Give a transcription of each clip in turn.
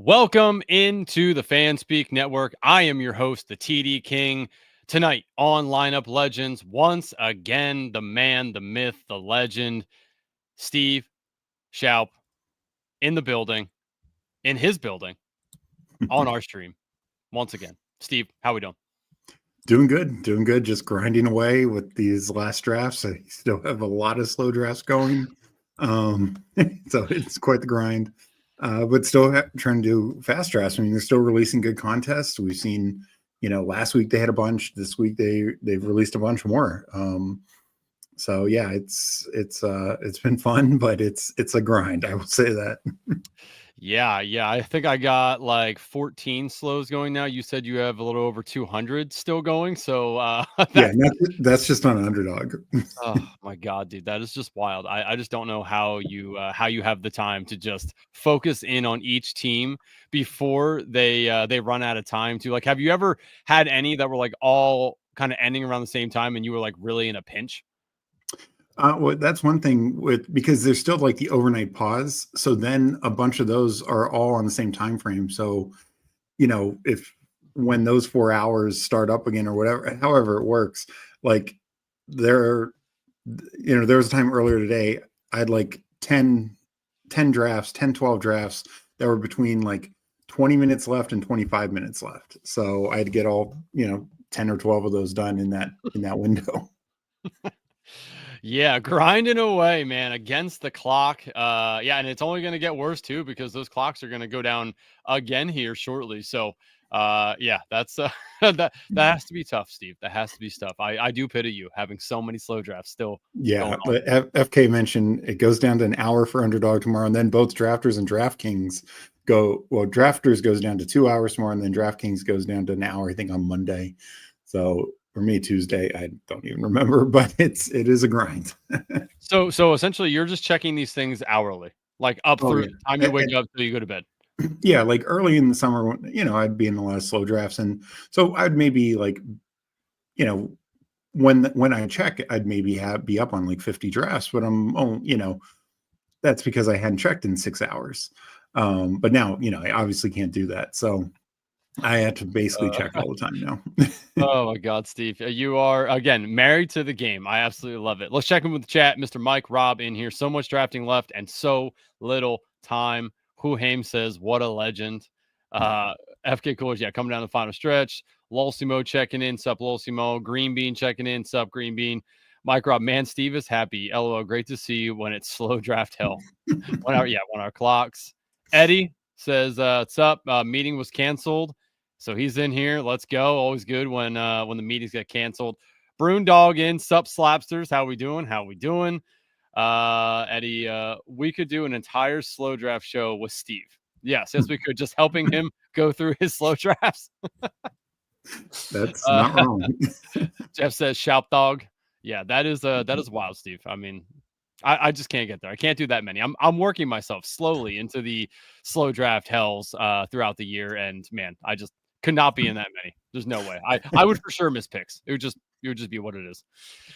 Welcome into the Fanspeak Network. I am your host, the TD King. Tonight on Lineup Legends, once again, the man, the myth, the legend, Steve Shaup in the building, in his building, on our stream. Once again. Steve, how we doing? Doing good. Just grinding away with these last drafts. I still have a lot of slow drafts going. So it's quite the grind. But still trying to do fast drafts. I mean, they're still releasing good contests. We've seen, last week they had a bunch. This week they've released a bunch more. So yeah, it's been fun, but it's a grind. I will say that. Yeah. I think I got like 14 slows going now. You said you have a little over 200 still going. So Yeah, that's just on Underdog. oh my God, dude, that is just wild. I just don't know how you have the time to just focus in on each team before they run out of time to like. Have you ever had any that were like all kind of ending around the same time and you were like really in a pinch? Well, that's one thing because there's still like the overnight pause. So then a bunch of those are all on the same time frame. So, if when those 4 hours start up again or whatever, however it works, like there was a time earlier today, I had like 10 drafts, 10, 12 drafts that were between like 20 minutes left and 25 minutes left. So I had to get all, 10 or 12 of those done in that window. Yeah, grinding away, man, against the clock. Yeah, and it's only going to get worse too because those clocks are going to go down again here shortly. So, yeah, that's that has to be tough, Steve. That has to be tough. I do pity you having so many slow drafts still. Yeah, but FK mentioned it goes down to an hour for Underdog tomorrow, and then both Drafters and DraftKings Drafters goes down to 2 hours tomorrow, and then DraftKings goes down to an hour, I think, on Monday. So for me, Tuesday, I don't even remember, but it is a grind. So essentially, you're just checking these things hourly, like up through the time you wake up till you go to bed. Yeah, like early in the summer, I'd be in a lot of slow drafts, and so I'd maybe like, when I check, I'd maybe be up on like 50 drafts, but that's because I hadn't checked in 6 hours. But now, I obviously can't do that, so I had to basically check all the time now. Oh my God, Steve. You are again married to the game. I absolutely love it. Let's check in with the chat. Mr. Mike Raub in here. So much drafting left and so little time. Who Haim says, what a legend. FK Coolers, yeah, coming down the final stretch. Lolsimo checking in. Sup, Lolsimo. Green Bean checking in. Sup, Green Bean. Mike Rob, man, Steve is happy. LOL, great to see you when it's slow draft hell. 1 hour, yeah, 1 hour clocks. Eddie says, what's up? Meeting was canceled. So he's in here. Let's go. Always good when the meetings get canceled. Brune Dog in. Sup, Slapsters. How we doing? Eddie, we could do an entire slow draft show with Steve. Yes, we could. Just helping him go through his slow drafts. That's not wrong. Jeff says, Shoup Dog. Yeah, that is wild, Steve. I mean, I just can't get there. I can't do that many. I'm working myself slowly into the slow draft hells throughout the year. And man, I just could not be in that many. There's no way. I would for sure miss picks. It would just be what it is.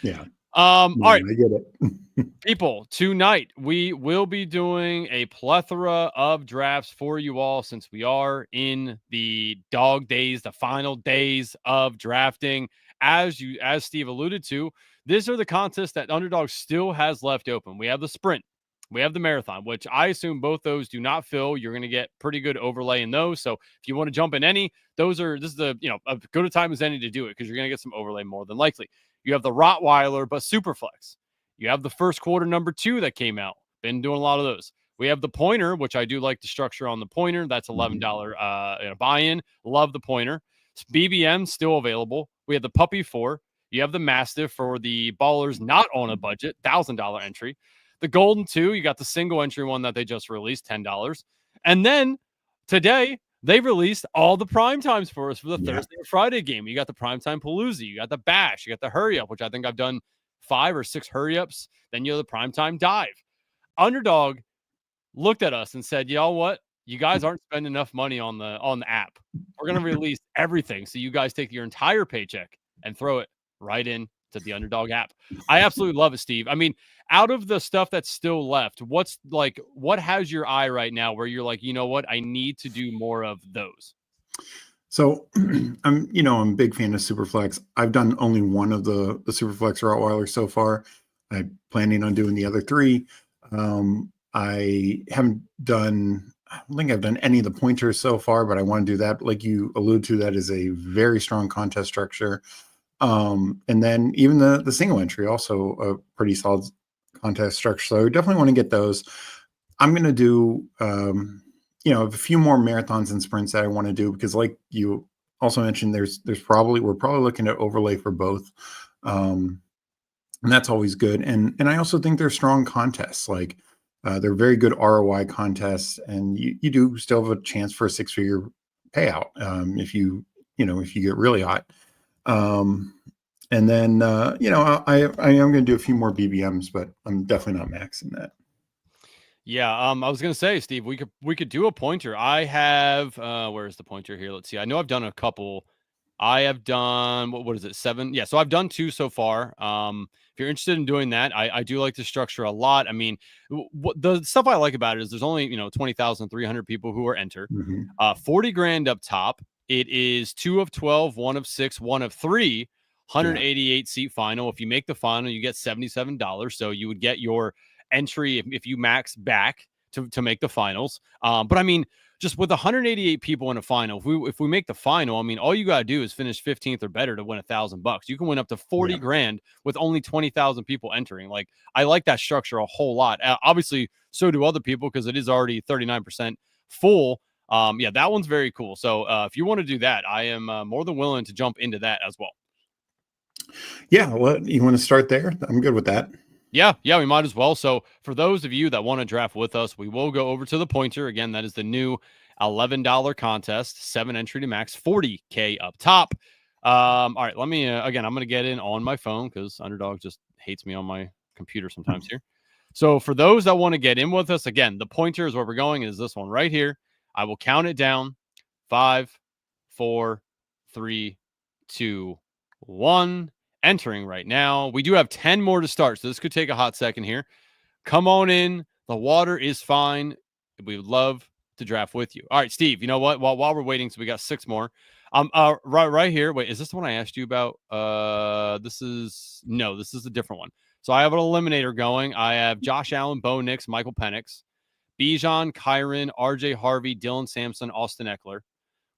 Yeah. All right. I get it. People, tonight we will be doing a plethora of drafts for you all since we are in the dog days, the final days of drafting. As Steve alluded to, these are the contests that Underdog still has left open. We have the sprint, we have the marathon, which I assume both those do not fill. You're going to get pretty good overlay in those. So if you want to jump in any, this is the, as good a time as any to do it because you're going to get some overlay more than likely. You have the Rottweiler, but Superflex. You have the first quarter number 2 that came out. Been doing a lot of those. We have the Pointer, which I do like the structure on the Pointer. That's $11 buy-in. Love the Pointer. BBM still available. We have the Puppy 4. You have the Mastiff for the ballers not on a budget, $1,000 entry. The Golden 2, you got the single entry one that they just released, $10. And then today, they released all the prime times for us for the Thursday or Friday game. You got the primetime Palooza, you got the Bash, you got the Hurry Up, which I think I've done 5 or 6 hurry ups. Then you have the primetime Dive. Underdog looked at us and said, you know what? You guys aren't spending enough money on the app. We're going to release everything. So you guys take your entire paycheck and throw it right in to the Underdog app. I absolutely love it, Steve. I mean, out of the stuff that's still left, what has your eye right now where you're like, you know what, I need to do more of those? So I'm a big fan of Superflex. I've done only one of the Superflex Rottweilers so far. I'm planning on doing the other three. I haven't done, I don't think I've done any of the pointers so far, but I want to do that. Like you allude to, that is a very strong contest structure. And then even the single entry, also a pretty solid contest structure. So I definitely want to get those. I'm going to do, a few more marathons and sprints that I want to do, because like you also mentioned, we're probably looking at overlay for both. And that's always good. And I also think they're strong contests. Like they're very good ROI contests, and you do still have a chance for a 6-figure payout if you get really hot. And then I am going to do a few more BBMs, but I'm definitely not maxing that. Yeah, I was gonna say, Steve, we could do a pointer. I have where's the pointer here? Let's see. I know I've done a couple. I have done what is it, 7? Yeah, so I've done 2 so far. If you're interested in doing that, I do like the structure a lot. I mean, what the stuff I like about it is there's only 20,300 people who are entered. 40 grand up top. It is 2 of 12, 1 of 6, 1 of 3, 188 seat final. If you make the final, you get $77. So you would get your entry if you max back to make the finals. But I mean, just with 188 people in a final, if we make the final, I mean, all you gotta do is finish 15th or better to win $1,000. You can win up to 40 grand with only 20,000 people entering. Like, I like that structure a whole lot. Obviously, so do other people, because it is already 39% full. That one's very cool. So if you want to do that, I am more than willing to jump into that as well. Yeah, well, you want to start there? I'm good with that. Yeah, we might as well. So for those of you that want to draft with us, we will go over to the pointer. Again, that is the new $11 contest, 7 entry to max, 40K up top. All right, let me, again, I'm going to get in on my phone because Underdog just hates me on my computer sometimes here. So for those that want to get in with us, again, the pointer is where we're going, is this one right here. I will count it down. 5, 4, 3, 2, 1. Entering right now. We do have 10 more to start, so this could take a hot second here. Come on in. The water is fine. We would love to draft with you. All right, Steve, you know what? While we're waiting, so we got 6 more. Right here. Wait, is this the one I asked you about? This is a different one. So I have an eliminator going. I have Josh Allen, Bo Nix, Michael Penix, Bijan, Kyron, RJ Harvey, Dylan Sampson, Austin Eckler,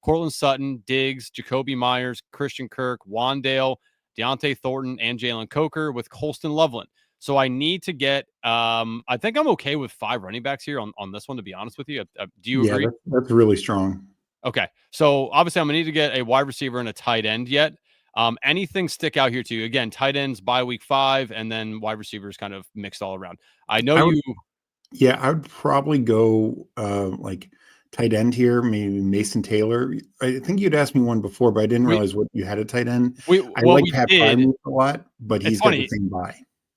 Cortland Sutton, Diggs, Jacoby Myers, Christian Kirk, Wandale, Deontay Thornton, and Jalen Coker with Colston Loveland. So I need to get, I think I'm okay with 5 running backs here on this one, to be honest with you. Do you agree? That's really strong. Okay. So obviously I'm going to need to get a wide receiver and a tight end yet. Anything stick out here to you? Again, tight ends by week 5, and then wide receivers kind of mixed all around. I would probably go like tight end here, maybe Mason Taylor. I think you'd asked me one before, but I didn't realize what you had a tight end. I like Pat Frymouth a lot, but he's got the same buy.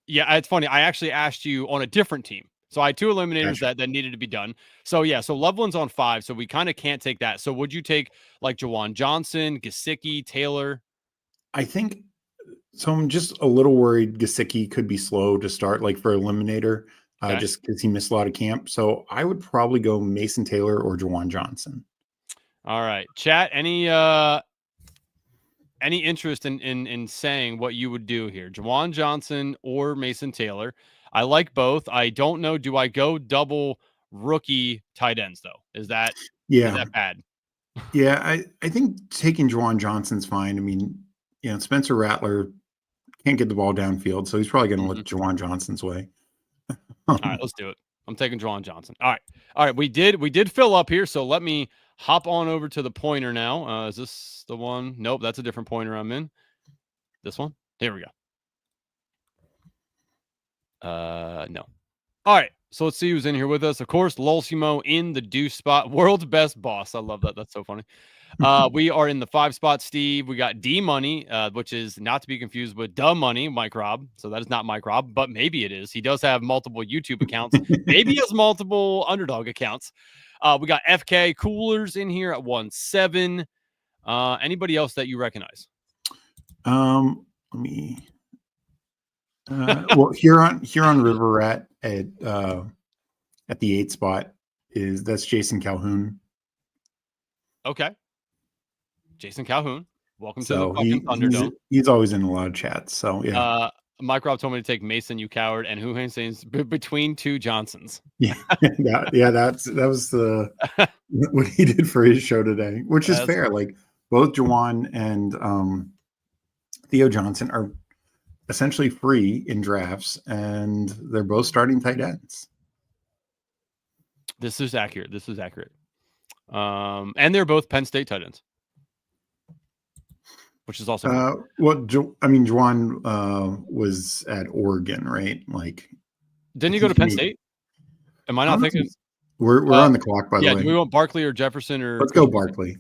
Yeah, it's funny. I actually asked you on a different team. So I had 2 eliminators that needed to be done. So so Loveland's on 5, so we kind of can't take that. So would you take like Jawan Johnson, Gesicki, Taylor? I think so. I'm just a little worried Gesicki could be slow to start, like for eliminator. Just because he missed a lot of camp. So I would probably go Mason Taylor or Jawan Johnson. All right. Chat, any interest in saying what you would do here? Jawan Johnson or Mason Taylor? I like both. I don't know. Do I go double rookie tight ends, though? Is that bad? Yeah, I think taking Jawan Johnson's fine. I mean, Spencer Rattler can't get the ball downfield, so he's probably going to look Jawan Johnson's way. All right, let's do it. I'm taking Jawan Johnson. All right. We did fill up here, so let me hop on over to the pointer now. Is this the one? Nope, that's a different pointer I'm in. This one? Here we go. No. All right, so let's see who's in here with us. Of course, Lolsimo in the deuce spot. World's best boss. I love that. That's so funny. We are in the 5 spot, Steve. We got D Money, which is not to be confused with Duh Money, Mike Raub. So that is not Mike Raub, but maybe it is. He does have multiple YouTube accounts. Maybe he has multiple Underdog accounts. We got FK Coolers in here at 1-7. Anybody else that you recognize? Let me Well, Huron River Rat at the 8 spot that's Jason Calhoun. Okay. Jason Calhoun. Welcome to the So fucking Thunderdome. he's always in a lot of chats. So yeah. Mike Rob told me to take Mason, you coward, and Hu Hensein's between two Johnsons. Yeah, that was what he did for his show today, which is fair. Like both Juwan and Theo Johnson are essentially free in drafts, and they're both starting tight ends. This is accurate. And they're both Penn State tight ends, which is also Juwan was at Oregon, right? Like, didn't he go to Penn State? Am I not thinking? We're on the clock, by the way. Yeah, do we want Barkley or Jefferson or? Let's go Barkley.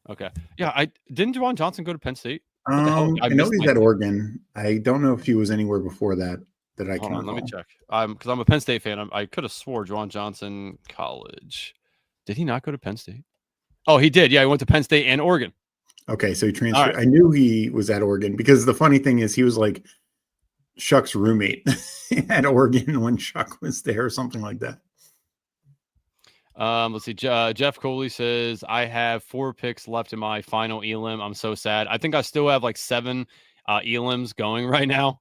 Okay. Yeah, didn't Juwan Johnson go to Penn State? I know he's at Oregon. I don't know if he was anywhere before that I can recall. Let me check. Because I'm a Penn State fan. I could have swore Juwan Johnson college. Did he not go to Penn State? Oh, he did. Yeah, he went to Penn State and Oregon. Okay, so he transferred. Right. I knew he was at Oregon because the funny thing is he was like Shuck's roommate at Oregon when Shuck was there or something like that. Let's see. Jeff Coley says, I have 4 picks left in my final elim. I'm so sad. I think I still have like 7 elims going right now.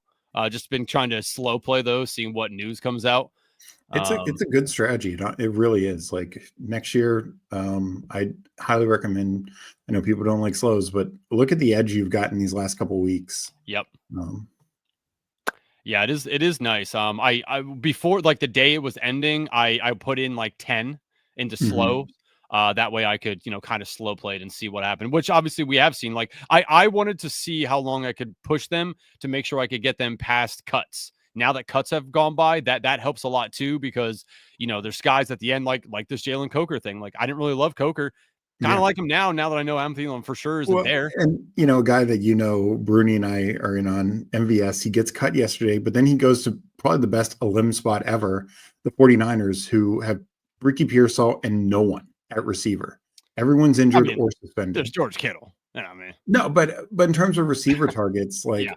Just been trying to slow play those, seeing what news comes out. It's a good strategy. It really is. Like next year, I highly recommend. I know people don't like slows, but look at the edge you've gotten these last couple of weeks. Yep. Yeah, it is nice. I before like the day it was ending, I put in like 10 into slow. That way I could, kind of slow play it and see what happened, which obviously we have seen. Like I wanted to see how long I could push them to make sure I could get them past cuts. Now that cuts have gone by, that helps a lot too, because, there's guys at the end, like this Jalen Coker thing. Like I didn't really love Coker. Kind of like him now that I know I'm feeling for sure isn't there. And, a guy that, Bruni and I are in on MVS, he gets cut yesterday, but then he goes to probably the best elim spot ever, the 49ers, who have Ricky Pearsall and no one at receiver. Everyone's injured or suspended. There's George Kittle. No, but in terms of receiver targets, like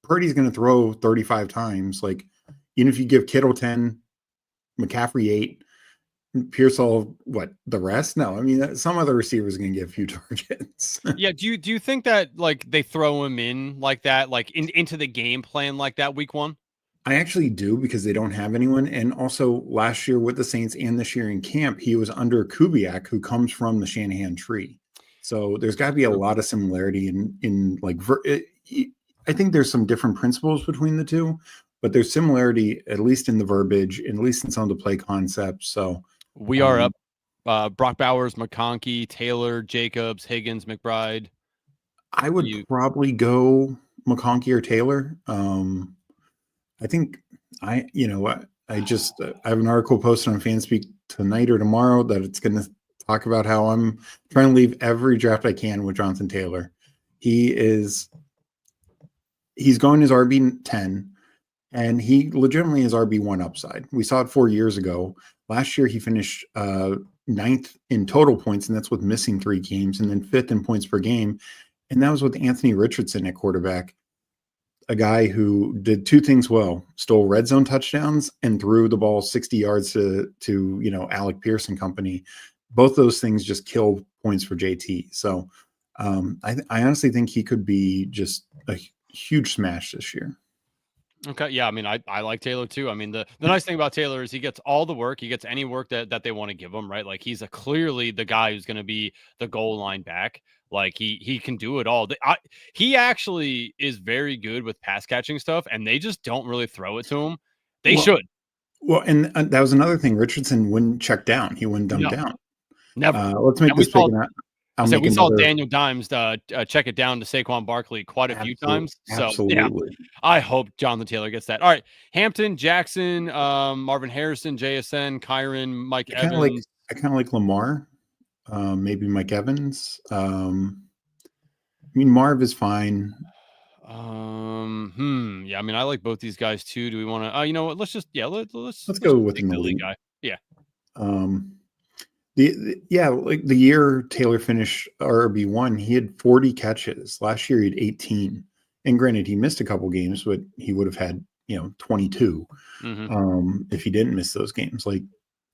Purdy's going to throw 35 times. Like, even if you give Kittle 10, McCaffrey 8, Pearsall, the rest? No, I mean, some other receivers are going to get a few targets. Yeah. Do you think that like they throw him in like that, like into the game plan like that week 1? I actually do, because they don't have anyone. And also last year with the Saints and this year in camp, he was under Kubiak, who comes from the Shanahan tree. So there's got to be a lot of similarity in like, I think there's some different principles between the two, but there's similarity, at least in the verbiage, and at least in some of the play concepts. So we are up. Brock Bowers, McConkey, Taylor, Jacobs, Higgins, McBride. I would probably go McConkey or Taylor. I think I have an article posted on Fanspeak tonight or tomorrow that it's going to talk about how I'm trying to leave every draft I can with Jonathan Taylor. He's going his RB10, and he legitimately is RB1 upside. We saw it 4 years ago. Last year, he finished 9th in total points, and that's with missing 3 games, and then 5th in points per game. And that was with Anthony Richardson at quarterback, a guy who did 2 things well: stole red zone touchdowns and threw the ball 60 yards to Alec Pierce and company. Both those things just kill points for JT. So I honestly think he could be just a huge smash this year. Okay. Yeah. I mean, I like Taylor too. I mean, the nice thing about Taylor is he gets all the work. He gets any work that they want to give him, right? Like he's clearly the guy who's going to be the goal line back. Like he can do it all. He actually is very good with pass catching stuff, and they just don't really throw it to him. They should. Well, and that was another thing. Richardson wouldn't check down. He wouldn't dump down. Never. Let's make this big. We saw Daniel Dimes check it down to Saquon Barkley quite a few times. So yeah, I hope Jonathan Taylor gets that. All right. Hampton, Jackson, Marvin Harrison, JSN, Kyron, Mike Evans. I kind of like Lamar. Maybe Mike Evans. I mean, Marv is fine. Yeah, I mean, I like both these guys too. Do we want to? You know what? Let's go with the league guy. Yeah. Like the year Taylor finished RB1, he had 40 catches. Last year he had 18, And granted, he missed a couple games, but he would have had 22 if he didn't miss those games. Like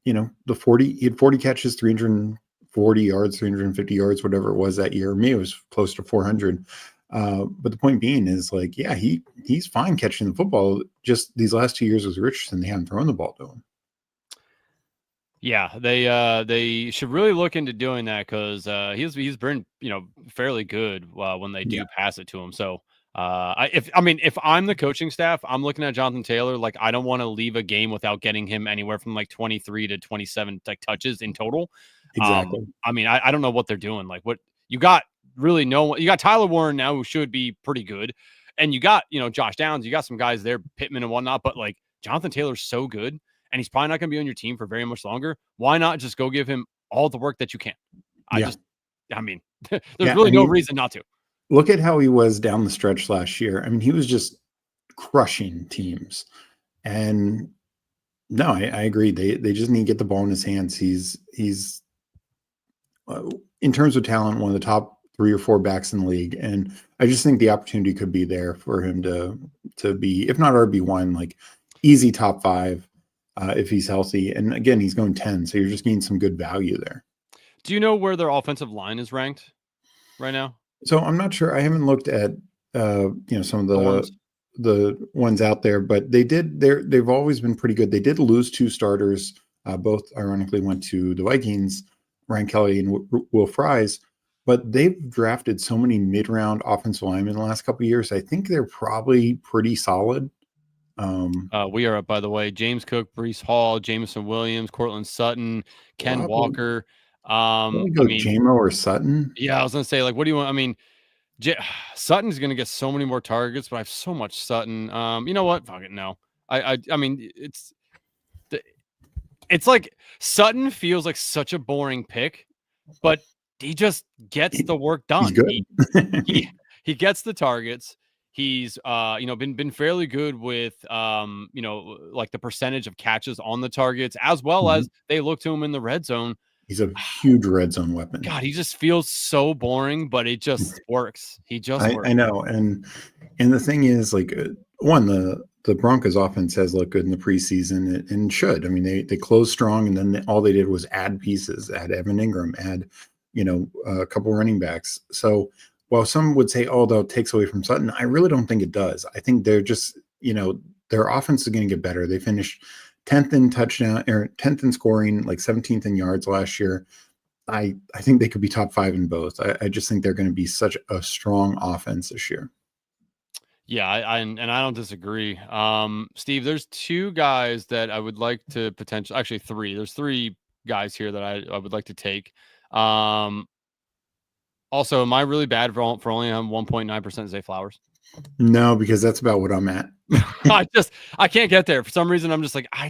he had 40 catches, 340 yards, 350 yards, whatever it was that year. Me, it was close to 400. But the point being is like, yeah, he's fine catching the football. Just these last 2 years with Richardson, they haven't thrown the ball to him. Yeah, they should really look into doing that because he's been fairly good when they do pass it to him. So if I'm the coaching staff, I'm looking at Jonathan Taylor. Like I don't want to leave a game without getting him anywhere from like 23 to 27 like touches in total. Exactly. I don't know what they're doing. Like what you got really you got Tyler Warren now who should be pretty good, and you got Josh Downs. You got some guys there, Pittman and whatnot. But like Jonathan Taylor's so good. And he's probably not going to be on your team for very much longer. Why not just go give him all the work that you can? There's really no reason not to. Look at how he was down the stretch last year. I mean, he was just crushing teams. And no, I agree. They just need to get the ball in his hands. He's in terms of talent, one of the top 3 or 4 backs in the league. And I just think the opportunity could be there for him to be, if not RB1, like easy top 5. If he's healthy. And again, he's going 10, so you're just getting some good value there. Do you know where their offensive line is ranked right now? So I'm not sure. I haven't looked at some of the ones out there, but they've always been pretty good. They did lose 2 starters. Both ironically went to the Vikings, Ryan Kelly and Will Fries, but they've drafted so many mid-round offensive linemen in the last couple of years. I think they're probably pretty solid. We are up, by the way. James Cook, Breece Hall, Jameson Williams, Cortland Sutton, Ken Walker. JMO or Sutton. Yeah, I was gonna say, like, what do you want? I mean, Sutton's gonna get so many more targets, but I have so much Sutton. You know what? Fuck it, no. I mean, it's like Sutton feels like such a boring pick, but he just gets the work done. He's good. He gets the targets. He's been fairly good with like the percentage of catches on the targets, as well as they look to him in the red zone. He's a huge red zone weapon. God, he just feels so boring, but it just works. He just works. I know. And the thing is, like, one, the Broncos offense has looked good in the preseason and should. I mean, they closed strong, and then all they did was add pieces, add Evan Ingram, add a couple running backs. So while some would say, oh, that takes away from Sutton, I really don't think it does. I think they're just, their offense is going to get better. They finished 10th in touchdown or 10th in scoring, like 17th in yards last year. I think they could be top 5 in both. I just think they're going to be such a strong offense this year. Yeah, I don't disagree. Steve, there's 2 guys that I would like to potentially, actually 3. There's 3 guys here that I would like to take. Also, am I really bad for only on 1.9% Zay Flowers? No, because that's about what I'm at. I can't get there. For some reason, I'm just like, I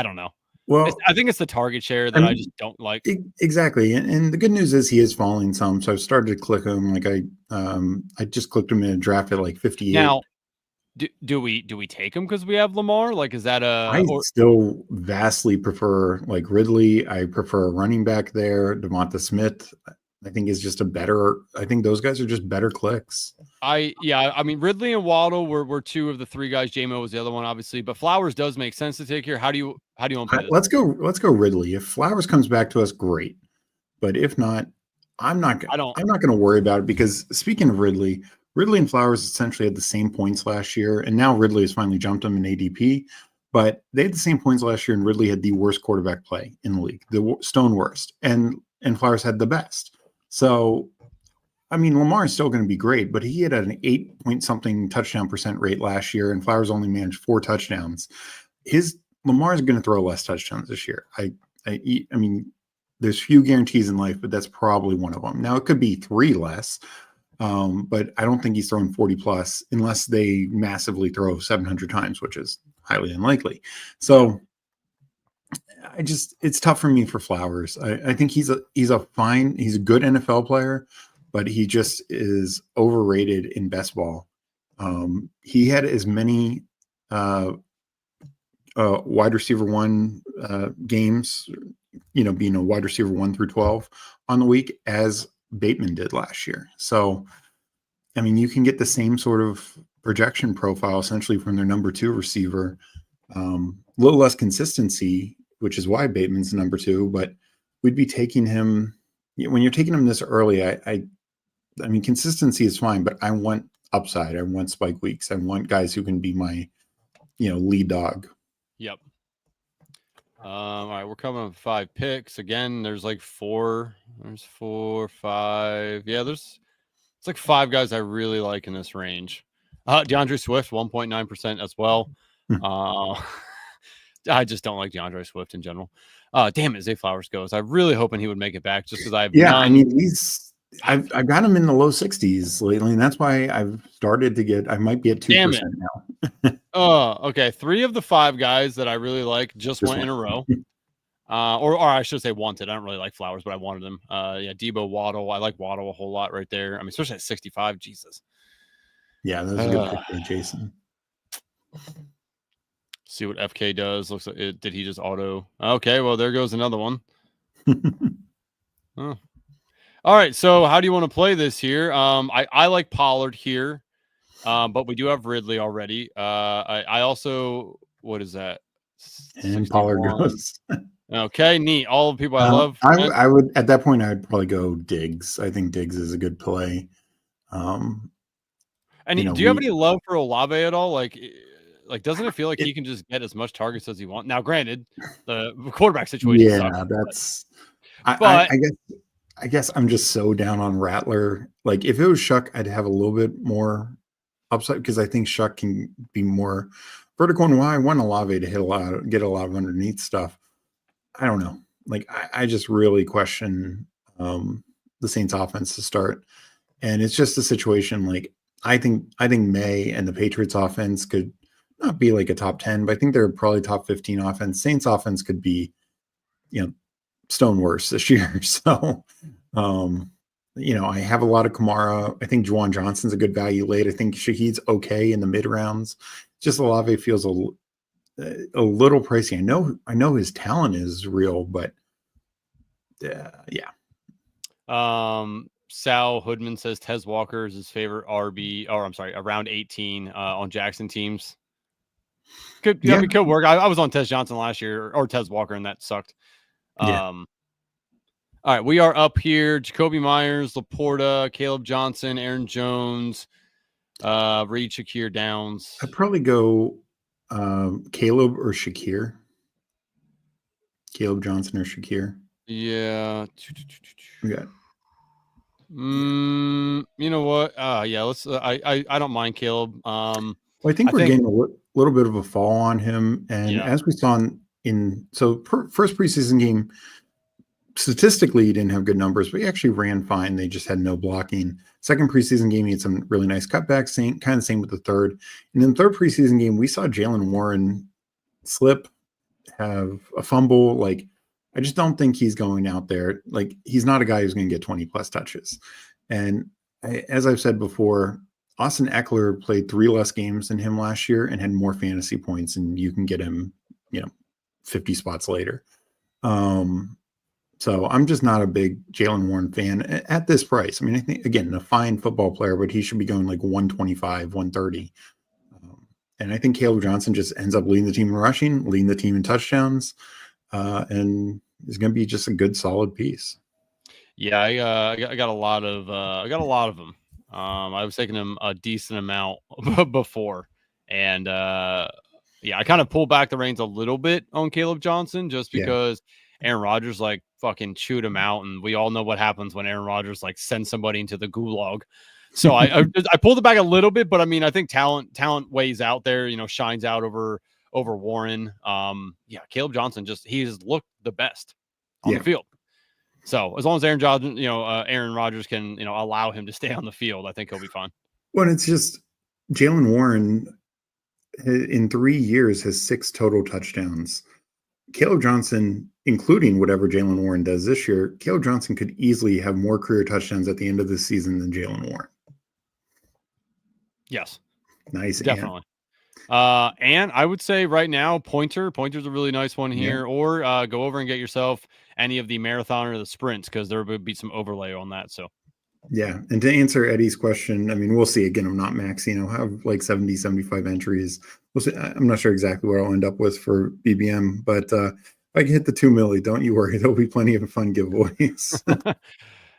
don't know. Well, I think it's the target share that I just don't like. Exactly. And the good news is he is falling some. So I've started to click him. Like I just clicked him in a draft at like 58. Now, do we take him because we have Lamar? Like, is that I still vastly prefer like Ridley. I prefer a running back there. Devonta Smith, I think is just I think those guys are just better clicks. I mean, Ridley and Waddle were 2 of the 3 guys. J-Mo was the other one, obviously, but Flowers does make sense to take here. How do you want to play this? Let's go Ridley. If Flowers comes back to us, great. But if not, I'm not going to worry about it, because speaking of Ridley and Flowers essentially had the same points last year, and now Ridley has finally jumped him in ADP. But they had the same points last year, and Ridley had the worst quarterback play in the league, the stone worst, and Flowers had the best. So, I mean, Lamar is still going to be great, but he had an 8-point-something touchdown percent rate last year, and Flowers only managed 4 touchdowns. Lamar is going to throw less touchdowns this year. I mean, there's few guarantees in life, but that's probably one of them. Now, it could be 3 less, but I don't think he's throwing 40 plus unless they massively throw 700 times, which is highly unlikely. So it's tough for me for Flowers. I think he's a good NFL player, but he just is overrated in best ball. He had as many wide receiver 1 games, being a wide receiver 1 through 12 on the week as Bateman did last year. So, I mean, you can get the same sort of projection profile essentially from their number 2 receiver. A little less consistency, which is why Bateman's number 2, but we'd be taking him when you're taking him this early. I mean, consistency is fine, but I want upside. I want spike weeks. I want guys who can be my, lead dog. Yep. All right, we're coming up with 5 picks. Again, there's like 4. There's 4, 5. Yeah, it's like 5 guys I really like in this range. DeAndre Swift, 1.9% as well. I just don't like DeAndre Swift in general. Damn it, Zay Flowers goes. I'm really hoping he would make it back just because I've I mean, I've got him in the low 60s lately, and that's why I've started to get. I might be at 2% now. Okay. 3 of the 5 guys that I really like just went in a row. Or I should say wanted. I don't really like Flowers, but I wanted him. Debo, Waddle. I like Waddle a whole lot right there. I mean, especially at 65. Jesus. Yeah, that's a good pick, Jason. See what FK does. Looks like it. Did he just auto? Okay, well, there goes another one. Oh. All right. So how do you want to play this here? I like Pollard here. But we do have Ridley already. I also, what is that? And Pollard goes. Okay, neat. All the people I love. I would at that point. I would probably go Diggs. I think Diggs is a good play. And do you have any love for Olave at all? Like, doesn't it feel like he can just get as much targets as he wants? Now, granted, the quarterback situation. Yeah, sucks, that's. But I guess I'm just so down on Rattler. Like, if it was Shuck, I'd have a little bit more upside because I think Shuck can be more vertical. And why I want Olave to get a lot of underneath stuff. I don't know. Like, I just really question the Saints offense to start. And it's just a situation like I think May and the Patriots offense could not be like a top 10, but I think they're probably top 15 offense. Saints offense could be, stone worse this year. So, I have a lot of Kamara. I think Juwan Johnson's a good value late. I think Shaheed's okay in the mid rounds. Just Olave feels a little pricey. I know his talent is real, but yeah. Sal Hoodman says Tez Walker is his favorite RB, or I'm sorry, around 18 on Jackson teams. Could work. I was on Tez Johnson last year or Tez Walker, and that sucked. All right, we are up here. Jacoby Myers, Laporta, Caleb Johnson, Aaron Jones, Reed Shakir Downs. I'd probably go Caleb or Shakir. Caleb Johnson or Shakir. Yeah. Yeah. You know what? Yeah. Let's. I don't mind Caleb. Well, I think we're getting a little bit of a fall on him, and as we saw first preseason game, statistically he didn't have good numbers, but he actually ran fine. They just had no blocking. Second preseason game, he had some really nice cutbacks. Same with the third. And then third preseason game, we saw Jaylen Warren slip, have a fumble. Like, I just don't think he's going out there. Like, he's not a guy who's going to get 20 plus touches. And as I've said before, Austin Eckler played 3 less games than him last year and had more fantasy points, and you can get him, 50 spots later. So I'm just not a big Jaylen Warren fan at this price. I mean, I think, again, a fine football player, but he should be going like 125, 130. And I think Caleb Johnson just ends up leading the team in rushing, leading the team in touchdowns, and is going to be just a good, solid piece. Yeah, I got a lot of them. I was taking them a decent amount before, and I kind of pulled back the reins a little bit on Caleb Johnson just because Aaron Rodgers fucking chewed him out, and we all know what happens when Aaron Rodgers sends somebody into the gulag. So I pulled it back a little bit, but I mean, I think talent weighs out there, shines out over Warren. Caleb Johnson he's looked the best on the field. So as long as Aaron Rodgers can, allow him to stay on the field, I think he'll be fine. Well, it's just Jaylen Warren in 3 years has 6 total touchdowns. Caleb Johnson, including whatever Jaylen Warren does this year, Caleb Johnson could easily have more career touchdowns at the end of the season than Jaylen Warren. Yes. Nice. Definitely. And I would say right now, Pointer's a really nice one here, or go over and get yourself any of the marathon or the sprints, because there would be some overlay on that. So Yeah. And to answer Eddie's question, I mean, we'll see. Again, I'm not maxing. I'll have like 70, 75 entries. We'll see. I'm not sure exactly where I'll end up with for BBM, but if I can hit the 2 milli, don't you worry. There'll be plenty of fun giveaways.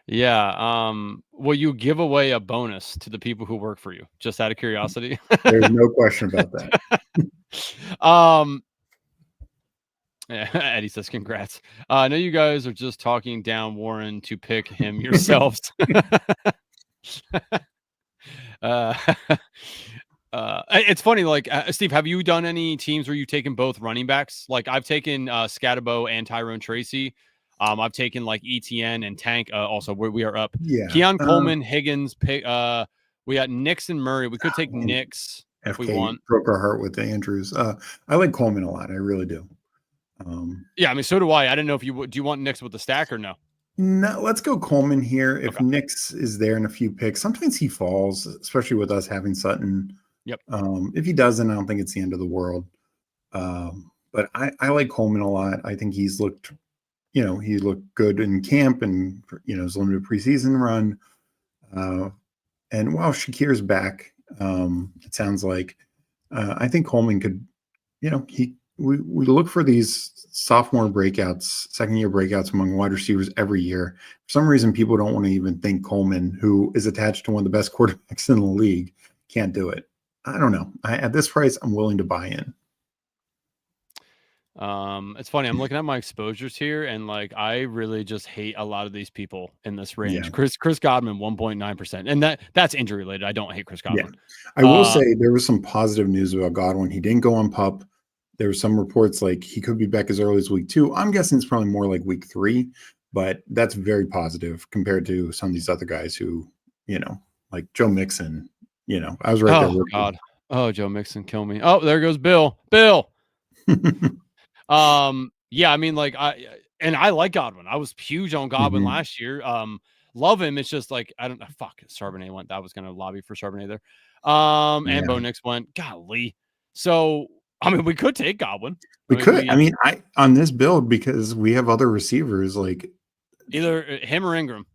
Yeah. Will you give away a bonus to the people who work for you? Just out of curiosity. There's no question about that. Yeah, Eddie says, "Congrats." I know you guys are just talking down Warren to pick him yourselves. uh, it's funny. Like Steve, have you done any teams where you've taken both running backs? Like I've taken Scatabo and Tyrone Tracy. I've taken like ETN and Tank. Also, we are up. Yeah. Keon Coleman, Higgins. We got Nix and Murray. We could take Nix if we FK want. broke our heart with the Andrews. I like Coleman a lot. I really do. Yeah, I mean, so do I. I didn't know if do you want Nix with the stack or no? No, let's go Coleman here. If Okay. Nix is there in a few picks, sometimes he falls, especially with us having Sutton. Yep. If he doesn't, I don't think it's the end of the world. But I like Coleman a lot. I think he's looked, he looked good in camp and, his limited preseason run. And while Shakir's back, it sounds like, I think Coleman could, we look for these sophomore breakouts, second-year breakouts among wide receivers every year. For some reason, people don't want to even think Coleman, who is attached to one of the best quarterbacks in the league, can't do it. I don't know. At this price, I'm willing to buy in. It's funny. I'm looking at my exposures here, and like I really just hate a lot of these people in this range. Yeah. Chris Godwin, 1.9%, and that's injury related. I don't hate Chris Godwin. Yeah. I will say there was some positive news about Godwin. He didn't go on PUP. There were some reports like he could be back as early as week 2. I'm guessing it's probably more like week 3, but that's very positive compared to some of these other guys who, like Joe Mixon. I was right there. Oh God. Oh, Joe Mixon, kill me. Oh, there goes Bill. Bill. Yeah, I mean, like I like Godwin. I was huge on Godwin last year. Love him. It's just like I don't know. Fuck, Charbonnet went. That was gonna lobby for Charbonnet there. And Bo Nix went. Golly. So I mean, we could take Godwin. We could. I mean, on this build because we have other receivers like either him or Ingram.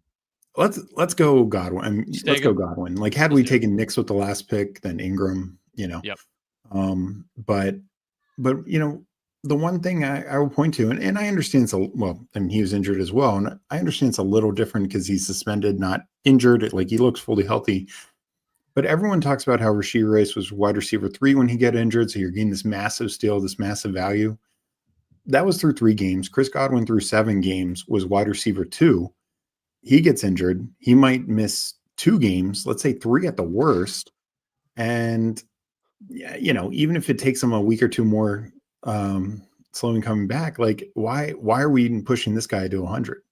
Let's go Godwin. Let's go Godwin. Like had we taken Nix with the last pick, then Ingram. Yep. But the one thing I will point to, and I understand and he was injured as well, and I understand it's a little different because he's suspended, not injured. Like he looks fully healthy. But everyone talks about how Rashee Rice was wide receiver 3 when he got injured. So you're getting this massive steal, this massive value. That was through 3 games. Chris Godwin through 7 games was wide receiver 2. He gets injured. He might miss 2 games, let's say 3 at the worst. And, even if it takes him a week or 2 more slowly coming back, like why are we even pushing this guy to 100?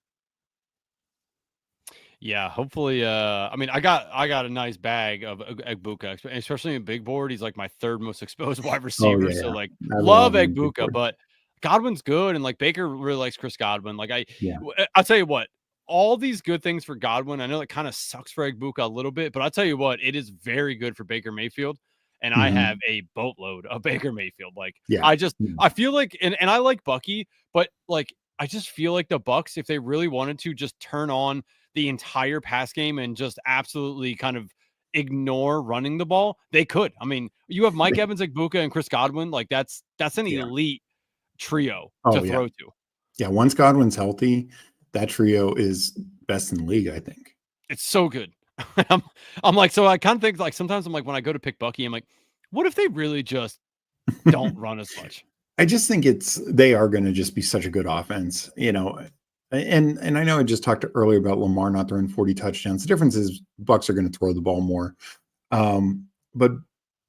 Yeah, hopefully. I mean, I got a nice bag of Egbuka, especially in big board. He's like my 3rd most exposed wide receiver. Yeah. So like, love Egbuka, but Godwin's good, and like Baker really likes Chris Godwin. Like I'll tell you what, all these good things for Godwin. I know it kind of sucks for Egbuka a little bit, but I'll tell you what, it is very good for Baker Mayfield. And I have a boatload of Baker Mayfield. Like I feel like, and I like Bucky, but like I just feel like the Bucks, if they really wanted to just turn on the entire pass game and just absolutely kind of ignore running the ball, they could. I mean, you have Mike Evans, Egbuka, and Chris Godwin. Like that's an elite trio to throw to. Yeah, once Godwin's healthy, that trio is best in the league, I think. It's so good. I'm like, so I kind of think like sometimes I'm like, when I go to pick Bucky, I'm like, what if they really just don't run as much? I just think they are going to just be such a good offense, And I know I just talked earlier about Lamar not throwing 40 touchdowns. The difference is Bucks are going to throw the ball more. But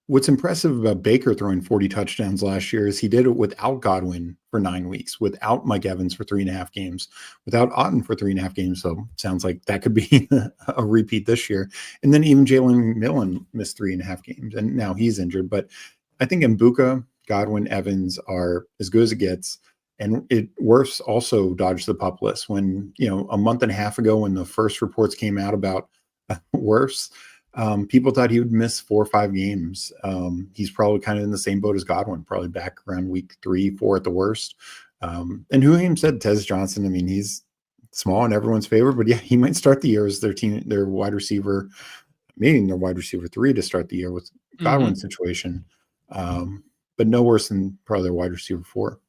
what's impressive about Baker throwing 40 touchdowns last year is he did it without Godwin for 9 weeks, without Mike Evans for 3.5 games, without Otten for 3.5 games. So sounds like that could be a repeat this year. And then even Jalen Millen missed 3.5 games, and now he's injured. But I think Egbuka, Godwin, Evans are as good as it gets. And Wirfs also dodged the pup list when, a month and a half ago when the first reports came out about Wirfs, people thought he would miss 4 or 5 games. He's probably kind of in the same boat as Godwin, probably back around week 3, 4 at the worst. And who him said Tez Johnson, I mean, he's small and everyone's favorite, but yeah, he might start the year as their wide receiver, maybe their wide receiver 3 to start the year with Godwin's situation. But no worse than probably their wide receiver 4.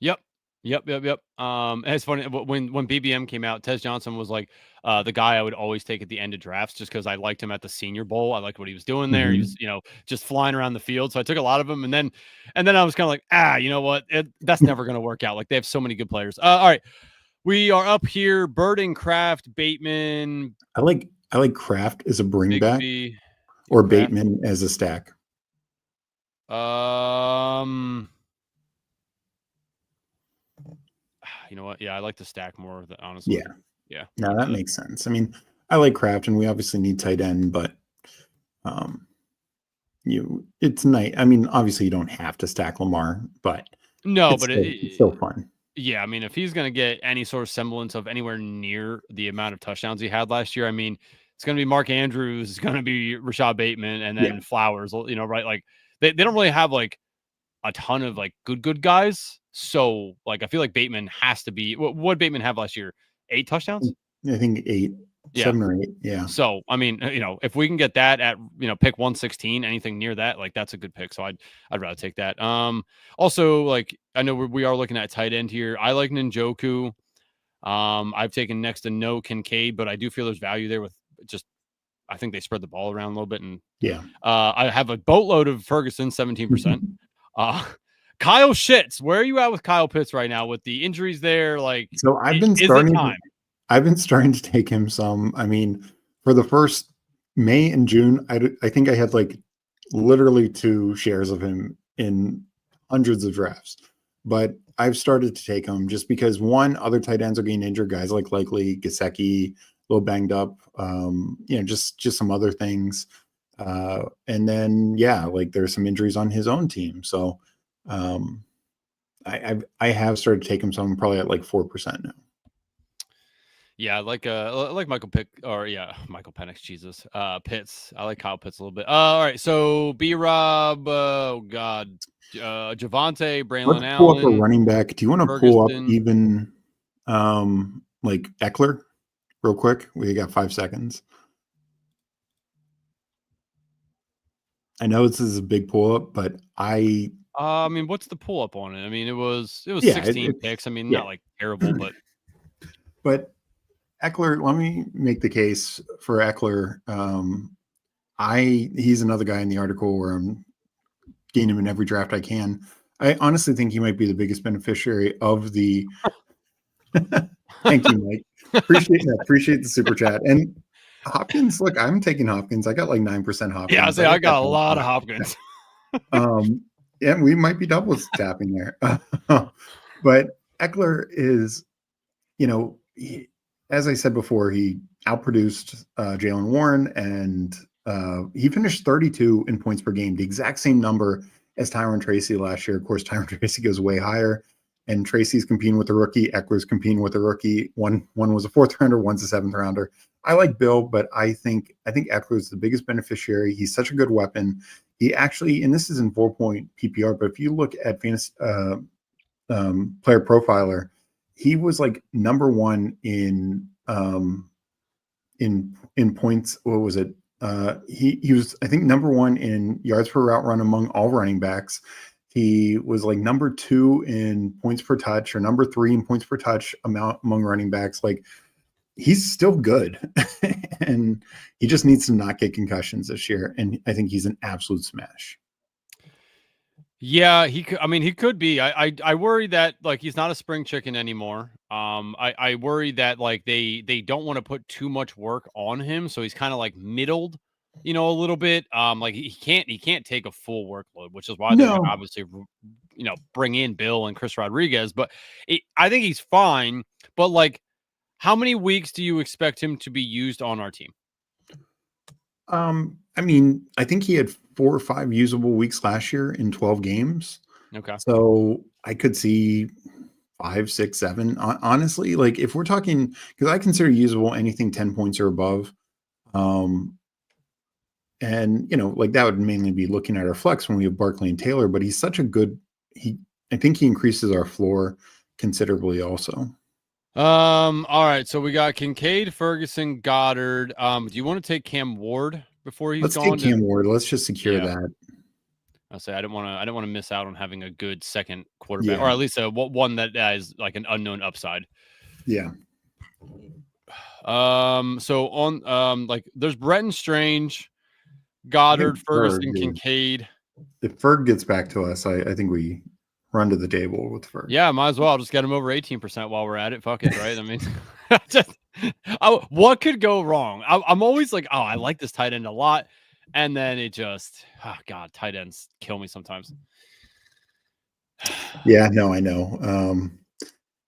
Yep. And it's funny when BBM came out, Tez Johnson was like the guy I would always take at the end of drafts just because I liked him at the Senior Bowl. I liked what he was doing there. He was, just flying around the field. So I took a lot of them, and then I was kind of like, you know what? That's never going to work out. Like they have so many good players. All right, we are up here. Burden, Kraft, Bateman. I like Kraft as a bring back, or Kraft. Bateman as a stack. You know what? Yeah, I like to stack more, honestly. Yeah. No, that makes sense. I mean, I like Kraft, and we obviously need tight end, but it's nice. I mean, obviously you don't have to stack Lamar, but it's still fun. Yeah, I mean, if he's going to get any sort of semblance of anywhere near the amount of touchdowns he had last year, I mean, it's going to be Mark Andrews, it's going to be Rashad Bateman, and then Flowers. Right? Like they don't really have like a ton of like good guys. So like I feel like Bateman has to be. What did Bateman have last year? 8 touchdowns? I think 8, 7 or 8. Yeah. So I mean, if we can get that at pick 116, anything near that, like that's a good pick. So I'd rather take that. Also, like I know we are looking at tight end here. I like Njoku. I've taken next to no Kincaid, but I do feel there's value there with just. I think they spread the ball around a little bit, and I have a boatload of Ferguson, 17%. Kyle Pitts, where are you at with Kyle Pitts right now with the injuries there? Like, so I've been starting to take him some. I mean, for the first May and June, I think I had like literally 2 shares of him in hundreds of drafts, but I've started to take him just because other tight ends are getting injured. Guys like Likely, Gesicki, a little banged up, just some other things. And then, like there's some injuries on his own team. So I have started to take him some, probably at like 4% now. Yeah, I like Michael Penix, Jesus. Pitts. I like Kyle Pitts a little bit. All right, so B-Rob, Javonte, Braylon Allen. Pull up a running back. Do you want to pull up even like Eckler real quick? We got 5 seconds. I know this is a big pull up, but I mean, what's the pull up on it? I mean, it was 16 picks. I mean, not like terrible, but Eckler, let me make the case for Eckler. He's another guy in the article where I'm getting him in every draft I can. I honestly think he might be the biggest beneficiary of the. Thank you, Mike. Appreciate the super chat. And Hopkins, look, I'm taking Hopkins. I got like 9% Hopkins. Yeah, I got a lot of Hopkins. Yeah, we might be double tapping there. But Eckler is, as I said before, he outproduced Jaylen Warren, and he finished 32 in points per game, the exact same number as Tyron Tracy last year. Of course, Tyron Tracy goes way higher, and Tracy's competing with a rookie. Eckler's competing with a rookie. One was a 4th rounder, one's a 7th rounder. I like Bill, but I think Eckler is the biggest beneficiary. He's such a good weapon. He actually, and this is in 4-point PPR, but if you look at Fantasy Player Profiler, he was like number 1 in points. What was it? He was, I think, number 1 in yards per route run among all running backs. He was like number 2 in points per touch, or number 3 in points per touch among running backs. Like, he's still good, and he just needs to not get concussions this year. And I think he's an absolute smash. Yeah, he could. I mean, he could be. I worry that like he's not a spring chicken anymore. I worry that like they don't want to put too much work on him, so he's kind of like middled, a little bit. Like he can't take a full workload, which is why they're gonna obviously, bring in Bill and Chris Rodriguez. But I think he's fine. But like, how many weeks do you expect him to be used on our team? I mean, I think he had 4 or 5 usable weeks last year in 12 games. Okay. So I could see 5, 6, 7. Honestly, like if we're talking, because I consider usable anything 10 points or above. And, like that would mainly be looking at our flex when we have Barkley and Taylor, but he's such a good, I think he increases our floor considerably also. All right. So we got Kincaid, Ferguson, Goddard. Do you want to take Cam Ward before he's Let's gone? take Cam Ward. Let's just secure Yeah. that. I'll say I didn't want to miss out on having a good second quarterback, Yeah. or at least one that is like an unknown upside. Yeah. So on like there's Bretton Strange, Goddard, Ferguson, Kincaid. If Ferg gets back to us, I think we run to the table with Ferg. Yeah, might as well just get him over 18% while we're at it. Fuck it, right? I mean, what could go wrong? I'm always like, oh, I like this tight end a lot, and then it just, oh god, tight ends kill me sometimes. Yeah, no, I know.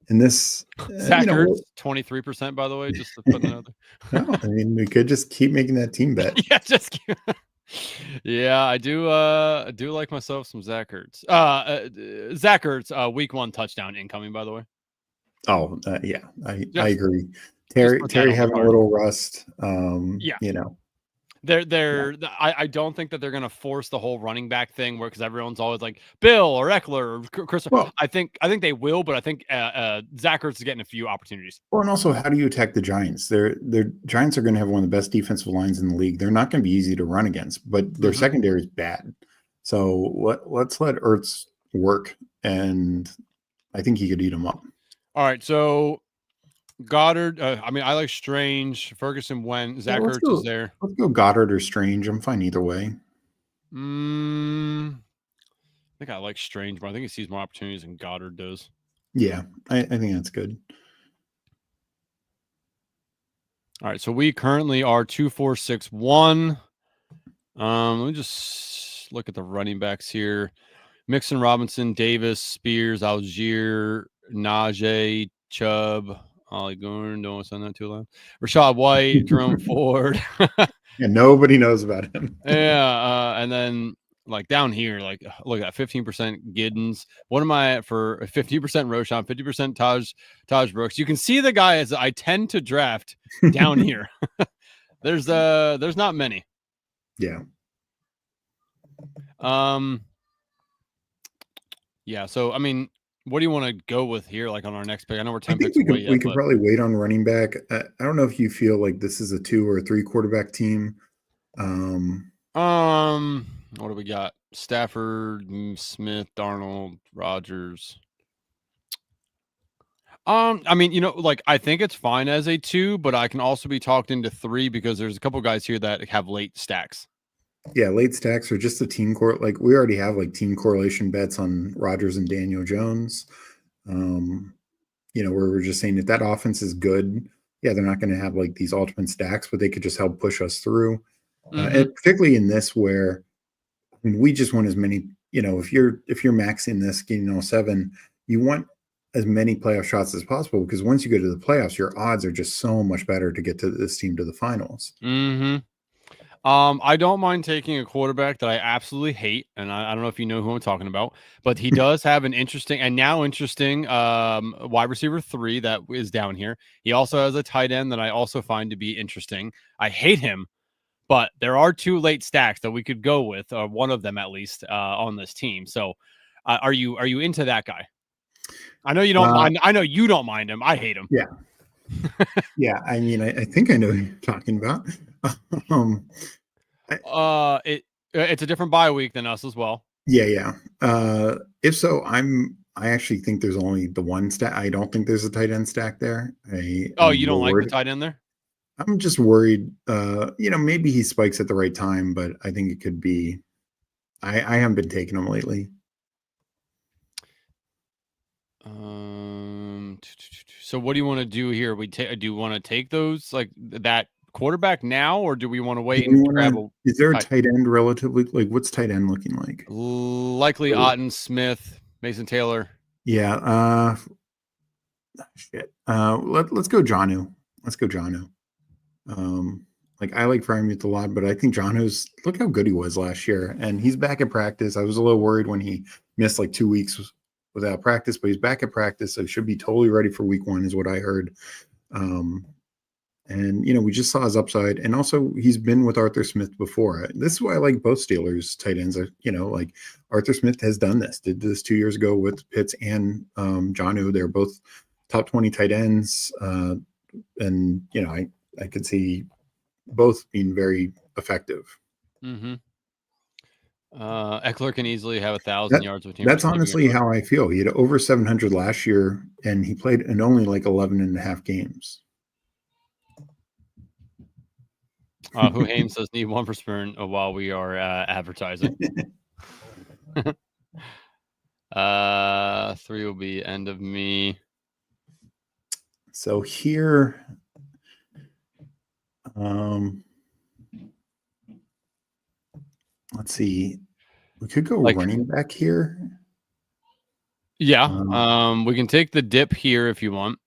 And this Zach Ertz, 23%, by the way, just to put another. No, I mean, we could just keep making that team bet. Yeah, just keep. Yeah, I do like myself some Zach Ertz. Zach Ertz, week 1 touchdown incoming, by the way. Oh, yeah, I agree. Terry having a little rust. Yeah, you know, I don't think that they're going to force the whole running back thing because everyone's always like Bill or Eckler or Chris. Well, I think they will, but I think Zach Ertz is getting a few opportunities. Well, and also, how do you attack the Giants? Their Giants are going to have one of the best defensive lines in the league. They're not going to be easy to run against, but their secondary is bad. So let's let Ertz work, and I think he could eat them up. All right, so Goddard. I mean, I like Strange. Ferguson went. Zach Ertz is there. Let's go Goddard or Strange. I'm fine either way. I think I like Strange, but I think he sees more opportunities than Goddard does. Yeah, I think that's good. All right, so we currently are 2-4-6-1. Let me just look at the running backs here. Mixon, Robinson, Davis, Spears, Algier, Najee, Chubb, Ollie Gordon. Don't want to send that too loud. Rashad White, Jerome Ford. Yeah, nobody knows about him. Yeah, and then like down here, like look at 15% Giddens. What am I at for 50% Roshan, 50% Taj Brooks? You can see the guys I tend to draft down here. There's not many. Yeah. Yeah. So I mean, what do you want to go with here? Like on our next pick, I know we're 10 picks away. We could probably wait on running back. I don't know if you feel like this is a 2 or 3 quarterback team. What do we got? Stafford, Smith, Darnold, Rodgers. I mean, like I think it's fine as a 2, but I can also be talked into 3 because there's a couple guys here that have late stacks. Yeah, late stacks or just a team like we already have like team correlation bets on Rodgers and Daniel Jones. Where we're just saying if that offense is good, yeah, they're not going to have like these ultimate stacks, but they could just help push us through. And particularly in this where I mean, we just want as many, if you're maxing this getting 07, you want as many playoff shots as possible because once you go to the playoffs, your odds are just so much better to get to this team to the finals. I don't mind taking a quarterback that I absolutely hate, and I don't know if you know who I'm talking about, but he does have an interesting wide receiver 3 that is down here. He also has a tight end that I also find to be interesting. I hate him, but there are 2 late stacks that we could go with, or one of them at least, on this team. So, are you into that guy? I know you don't mind. I know you don't mind him. I hate him. Yeah. Yeah. I mean, I think I know who you're talking about. It's a different bye week than us as well. Yeah. If so, I actually think there's only the one stack. I don't think there's a tight end stack there. You don't like the tight end there? I'm just worried. Maybe he spikes at the right time, but I think it could be. I haven't been taking him lately. So what do you want to do here? Do you want to take those like that quarterback now, or do we want to wait and grab is there a tight end relatively like what's tight end looking like? Likely Otten, Smith, Mason Taylor. Yeah. Shit. Let's go Jonnu. Like I like Frymuth a lot, but I think Jonnu's look how good he was last year, and he's back at practice. I was a little worried when he missed like 2 weeks without practice, but he's back at practice, so should be totally ready for week 1 is what I heard. And we just saw his upside, and also he's been with Arthur Smith before. This is why I like both Steelers tight ends. Like Arthur Smith has did this 2 years ago with Pitts and Jonnu. They're both top 20 tight ends, and I could see both being very effective. Mm-hmm. Eckler can easily have 1,000 yards with him. That's honestly how I feel. He had over 700 last year, and he played in only like 11 and a half games. Who Hames says need one for Spurn while we are advertising. 3 will be end of me. So here, let's see. We could go running back here. Yeah. We can take the dip here if you want.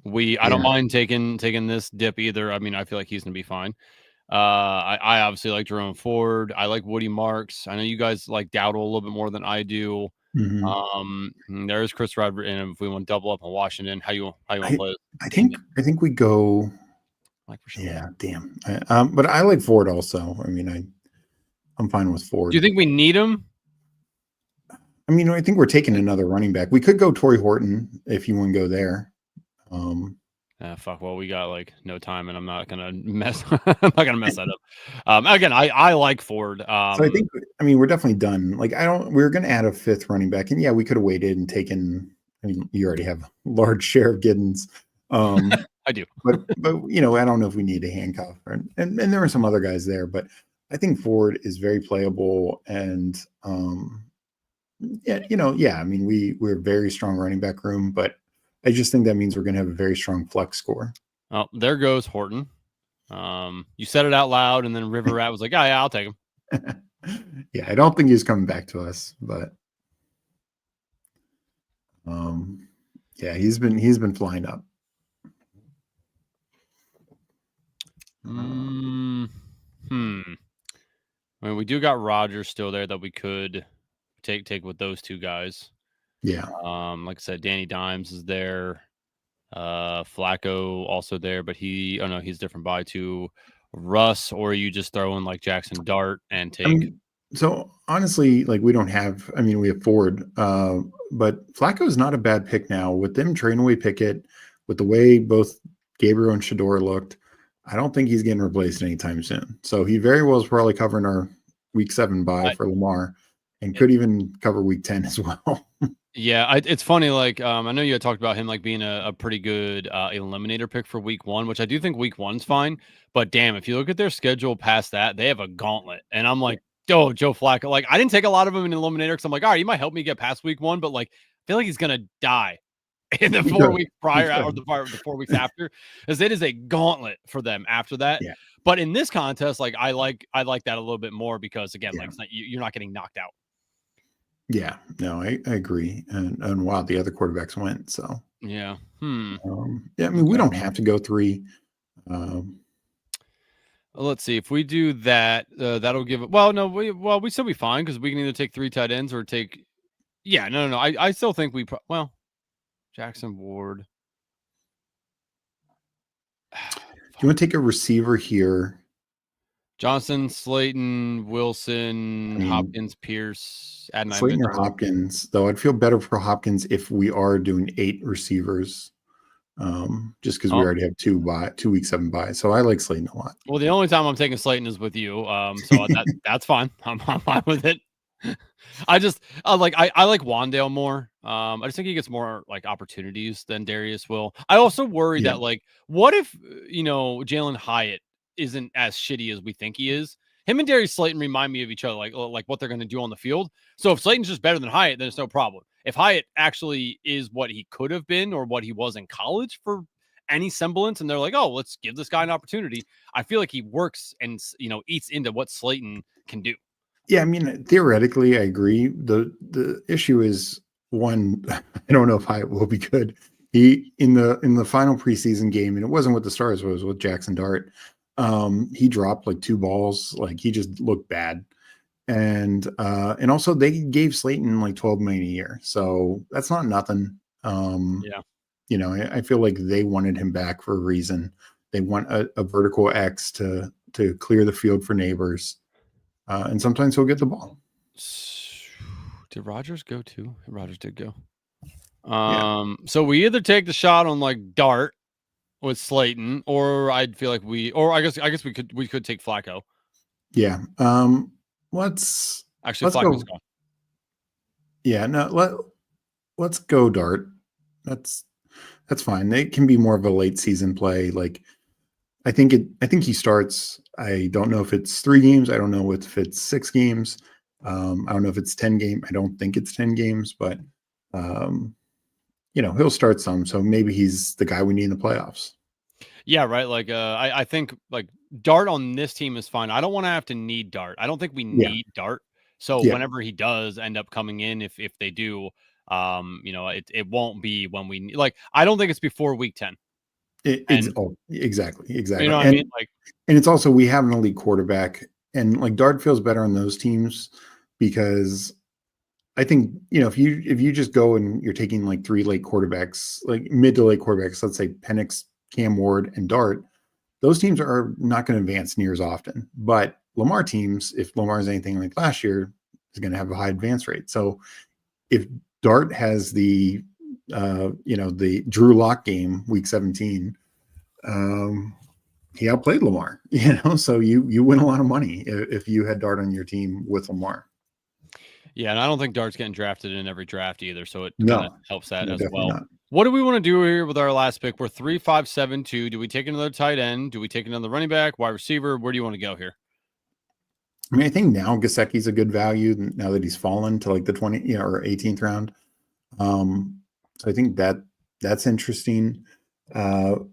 I don't mind taking this dip either. I mean, I feel like he's gonna be fine. I obviously like Jerome Ford. I like Woody Marks. I know you guys like Dowdle a little bit more than I do. There's Chris Rodriguez, and if we want to double up on Washington, how you want to play it? I think we go. Like for sure. Yeah, damn. But I like Ford also. I mean, I'm fine with Ford. Do you think we need him? I mean, I think we're taking another running back. We could go Torrey Horton if you want to go there. Fuck. Well, we got like no time, and I'm not gonna mess. I'm not gonna mess that up. Again, I like Ford. So I think, we're definitely done. Like, we're gonna add a fifth running back, and yeah, we could have waited and taken. I mean, you already have a large share of Giddens. I do, but I don't know if we need a handcuff, and there are some other guys there, but I think Ford is very playable, and I mean, we're a very strong running back room, but I just think that means we're going to have a very strong flex score. Oh, there goes Horton. You said it out loud, and then River Rat was like, yeah, I'll take him. Yeah, I don't think he's coming back to us, but yeah, he's been flying up. I mean, we do got Rodgers still there that we could take with those two guys. Yeah. Like I said, Danny Dimes is there. Flacco also there, but he's different by to Russ, or you just throw in like Jackson Dart and take. So honestly, like we have Ford, but Flacco is not a bad pick now with them trading away Pickett, with the way both Gabriel and Shador looked. I don't think he's getting replaced anytime soon. So he very well is probably covering our week 7 bye for Lamar, and could even cover week 10 as well. Yeah, it's funny. Like, I know you had talked about him like being a pretty good eliminator pick for week 1, which I do think week 1's fine. But damn, if you look at their schedule past that, they have a gauntlet, and I'm like, oh, Joe Flacco. Like, I didn't take a lot of him in eliminator because I'm like, all right, you might help me get past week 1, but like, I feel like he's gonna die in the 4 weeks prior or the 4 weeks after, because it is a gauntlet for them after that. Yeah. But in this contest, like I like that a little bit more because again, like you're not getting knocked out. Yeah, no, I agree. And wow, the other quarterbacks went. So yeah. Yeah, I mean, we don't have to go 3. Let's see if we do that. That'll give it. Well, no, we still be fine because we can either take 3 tight ends or take. Yeah, no. I still think Jackson Ward. Do you want to take a receiver here? Johnson, Slayton, Wilson, Hopkins, Pierce, Slayton or Hopkins, though I'd feel better for Hopkins if we are doing 8 receivers, just because we already have 2 week 7 bye. So I like Slayton a lot. Well, the only time I'm taking Slayton is with you, so that's fine. I'm fine with it. I like Wandale more. I just think he gets more like opportunities than Darius will. I also worry that like, what if Jalen Hyatt isn't as shitty as we think he is? Him and Darius Slayton remind me of each other, like what they're going to do on the field. So if Slayton's just better than Hyatt, then it's no problem. If Hyatt actually is what he could have been or what he was in college for any semblance, and they're like, oh, let's give this guy an opportunity, I feel like he works and eats into what Slayton can do. Yeah, I mean, theoretically, I agree. The issue is, one, I don't know if Hyatt will be good. He in the final preseason game, and it wasn't with the Stars, it was with Jackson Dart. He dropped like 2 balls, like he just looked bad. And also they gave Slayton like $12 million a year. So that's not nothing. I feel like they wanted him back for a reason. They want a vertical X to clear the field for Neighbors. And sometimes he'll get the ball. Did Rodgers go too? Rodgers did go. So we either take the shot on like Dart with Slayton, or I'd feel like I guess we could take Flacco. Yeah. Let's Flacco's go. gone. Yeah, no, let's go Dart. That's fine. It can be more of a late season play. Like I think he starts. I don't know if it's 3 games. I don't know if it's 6 games. I don't know if it's 10 game. I don't think it's 10 games, but he'll start some. So maybe he's the guy we need in the playoffs. Yeah, right. Like I think like Dart on this team is fine. I don't want to have to need Dart. I don't think we need Dart. So Yeah. whenever he does end up coming in, if they do, it won't be when we like. I don't think it's before week 10. Exactly. You know what I mean? Like, and it's also we have an elite quarterback, and like Dart feels better on those teams because I think if you just go and you're taking like 3 late quarterbacks, like mid to late quarterbacks, let's say Penix, Cam Ward, and Dart, those teams are not going to advance near as often. But Lamar teams, if Lamar is anything like last year, is going to have a high advance rate. So if Dart has the the Drew Lock game week 17, he outplayed Lamar, so you win a lot of money if you had Dart on your team with Lamar. Yeah, and I don't think Dart's getting drafted in every draft either, so it kind of helps that as well. Not. What do we want to do here with our last pick? We're 3, 5, 7, 2. Do we take another tight end? Do we take another running back, wide receiver? Where do you want to go here? I mean, I think now Gesicki's a good value now that he's fallen to like the 20 or 18th round. So I think that's interesting.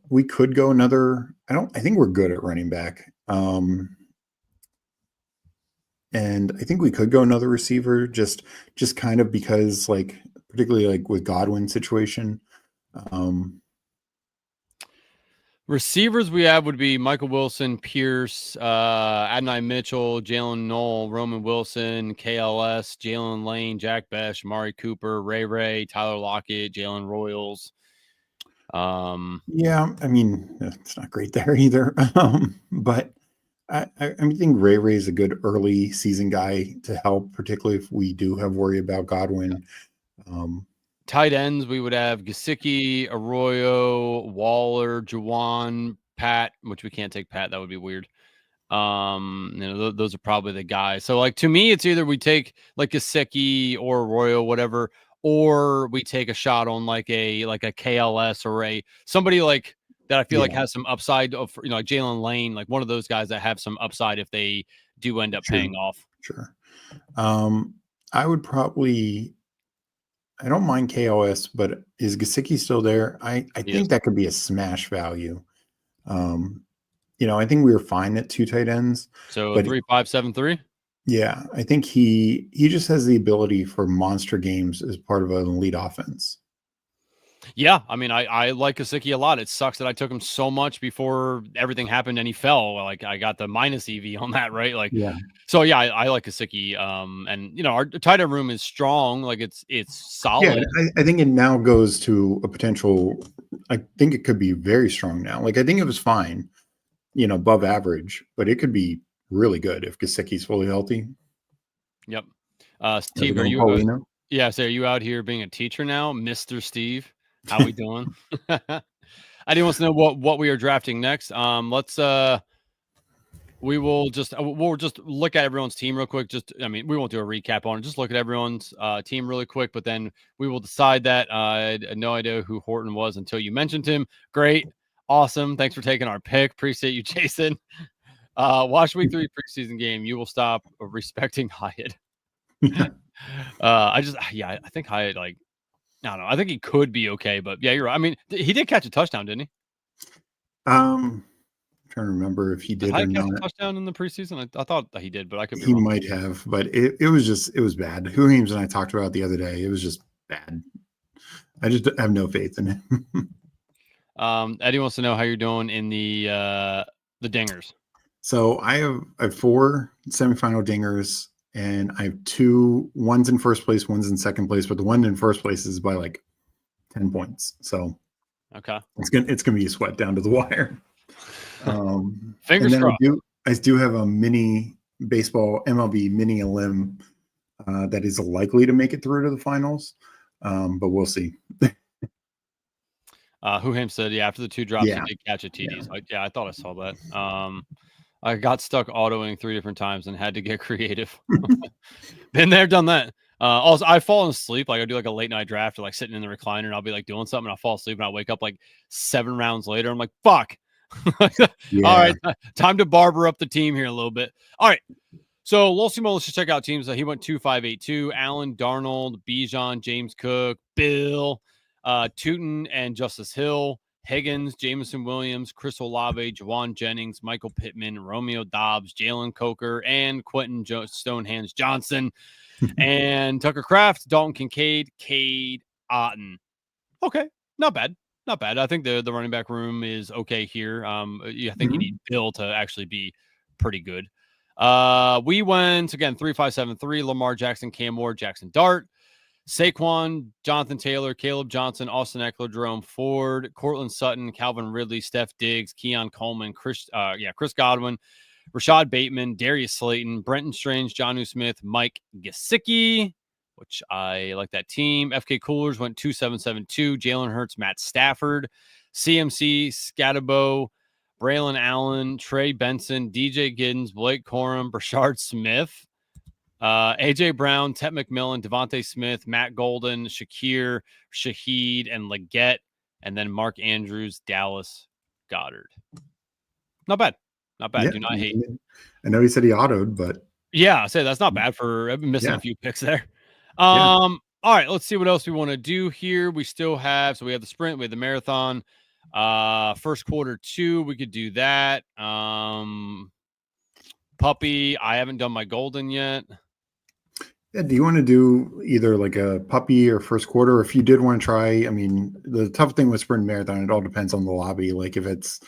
We could go another. I think we're good at running back. And I think we could go another receiver just kind of because like particularly like with Godwin situation. Receivers we have would be Michael Wilson, Pierce, Adonai Mitchell, Jalen Knoll, Roman Wilson, KLS, Jalen Lane, Jack Besh, Mari Cooper, Ray, Tyler Lockett, Jalen Royals. Yeah, I mean, it's not great there either. But I think Ray is a good early season guy to help, particularly if we do have worry about Godwin. Tight ends, we would have Gesicki, Arroyo, Waller, Juwan, Pat, which we can't take Pat. That would be weird. Those are probably the guys. So like to me, it's either we take like Gesicki or Arroyo, whatever, or we take a shot on like a KLS or somebody like that I feel like has some upside of like Jalen Lane, like one of those guys that have some upside if they do end up paying off. Sure. I would probably I don't mind KOS, but is Gesicki still there? I think that could be a smash value. I think we were fine at 2 tight ends. So 3, 5, 7, 3. Yeah, I think he just has the ability for monster games as part of an elite offense. Yeah, I mean, I like Gesicki a lot. It sucks that I took him so much before everything happened and he fell. Like I got the minus EV on that, right? Like, yeah. So yeah, I like Gesicki. And our tight end room is strong. Like it's solid. Yeah, I think it now goes to a potential. I think it could be very strong now. Like I think it was fine, above average, but it could be really good if Gesicki's fully healthy. Yep. Steve, are you? Yeah. So are you out here being a teacher now, Mr. Steve? How we doing? Anyone wants to know what we are drafting next? We'll just look at everyone's team real quick. We won't do a recap on it. Just look at everyone's team really quick, but then we will decide that. I had no idea who Horton was until you mentioned him. Great. Awesome. Thanks for taking our pick. Appreciate you, Jason. Watch week 3 preseason game. You will stop respecting Hyatt. I think Hyatt, like, I don't know. I think he could be okay, but yeah, you're right. I mean, he did catch a touchdown, didn't he? I'm trying to remember if he did or not. A touchdown in the preseason? I thought that he did, but I could be wrong. He might have, but it was bad. Huheems and I talked about it the other day. It was just bad. I just have no faith in him. Eddie wants to know how you're doing in the dingers. So I have 4 semifinal dingers. And I have 2, one's in first place, one's in second place, but the one in first place is by like 10 points. So okay, it's gonna be a sweat down to the wire. Fingers crossed. I do have a mini baseball MLB mini limb that is likely to make it through to the finals. But we'll see. Whoham said, yeah, after the 2 drops, Yeah. he did catch a TD. So I thought I saw that. I got stuck autoing 3 different times and had to get creative. Been there, done that. Also, I've fallen asleep. Like I do like a late night draft or like sitting in the recliner and I'll be like doing something. And I'll fall asleep and I'll wake up like 7 rounds later. I'm like, fuck. Yeah. All right. Time to barber up the team here a little bit. All right. So Losimo, let's just check out teams. He went 2-5-8-2. Allen, Darnold, Bijan, James Cook, Bill, Tootin, and Justice Hill. Higgins, Jameson Williams, Chris Olave, Jawan Jennings, Michael Pittman, Romeo Dobbs, Jalen Coker, and Quentin Stonehands Johnson, and Tucker Kraft, Dalton Kincaid, Cade Otton. Okay, not bad. Not bad. I think the running back room is okay here. I think you need Bill to actually be pretty good. We went, again, 3-5-7-3, Lamar Jackson, Cam Ward, Jackson Dart, Saquon, Jonathan Taylor, Caleb Johnson, Austin Eckler, Jerome Ford, Cortland Sutton, Calvin Ridley, Steph Diggs, Keon Coleman, Chris Godwin, Rashad Bateman, Darius Slayton, Brenton Strange, Jonnu Smith, Mike Gesicki, which I like that team. FK Coolers went 2-7-7-2, Jalen Hurts, Matt Stafford, CMC, Scatabo, Braylon Allen, Trey Benson, DJ Giddens, Blake Corum, Brashard Smith, AJ Brown, Ted McMillan, Devontae Smith, Matt Golden, Shakir, Shaheed, and Leggett, and then Mark Andrews, Dallas Goddard. Not bad. Not bad. Yeah, do not hate. I know he said he autoed, but yeah, I say that's not bad for missing a few picks there. Yeah. All right, let's see what else we want to do here. We still have, so we have the sprint, we have the marathon. First quarter 2, we could do that. Puppy, I haven't done my golden yet. Yeah, do you want to do either like a puppy or first quarter? If you did want to try, I mean, the tough thing with sprint marathon, it all depends on the lobby. Like if it's,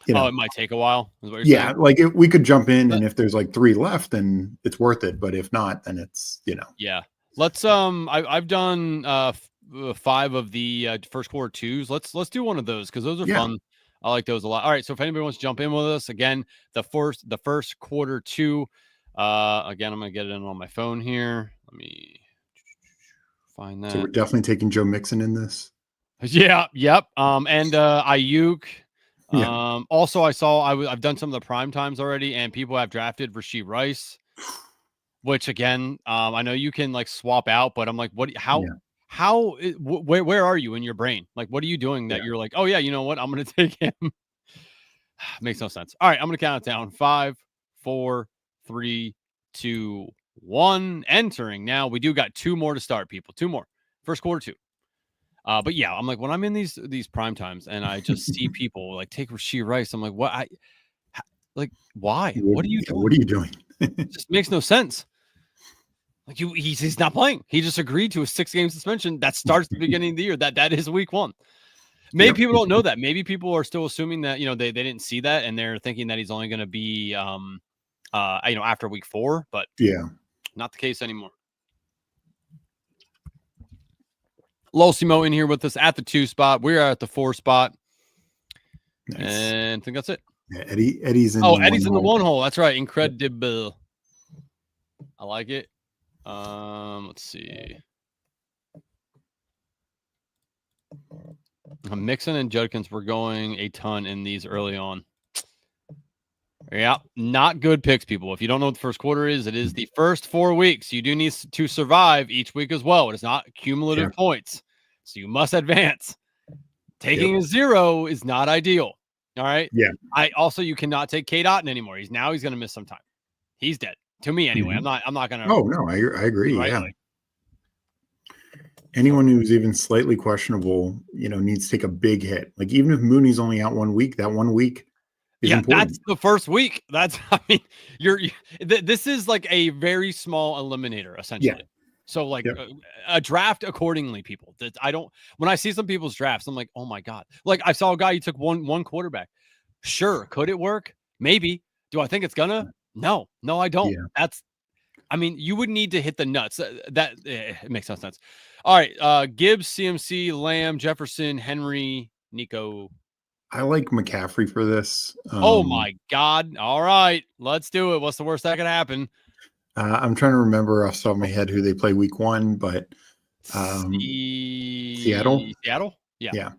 it might take a while. Is what you're saying? Like we could jump in, and if there's like 3 left, then it's worth it. But if not, then it's Yeah. Let's I've done 5 of the first quarter 2s. Let's do one of those because those are fun. I like those a lot. All right, so if anybody wants to jump in with us, again, the first quarter 2. Again, I'm gonna get it in on my phone here. Let me find that. So we're definitely taking Joe Mixon in this. Yeah. Yep. And Ayuk. Also, I've done some of the prime times already, and people have drafted Rashee Rice, which again, I know you can like swap out, but I'm like, where are you in your brain? Like, what are you doing that you're like, oh yeah, you know what? I'm gonna take him. Makes no sense. All right, I'm gonna count it down. 5, 4, 3, 2, 1. Entering now. We do got 2 more to start, people. 2 more. First quarter 2. But yeah, I'm like when I'm in these prime times and I just see people like take Rashee Rice, I'm like, what? Why? What are you doing? What are you doing? It just makes no sense. Like he's not playing. He just agreed to a 6-game suspension that starts the beginning of the year. That is week 1. Maybe people don't know that. Maybe people are still assuming that they didn't see that and they're thinking that he's only going to be after week 4. But not the case anymore. Losimo in here with us at the 2 spot. We're at the 4 spot. Nice. And I think that's it. Yeah, Eddie's in Eddie's in the 1 hole. That's right. Incredible. I like it. Let's see. Mixon and Judkins were going a ton in these early on. Yeah, not good picks, people. If you don't know what the first quarter is, it is the first 4 weeks. You do need to survive each week as well. It is not cumulative points, so you must advance. Taking a 0 is not ideal. All right. Yeah. You cannot take Cade Otton anymore. He's going to miss some time. He's dead to me anyway. I'm not going to. Oh no, I agree. Right? Yeah. Anyone who's even slightly questionable, needs to take a big hit. Like even if Mooney's only out 1 week, that 1 week. That's the first week. This is like a very small eliminator essentially. Yeah. So like a draft accordingly, people. That when I see some people's drafts, I'm like, oh my God. Like I saw a guy, he took one quarterback. Sure. Could it work? Maybe. Do I think it's gonna? No, I don't. Yeah. You would need to hit the nuts. It makes no sense. All right. Gibbs, CMC, Lamb, Jefferson, Henry, Nico. I like McCaffrey for this. Oh my God. All right. Let's do it. What's the worst that could happen? I'm trying to remember off the top of my head who they play week 1, but Seattle. Seattle? Yeah. Yeah.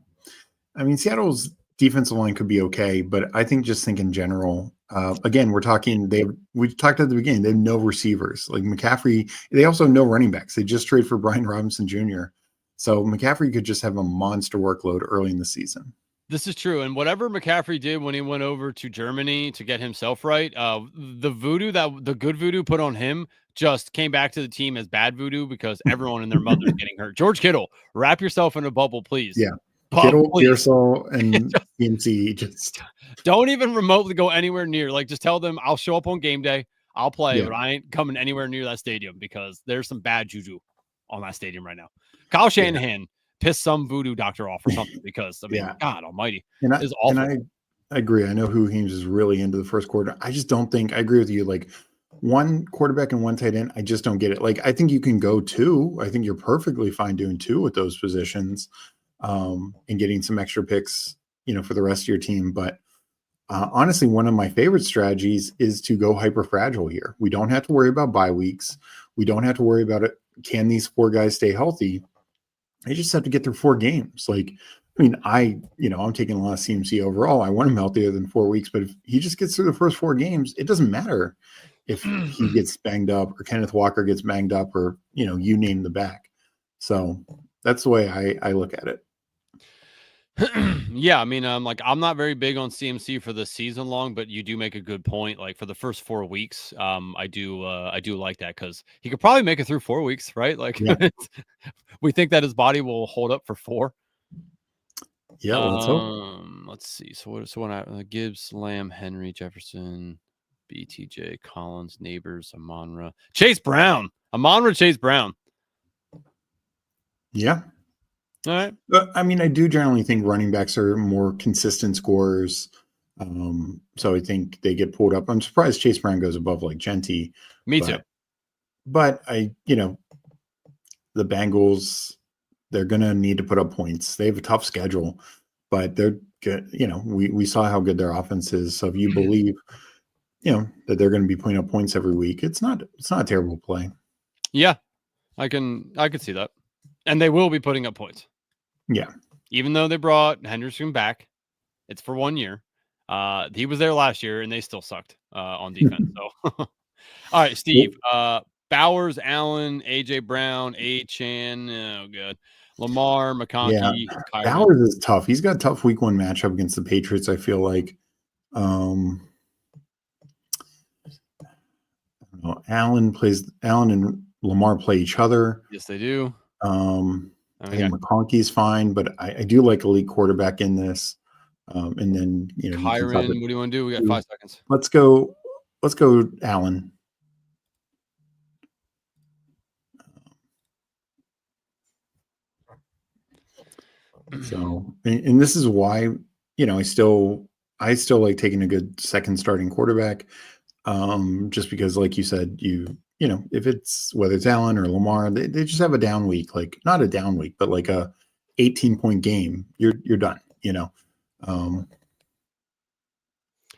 I mean, Seattle's defensive line could be okay, but I think in general, again, we talked at the beginning, they have no receivers. Like McCaffrey, they also have no running backs. They just trade for Brian Robinson Jr. So McCaffrey could just have a monster workload early in the season. This is true. And whatever McCaffrey did when he went over to Germany to get himself right, the good voodoo put on him just came back to the team as bad voodoo because everyone and their mother's getting hurt. George Kittle, wrap yourself in a bubble, please. Yeah. Bubble, Kittle, please. Pearsall, and CMC just don't even remotely go anywhere near. Like, just tell them I'll show up on game day. I'll play, but I ain't coming anywhere near that stadium because there's some bad juju on that stadium right now. Kyle Shanahan piss some voodoo doctor off or something because I mean, God almighty, is awful. And I agree. I know who Heems is really into the first quarter. I just don't think I agree with you. Like one quarterback and one tight end, I just don't get it. Like I think you can go two. I think you're perfectly fine doing two with those positions, and getting some extra picks, for the rest of your team. But honestly, one of my favorite strategies is to go hyper fragile here. We don't have to worry about bye weeks. We don't have to worry about it. Can these four guys stay healthy? They just have to get through 4 games. Like, I mean, I'm taking a lot of CMC overall. I want him healthier than 4 weeks, but if he just gets through the first 4 games, it doesn't matter if he gets banged up or Kenneth Walker gets banged up or, you name the back. So that's the way I look at it. Yeah, I mean, I'm not very big on CMC for the season long, but you do make a good point. Like for the first 4 weeks, I do like that because he could probably make it through 4 weeks, right? Like we think that his body will hold up for 4. Yeah, let's hope. Let's see. So when I Gibbs, Lamb, Henry, Jefferson, BTJ, Collins, Neighbors, Amon-Ra, Chase Brown, Chase Brown. Yeah. All right. I mean, I do generally think running backs are more consistent scorers. So I think they get pulled up. I'm surprised Chase Brown goes above like Genty. Me too. But the Bengals, they're going to need to put up points. They have a tough schedule, but they're good. We saw how good their offense is. So if you believe, that they're going to be putting up points every week, it's not a terrible play. Yeah, I can see that. And they will be putting up points. Yeah. Even though they brought Henderson back, it's for 1 year. He was there last year and they still sucked on defense. So all right, Steve. Bowers, Allen, AJ Brown, A-Chan, oh good. Lamar, McConkey, Kyron. Bowers is tough. He's got a tough week 1 matchup against the Patriots, I feel like. I don't know. Allen and Lamar play each other. Yes, they do. I think McConkey's fine, but I do like elite quarterback in this. And then Kyron, what do you want to do? We got 5 seconds. Let's go Allen. So, and this is why I still like taking a good second starting quarterback, just because, like you said, if it's whether it's Allen or Lamar, they just have a down week, like not a down week, but like a 18-point game, you're done.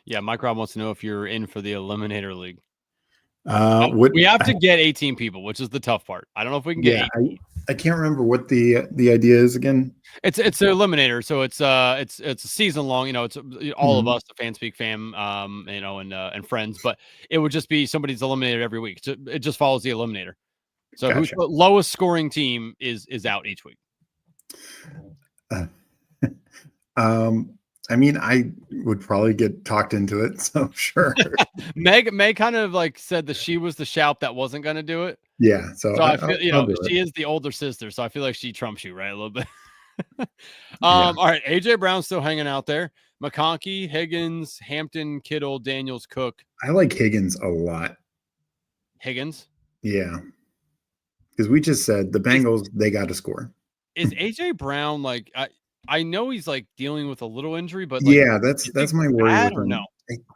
Yeah, Mike Rob wants to know if you're in for the Eliminator League. We have to get 18 people, which is the tough part. I don't know if we can get 18. I can't remember what the idea is again. It's an eliminator, so it's a season long. It's all of us, the Fanspeak fam, and friends. But it would just be somebody's eliminated every week. So it just follows the eliminator. So who's the lowest scoring team is out each week. I mean, I would probably get talked into it, so sure. Meg kind of like said that she was the shout that wasn't going to do it. Yeah, so I feel she is the older sister, so I feel like she trumps you, right, a little bit. All right, AJ Brown's still hanging out there. McConkey, Higgins, Hampton, Kittle, Daniels, Cook. I like Higgins a lot. Higgins? Yeah, because we just said the Bengals, they got to score. Is AJ Brown like? I know he's like dealing with a little injury, but that's my worry with him. No?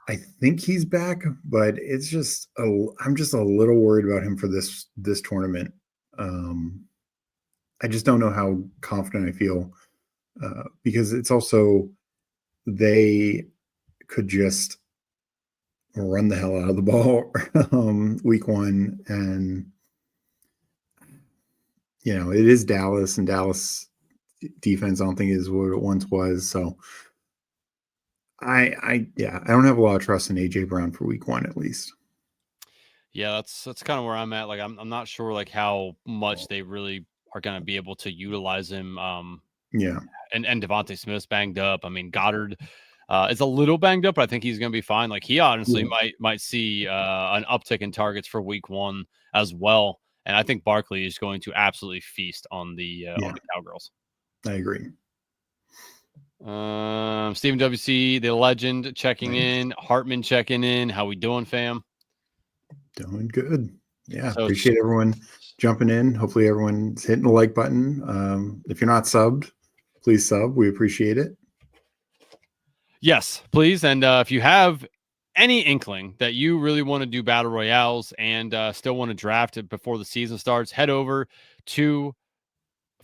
I think he's back, but it's just I'm just a little worried about him for this tournament. I just don't know how confident I feel, because it's also they could just run the hell out of the ball week 1, and it is Dallas, and Dallas defense I don't think is what it once was. So I don't have a lot of trust in AJ Brown for week 1 at least. Yeah, that's kind of where I'm at. Like I'm not sure like how much they really are going to be able to utilize him. Yeah. And Devontae Smith's banged up. I mean, Goddard is a little banged up, but I think he's going to be fine. Like he honestly might see an uptick in targets for week 1 as well. And I think Barkley is going to absolutely feast on the Cowgirls. I agree. Stephen WC, the legend, checking in. Hartman checking in. How we doing, fam? Doing good. Yeah, So, appreciate everyone jumping in. Hopefully everyone's hitting the like button. If you're not subbed, please sub. We appreciate it. Yes, please. And if you have any inkling that you really want to do battle royales and still want to draft it before the season starts, head over to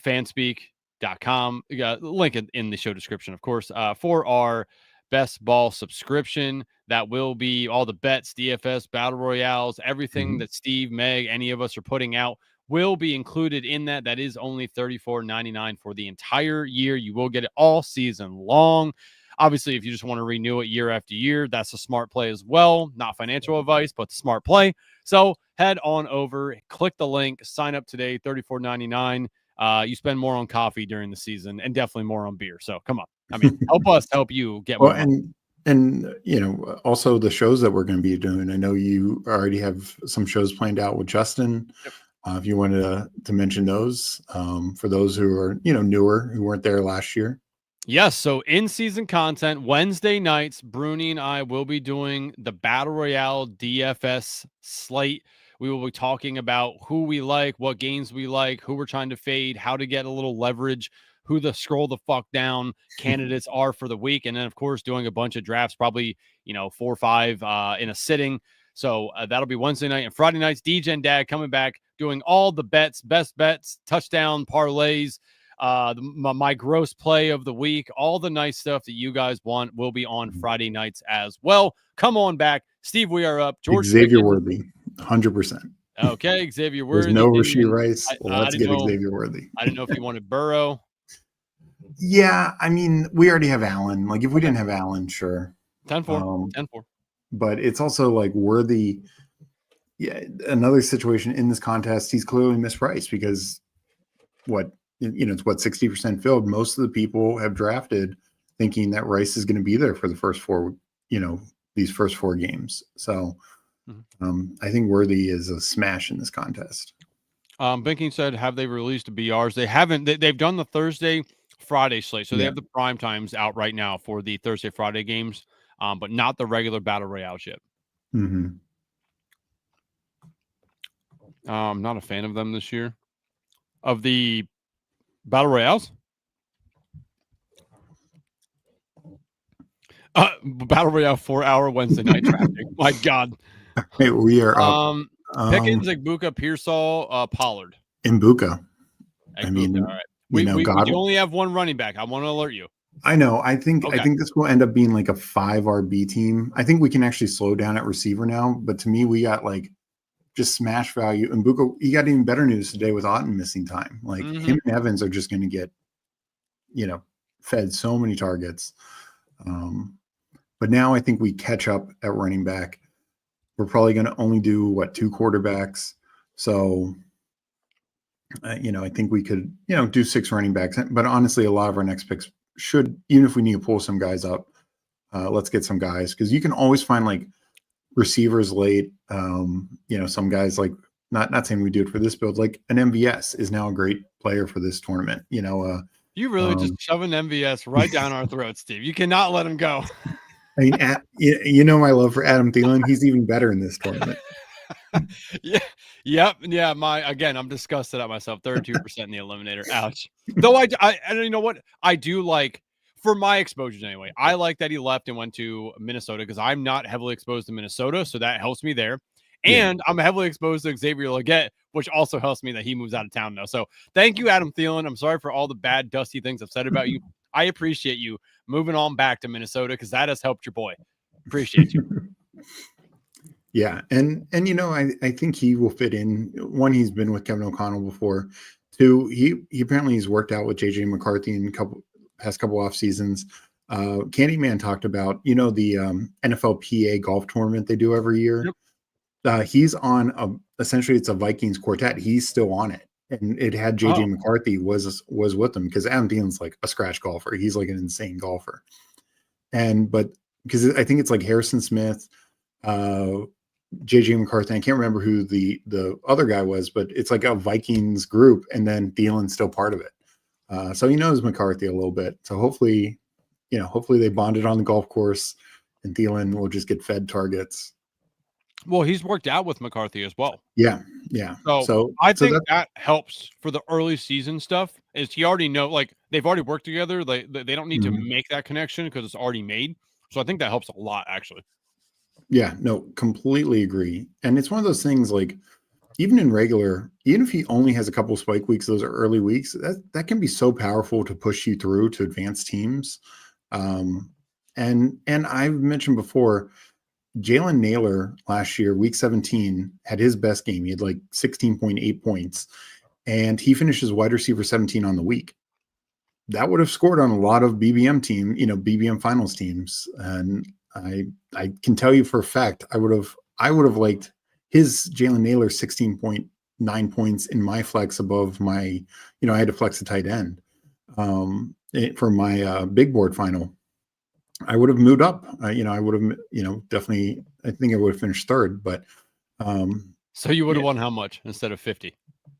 fanspeak.com. Link in the show description, of course, for our best ball subscription. That will be all the bets, DFS, battle royales, everything that Steve, Meg, any of us are putting out will be included in that. That is only $34.99 for the entire year. You will get it all season long. Obviously, if you just want to renew it year after year, that's a smart play as well. Not financial advice, but smart play. So head on over, click the link, sign up today, $34.99. You spend more on coffee during the season and definitely more on beer. So come on. I mean, help us help you get more money. And also the shows that we're going to be doing. I know you already have some shows planned out with Justin. Yep. If you wanted to mention those for those who are, newer, who weren't there last year. Yes. So in-season content, Wednesday nights, Bruni and I will be doing the Battle Royale DFS slate. We will be talking about who we like, what games we like, who we're trying to fade, how to get a little leverage, who the scroll the fuck down candidates are for the week. And then, of course, doing a bunch of drafts, probably, 4 or 5 in a sitting. So that'll be Wednesday night. And Friday nights, DJ and Dad coming back, doing all the bets, best bets, touchdown parlays, my gross play of the week, all the nice stuff that you guys want will be on Friday nights as well. Come on back. Steve, we are up. George Xavier Worthy, 100%. Okay, Xavier Worthy. There's no Rashee Rice. Let's get Xavier Worthy. I didn't know if you wanted Burrow. Yeah, I mean, we already have Allen. Like, if we didn't have Allen, sure. 10-4. 10-4. But it's also like Worthy. Yeah, another situation in this contest, he's clearly mispriced because it's 60% filled. Most of the people have drafted thinking that Rice is going to be there for the first 4, these first 4 games. So I think Worthy is a smash in this contest. Binking said, have they released BRs? They haven't. They've done the Thursday, Friday slate. So they have the prime times out right now for the Thursday, Friday games, but not the regular battle royale yet. I'm not a fan of them this year. Of the battle royales? Battle Royale 4-hour Wednesday night traffic. My God. Hey, we are up. Pickens, Igbuka, Pearsall, Pollard. Igbuka. I mean, all right. We only have one running back. I want to alert you. I know. I think this will end up being like a 5 RB team. I think we can actually slow down at receiver now. But to me, we got like just smash value. And Igbuka, he got even better news today with Otton missing time. Like him and Evans are just going to get, fed so many targets. But now I think we catch up at running back. We're probably going to only do 2 quarterbacks. So, I think we could, do 6 running backs. But honestly, a lot of our next picks should, even if we need to pull some guys up, let's get some guys, because you can always find like receivers late. Some guys like not saying we do it for this build, like an MVS is now a great player for this tournament. You really just shoving MVS right down our throats, Steve. You cannot let him go. I mean, my love for Adam Thielen. He's even better in this tournament. Yeah. I'm disgusted at myself. 32% in the eliminator. Ouch. Though I you know what? I do like, for my exposures anyway, I like that he left and went to Minnesota because I'm not heavily exposed to Minnesota, so that helps me there. And I'm heavily exposed to Xavier Legette, which also helps me that he moves out of town now. So thank you, Adam Thielen. I'm sorry for all the bad, dusty things I've said about you. I appreciate you moving on back to Minnesota because that has helped your boy. Appreciate you. Yeah. And I think he will fit in. One, he's been with Kevin O'Connell before. 2, he apparently he's worked out with JJ McCarthy in past couple off seasons. Candyman talked about, the NFLPA golf tournament they do every year. Yep. He's on essentially it's a Vikings quartet. He's still on it, and it had JJ McCarthy was with him because Adam Thielen's like a scratch golfer. He's like an insane golfer, but because I think it's like Harrison Smith, JJ McCarthy. I can't remember who the other guy was, but it's like a Vikings group, and then Thielen's still part of it. So he knows McCarthy a little bit. So hopefully they bonded on the golf course, and Thielen will just get fed targets. Well, he's worked out with McCarthy as well. Yeah. So I think that helps for the early season stuff. Is he already like they've already worked together? They don't need to make that connection because it's already made. So I think that helps a lot, actually. Yeah, no, completely agree. And it's one of those things like even if he only has a couple of spike weeks, those are early weeks, that can be so powerful to push you through to advanced teams. And I've mentioned before, Jalen Naylor last year, week 17, had his best game. He had like 16.8 points, and he finishes wide receiver 17 on the week. That would have scored on a lot of BBM finals teams. And I can tell you for a fact, I would have liked his Jalen Naylor 16.9 points in my flex above my, I had to flex a tight end for my big board final. I would have moved up. I would have, definitely, I think I would have finished third, but. So you would have won how much instead of 50?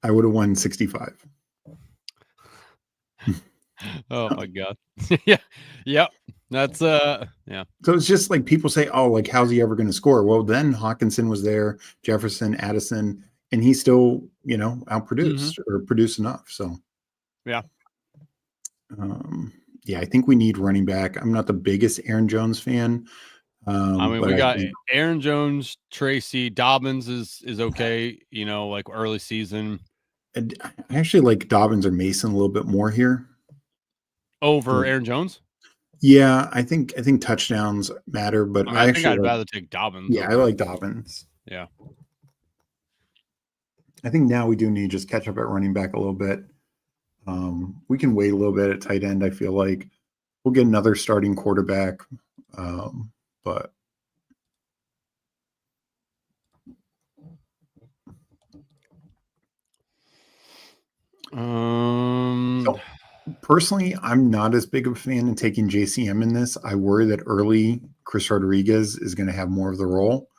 I would have won 65. Oh my God. Yeah. Yep. That's yeah. So it's just like people say, oh, like, how's he ever going to score? Well, then Hawkinson was there, Jefferson, Addison, and he still, outproduced or produced enough. So yeah. Yeah, I think we need running back. I'm not the biggest Aaron Jones fan. We got Aaron Jones, Tracy, Dobbins is okay, like early season. And I actually like Dobbins or Mason a little bit more here. Over Aaron Jones? Yeah, I think touchdowns matter, but I think I'd rather take Dobbins. Yeah, I like Dobbins. Yeah. I think now we do need to just catch up at running back a little bit. We can wait a little bit at tight end. I feel like we'll get another starting quarterback, but so personally, I'm not as big of a fan in taking JCM in this. I worry that early Chris Rodriguez is going to have more of the role,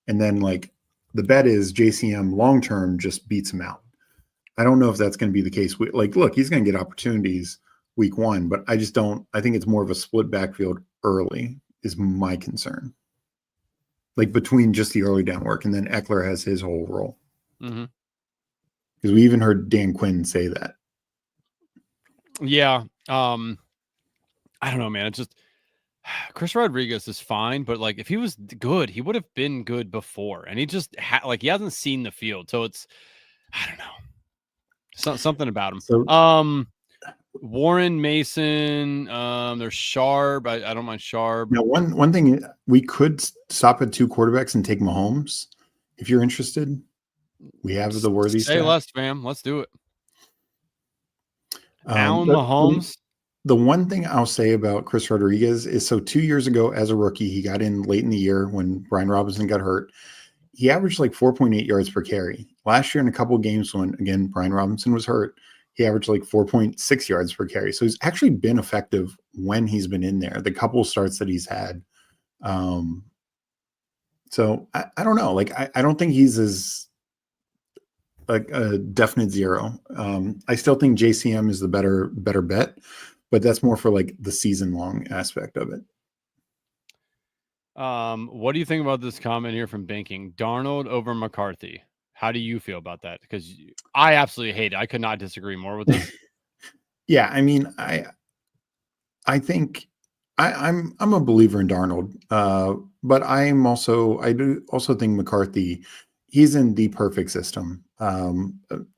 and then like the bet is JCM long term just beats him out. I don't know if that's going to be the case. Look, he's going to get opportunities week 1, but I just don't. I think it's more of a split backfield early is my concern. Like between just the early down work, and then Eckler has his whole role. Because we even heard Dan Quinn say that. Yeah. I don't know, man. It's just Chris Rodriguez is fine, but like if he was good, he would have been good before, and he just he hasn't seen the field, so it's I don't know. Something about him. So, Warren, Mason, there's Sharp. I don't mind Sharp. Now, one thing, we could stop at 2 quarterbacks and take Mahomes if you're interested. We have the worthy. Say less, fam. Let's do it. Allen Mahomes. The one thing I'll say about Chris Rodriguez is 2 years ago as a rookie, he got in late in the year when Brian Robinson got hurt. He averaged like 4.8 yards per carry. Last year in a couple of games when, again, Brian Robinson was hurt, he averaged like 4.6 yards per carry. So he's actually been effective when he's been in there, the couple of starts that he's had. So I don't know. Like, I don't think he's as like a definite zero. I still think JCM is the better bet, but that's more for like the season long aspect of it. What do you think about this comment here from Banking? Darnold over McCarthy. How do you feel about that? Because I absolutely hate it. I could not disagree more with this. Yeah, I mean, I think I'm a believer in Darnold, but I do also think McCarthy, he's in the perfect system.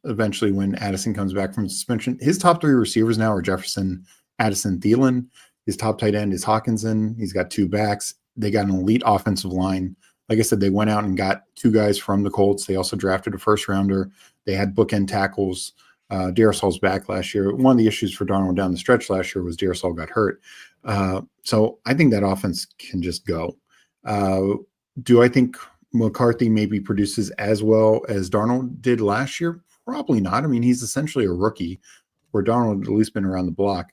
Eventually, when Addison comes back from suspension, his top 3 receivers now are Jefferson, Addison, Thielen. His top tight end is Hawkinson. He's got 2 backs. They got an elite offensive line. Like I said, they went out and got 2 guys from the Colts. They also drafted a first rounder. They had bookend tackles. Darisol's back last year. One of the issues for Darnold down the stretch last year was Darasol got hurt. So I think that offense can just go. Do I think McCarthy maybe produces as well as Darnold did last year? Probably not. I mean, he's essentially a rookie, where Darnold at least been around the block.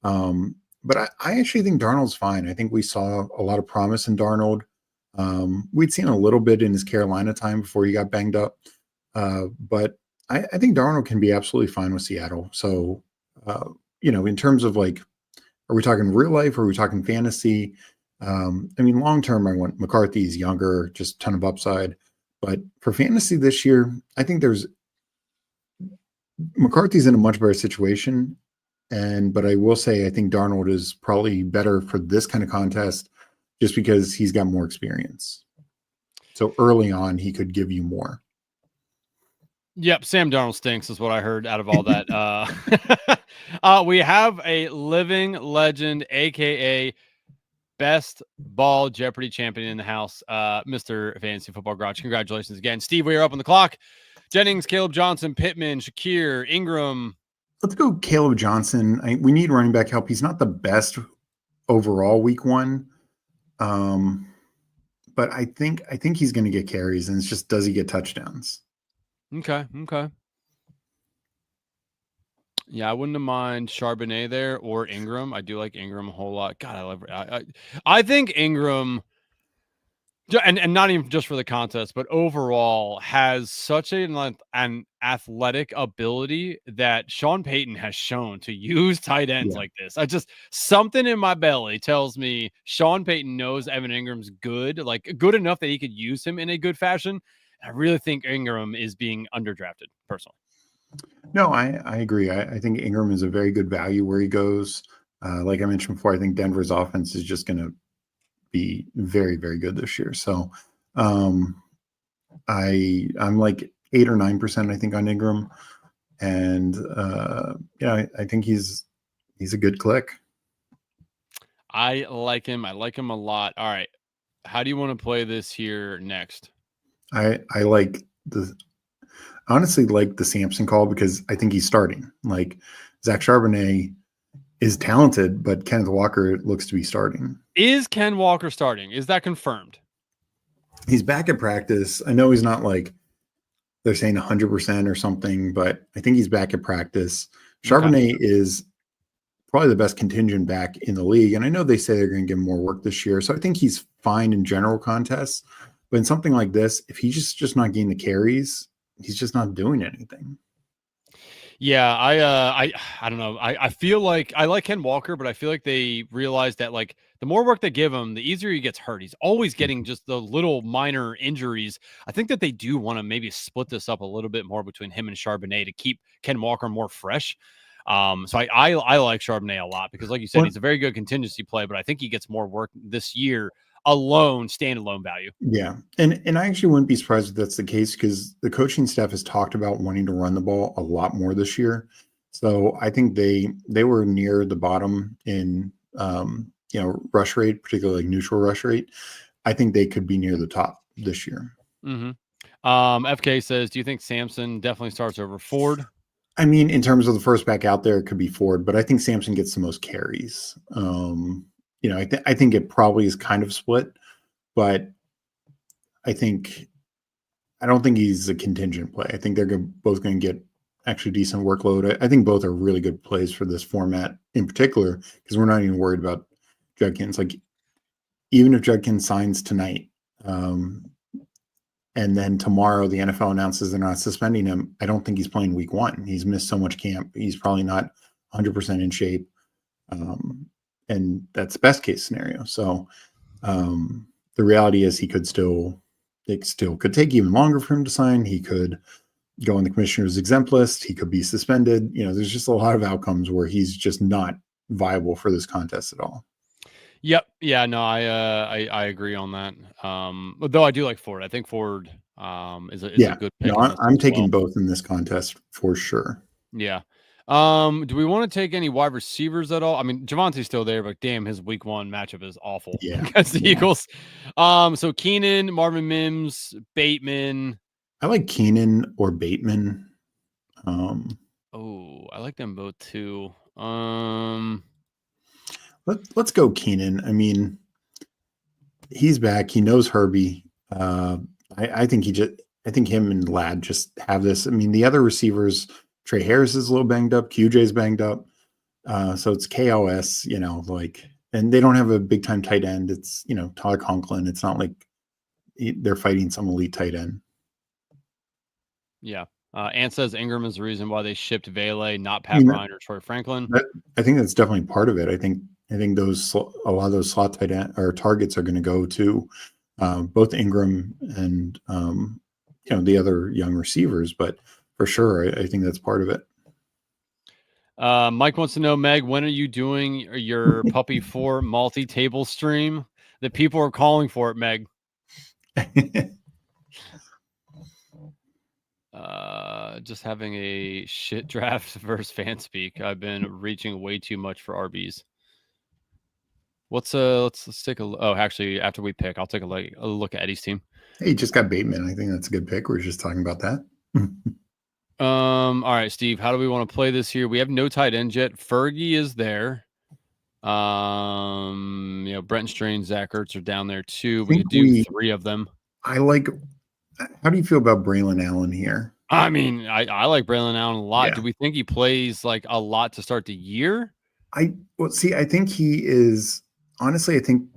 But I actually think Darnold's fine. I think we saw a lot of promise in Darnold. We'd seen a little bit in his Carolina time before he got banged up. But I think Darnold can be absolutely fine with Seattle. So, in terms of like, are we talking real life or are we talking fantasy? I mean, long term, I want McCarthy. He's younger, just a ton of upside. But for fantasy this year, I think McCarthy's in a much better situation. But I will say, I think Darnold is probably better for this kind of contest just because he's got more experience. So early on, he could give you more. Yep, Sam Darnold stinks is what I heard out of all that. We have a living legend, aka Best Ball Jeopardy champion in the house, Mr. Fantasy Football Garage. Congratulations again, Steve. We are up on the clock. Jennings, Caleb Johnson, Pittman, Shakir, Ingram. Let's go Caleb Johnson. We need running back help. He's not the best overall week one, but I think he's going to get carries, and it's just, does he get touchdowns? Okay. Yeah, I wouldn't mind Charbonnet there or Ingram. I do like Ingram a whole lot. God, I think Ingram, and not even just for the contest, but overall has such an athletic ability that Sean Payton has shown to use tight ends like this. Something in my belly tells me Sean Payton knows Evan Ingram's good enough that he could use him in a good fashion. I really think Ingram is being underdrafted, personally. No, I agree. I think Ingram is a very good value where he goes. Like I mentioned before, I think Denver's offense is just going to be very, very good this year. So I'm like 8 or 9%, I think, on Ingram. And I think he's a good click. I like him. I like him a lot. All right. How do you want to play this here next? I honestly like the Sampson call because I think he's starting. Like Zach Charbonnet is talented, but Kenneth Walker looks to be starting. Is Ken Walker starting? Is that confirmed? He's back at practice. I know he's not like they're saying 100% or something, but I think he's back at practice. Charbonnet is probably the best contingent back in the league. And I know they say they're going to give him more work this year. So I think he's fine in general contests. But in something like this, if he's just not getting the carries, he's just not doing anything. Yeah, I don't know. I feel like I like Ken Walker, but I feel like they realized that like the more work they give him, the easier he gets hurt. He's always getting just the little minor injuries. I think that they do want to maybe split this up a little bit more between him and Charbonnet to keep Ken Walker more fresh. So I like Charbonnet a lot because, like you said, he's a very good contingency play, but I think he gets more work this year alone, standalone value. Yeah. And I actually wouldn't be surprised if that's the case because the coaching staff has talked about wanting to run the ball a lot more this year. So I think they were near the bottom in rush rate, particularly like neutral rush rate. I think they could be near the top this year. Mm-hmm. FK says, do you think Sampson definitely starts over Ford? I mean, in terms of the first back out there, it could be Ford, but I think Sampson gets the most carries. I think it probably is kind of split, but I don't think he's a contingent play. I think they're both going to get actually decent workload. I think both are really good plays for this format in particular because we're not even worried about Judkins. Like, even if Judkins signs tonight, and then tomorrow the NFL announces they're not suspending him, I don't think he's playing week one. He's missed so much camp. He's probably not 100% in shape. And that's best case scenario. So the reality is it could take even longer for him to sign. He could go on the commissioner's exempt list. He could be suspended. There's just a lot of outcomes where he's just not viable for this contest at all. Yep. Yeah, no, I agree on that. Though I do like Ford. I think Ford is a good pick. No, I'm taking both in this contest for sure. Yeah. Do we want to take any wide receivers at all? I mean, Javonte's still there, but damn, his week one matchup is awful against the Eagles. So Keenan, Marvin Mims, Bateman. I like Keenan or Bateman. Oh, I like them both too. Let's go Keenan. I mean, he's back. He knows Herbie. I think I think him and Ladd just have this. I mean, the other receivers, Trey Harris is a little banged up. QJ's banged up. So it's KOS, and they don't have a big time tight end. It's, Tyler Conklin. It's not like they're fighting some elite tight end. Yeah. Ant says Ingram is the reason why they shipped Vele, not Pat Bryant or Troy Franklin. I think that's definitely part of it. I think a lot of those slot tight end or targets are going to go to both Ingram and the other young receivers, but for sure, I think that's part of it. Mike wants to know, Meg, when are you doing your Puppy 4 multi-table stream? The people are calling for it, Meg. Just having a shit draft versus Fanspeak. I've been reaching way too much for RBs. Let's take actually, after we pick, I'll take a look at Eddie's team. Hey, you just got Bateman. I think that's a good pick. We were just talking about that. All right, Steve, how do we want to play this here? We have no tight end yet. Fergie is there. Brent Strange, Zach Ertz are down there too. We could do 3 of them. How do you feel about Braylon Allen here? I mean, I like Braylon Allen a lot. Yeah. Do we think he plays like a lot to start the year? I think he is. Honestly, I think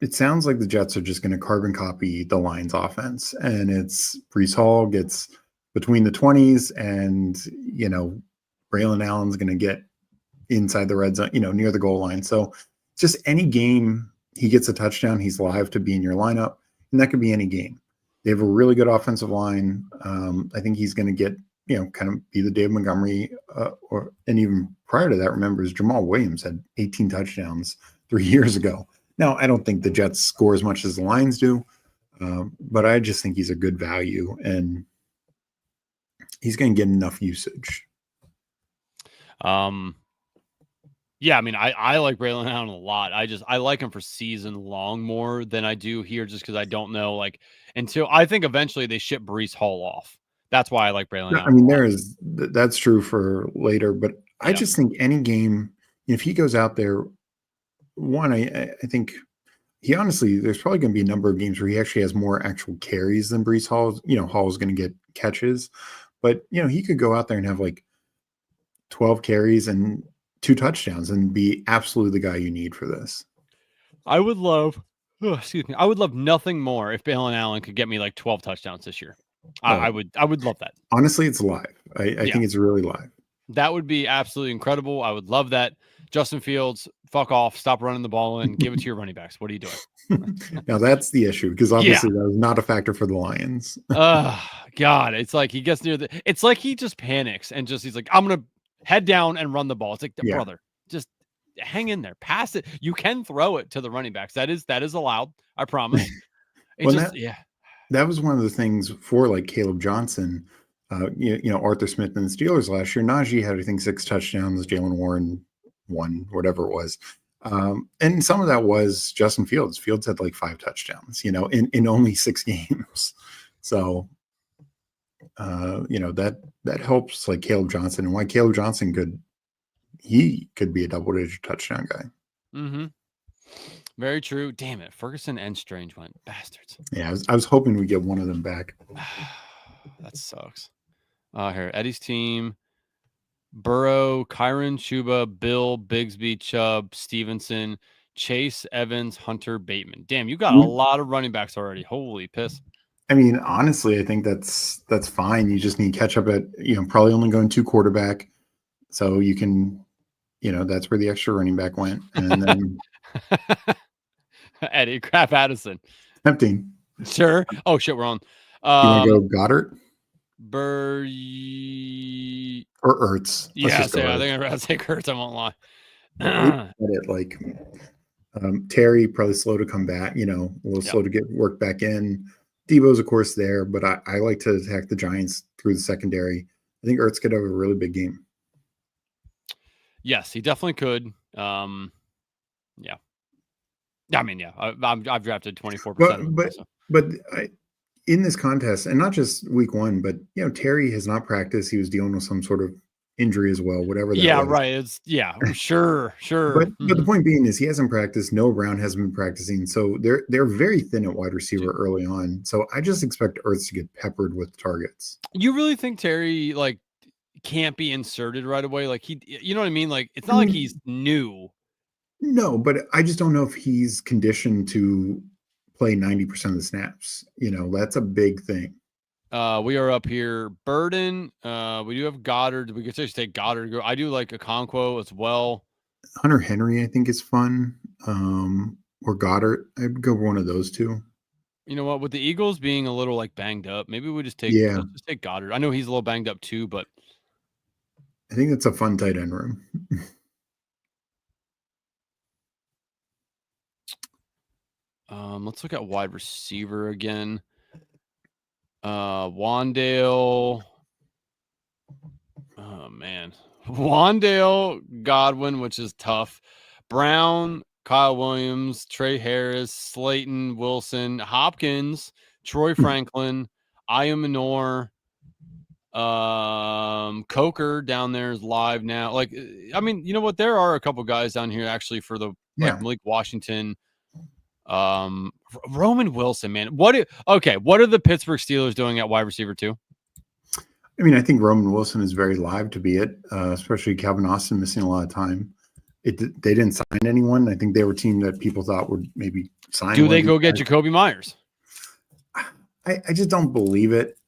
it sounds like the Jets are just going to carbon copy the Lions offense, and it's Breece Hall gets between the 20s, and Braylon Allen's going to get inside the red zone, near the goal line. So just any game he gets a touchdown, he's live to be in your lineup, and that could be any game. They have a really good offensive line. I think he's going to get, kind of be the Dave Montgomery, and even prior to that, remember, Jamal Williams had 18 touchdowns 3 years ago. Now, I don't think the Jets score as much as the Lions do, but I just think he's a good value, and he's going to get enough usage. Yeah, I mean, I like Braylon Allen a lot. I like him for season long more than I do here, just because I don't know, until I think eventually they ship Breece Hall off. That's why I like Braylon Allen. I mean, that's true for later, but I just think any game, if he goes out there, I think he honestly, there's probably going to be a number of games where he actually has more actual carries than Breece Hall. Hall is going to get catches, but he could go out there and have 12 carries and 2 touchdowns and be absolutely the guy you need for this. I would love nothing more if Braylon Allen could get me 12 touchdowns this year. I would love that. Honestly, it's live. I think it's really live. That would be absolutely incredible. I would love that. Justin Fields, fuck off. Stop running the ball and give it to your running backs. What are you doing? Now that's the issue, because obviously that was not a factor for the Lions. God, it's like he gets near it's like he just panics and he's like, I'm going to head down and run the ball. It's like, brother, just hang in there, pass it. You can throw it to the running backs. That is allowed. I promise. That was one of the things for Caleb Johnson, Arthur Smith and the Steelers last year. Najee had, I think, 6 touchdowns, Jalen Warren 1, whatever it was. And some of that was Justin Fields. Fields had 5 touchdowns, in only 6 games. So, that helps Caleb Johnson, and why Caleb Johnson could be a double-digit touchdown guy. Mm-hmm. Very true. Damn it. Ferguson and Strange went, bastards. Yeah, I was hoping we get one of them back. That sucks. Here, Eddie's team. Burrow, Kyron, Chuba, Bill, Bigsby, Chubb, Stevenson, Chase, Evans, Hunter, Bateman. Damn, you got a lot of running backs already. Holy piss. I mean, honestly, I think that's fine. You just need to catch up at, probably only going 2 quarterback. So you can, that's where the extra running back went. And then Eddie, crap Addison. Tempting. Sure. Oh shit, we're on. You want to go Goddard? Or Ertz. Yeah, I think I'd rather take Ertz, I won't lie. Terry probably slow to come back, a little slow to get work back in. Debo's of course there, but I like to attack the Giants through the secondary. I think Ertz could have a really big game. Yes, he definitely could. Yeah. I mean, yeah, I've drafted 24%. But in this contest, and not just week 1, but Terry has not practiced. He was dealing with some sort of injury as well, whatever that Yeah, was. right. It's sure. But the point being is he hasn't practiced. Noah Brown hasn't been practicing, so they're very thin at wide receiver early on. So I just expect Ertz to get peppered with targets. You really think Terry like can't be inserted right away? Like you know what I mean? Like it's not like he's new. No, but I just don't know if he's conditioned to play 90% of the snaps. That's a big thing. We are up here. Burden. We do have Goddard. We could just take Goddard. I do like a Okonkwo as well. Hunter Henry, I think, is fun. Or Goddard. I'd go one of those two. You know what? With the Eagles being a little like banged up, maybe we just take let's just take Goddard. I know he's a little banged up too, but I think that's a fun tight end room. Let's look at wide receiver again. Wandale. Oh man. Wandale, Godwin, which is tough. Brown, Kyle Williams, Trey Harris, Slayton, Wilson, Hopkins, Troy Franklin, Ayamanor, Coker down there is live now. Like, I mean, you know what? There are a couple guys down here actually for the Malik Washington. Roman Wilson, man. What are the Pittsburgh Steelers doing at wide receiver 2? I mean, I think Roman Wilson is very live to be it, especially Calvin Austin missing a lot of time. They didn't sign anyone. I think they were a team that people thought would maybe sign. Do they go get Jacoby Myers? I just don't believe it.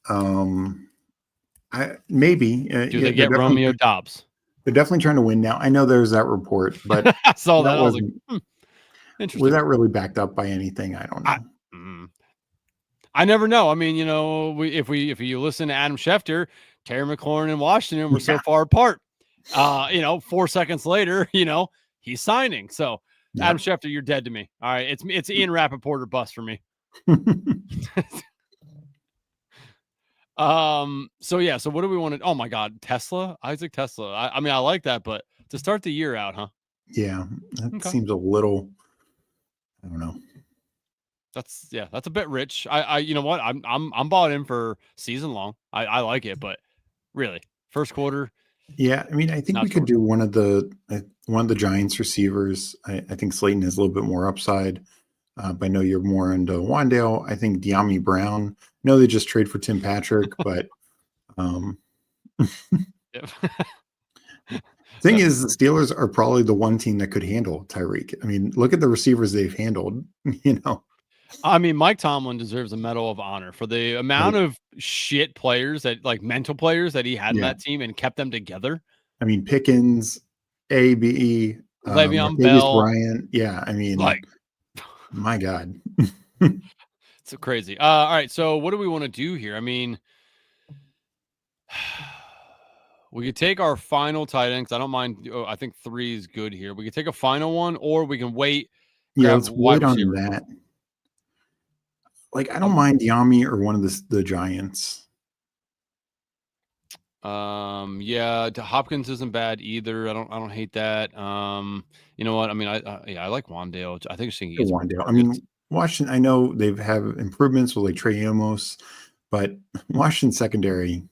Maybe. Do they get Romeo Dobbs? They're definitely trying to win now. I know there's that report, but I saw that. I was like, interesting. Was that really backed up by anything? I don't know. I never know. I mean, if you listen to Adam Schefter, Terry McLaurin and Washington were so far apart. 4 seconds later, he's signing. So Adam Schefter, you're dead to me. All right. It's Ian Rappaport or bust for me. So what do we want to, oh my God, Isaac Tesla. I mean, I like that, but to start the year out, huh? Yeah. That seems a little, I don't know. That's a bit rich. You know what? I'm bought in for season long. I like it, but really first quarter. Yeah. I mean, I think we could do one of the Giants receivers. I think Slayton has a little bit more upside. But I know you're more into Wandale. I think De'Ami Brown. I know they just trade for Tim Patrick, but thing is, the Steelers are probably the one team that could handle Tyreek. I mean, look at the receivers they've handled. I mean, Mike Tomlin deserves a Medal of Honor for the amount of shit players mental players that he had in that team and kept them together. I mean, Pickens, AB, Le'Veon Bell, Bryant. Yeah, I mean, my God. It's so crazy. All right, so what do we want to do here? I mean, we could take our final tight end because I don't mind. I think 3 is good here. We could take a final one, or we can wait. Yeah, let's wait on that. Like, I don't mind De'Ami or one of the Giants. Yeah, Hopkins isn't bad either. I don't hate that. You know what? I mean, I like Wandale. I think he gets Wandale. I mean, Washington, I know they've have improvements with like Trey Amos, but Washington secondary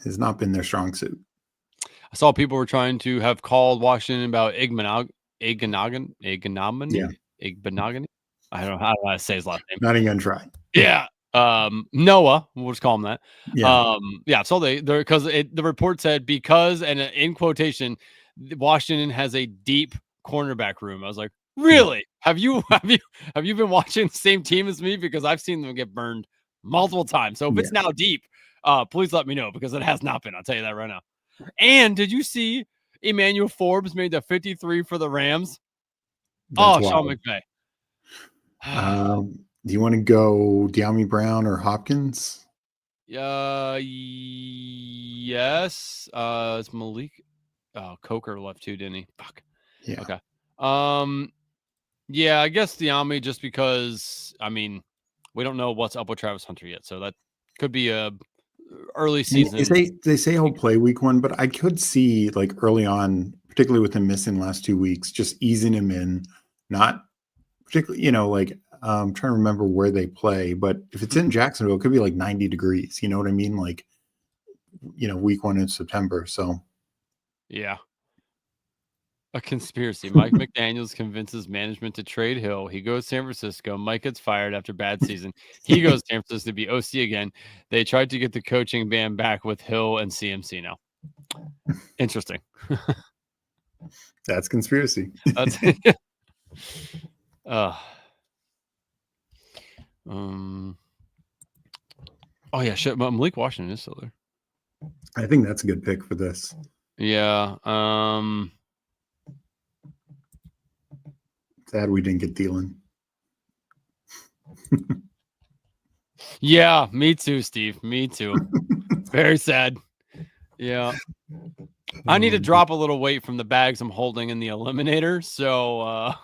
has not been their strong suit. I saw people were trying to have called Washington about Igbenogany. I don't know how to say his last name. Not even gonna try. Yeah. Noah, we'll just call him that. Yeah. So because the report said because, and in quotation, Washington has a deep cornerback room. I was like, really? Have you been watching the same team as me? Because I've seen them get burned multiple times. So if it's now deep, please let me know because it has not been. I'll tell you that right now. And did you see Emmanuel Forbes made the 53 for the Rams? That's Sean McVay. Do you want to go De'Ami Brown or Hopkins? Yes. It's Malik. Oh, Coker left too, didn't he? Fuck. Yeah. Okay. Yeah, I guess De'Ami just because, I mean, we don't know what's up with Travis Hunter yet, so that could be a early season. They say he'll play week 1, but I could see like early on, particularly with him missing last 2 weeks, just easing him in, not particularly, I'm trying to remember where they play, but if it's in Jacksonville, it could be like 90 degrees. You know what I mean? Like, week 1 in September. So Yeah. A conspiracy. Mike McDaniels convinces management to trade Hill. He goes to San Francisco. Mike gets fired after bad season. He goes to San Francisco to be OC again. They tried to get the coaching band back with Hill and CMC now. Interesting. That's conspiracy. That's oh yeah, shit. Malik Washington is still there. I think that's a good pick for this. Yeah. Sad we didn't get Thielen. Yeah, me too, Steve. Me too. Very sad. Yeah. I need to drop a little weight from the bags I'm holding in the eliminator. So,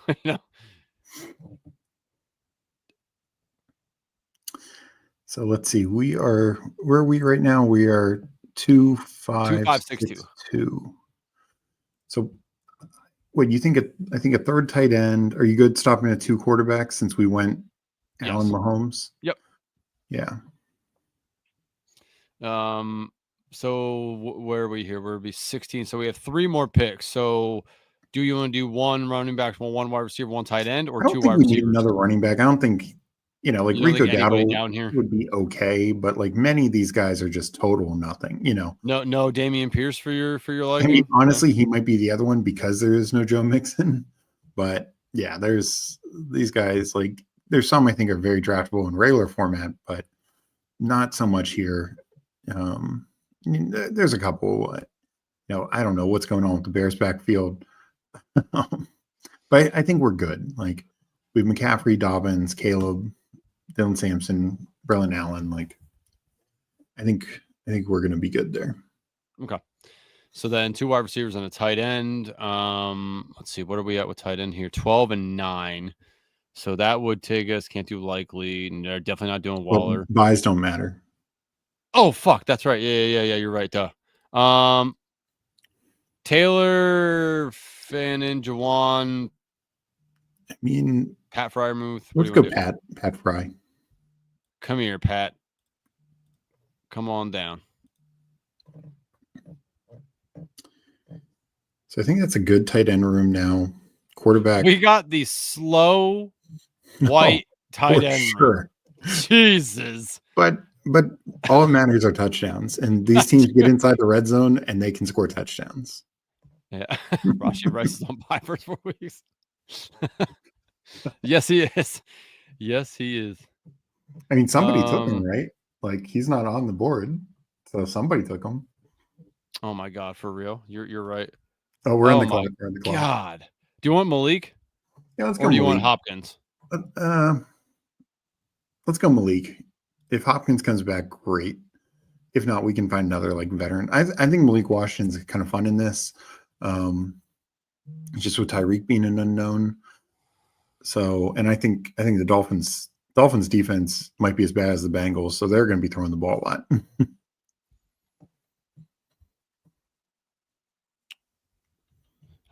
So let's see. Where are we right now? We are 2-5-6-2. So what you think? I think a third tight end. Are you good stopping at 2 quarterbacks since we went Allen Mahomes? Yep. Yeah. So where are we here? We'll be 16. So we have 3 more picks. So do you want to do 1 running back, 1 wide receiver, 1 tight end, or 2 wide receivers? Another running back. I don't think, like Rico Dowdle would be okay, but like many of these guys are just total nothing, No Damian Pierce for your liking? I mean, honestly, he might be the other one because there is no Joe Mixon. But yeah, there's these guys, like there's some I think are very draftable in regular format, but not so much here. There's a couple, I don't know what's going on with the Bears backfield. But I think we're good. Like we have McCaffrey, Dobbins, Caleb, Dylan Sampson, Braylon Allen. Like I think we're going to be good there. Okay. So then 2 wide receivers and a tight end. Let's see. What are we at with tight end here? 12 and 9. So that would take us, can't do likely. They're definitely not doing Waller. Well, buys don't matter. Oh, fuck. That's right. Yeah. You're right. Duh. Taylor, Fannin, Jawan. I mean, Pat Fryermuth. Let's go Pat Fry. Come here, Pat. Come on down. So I think that's a good tight end room now. Quarterback. We got the slow white tight end room. Jesus. But all that matters are touchdowns. And these teams get inside the red zone and they can score touchdowns. Yeah. Rashee Rice is on bye for 4 weeks. Yes, he is. Yes, he is. I mean, somebody took him, right? Like he's not on the board. So somebody took him. Oh my God, for real? You're right. Oh, we're on the clock. We're on the clock. God. Do you want Malik? Yeah, let's go. Or do you want Hopkins? Let's go Malik. If Hopkins comes back, great. If not, we can find another like veteran. I think Malik Washington's kind of fun in this. Just with Tyreek being an unknown. So, and I think the Dolphins defense might be as bad as the Bengals, so they're going to be throwing the ball a lot.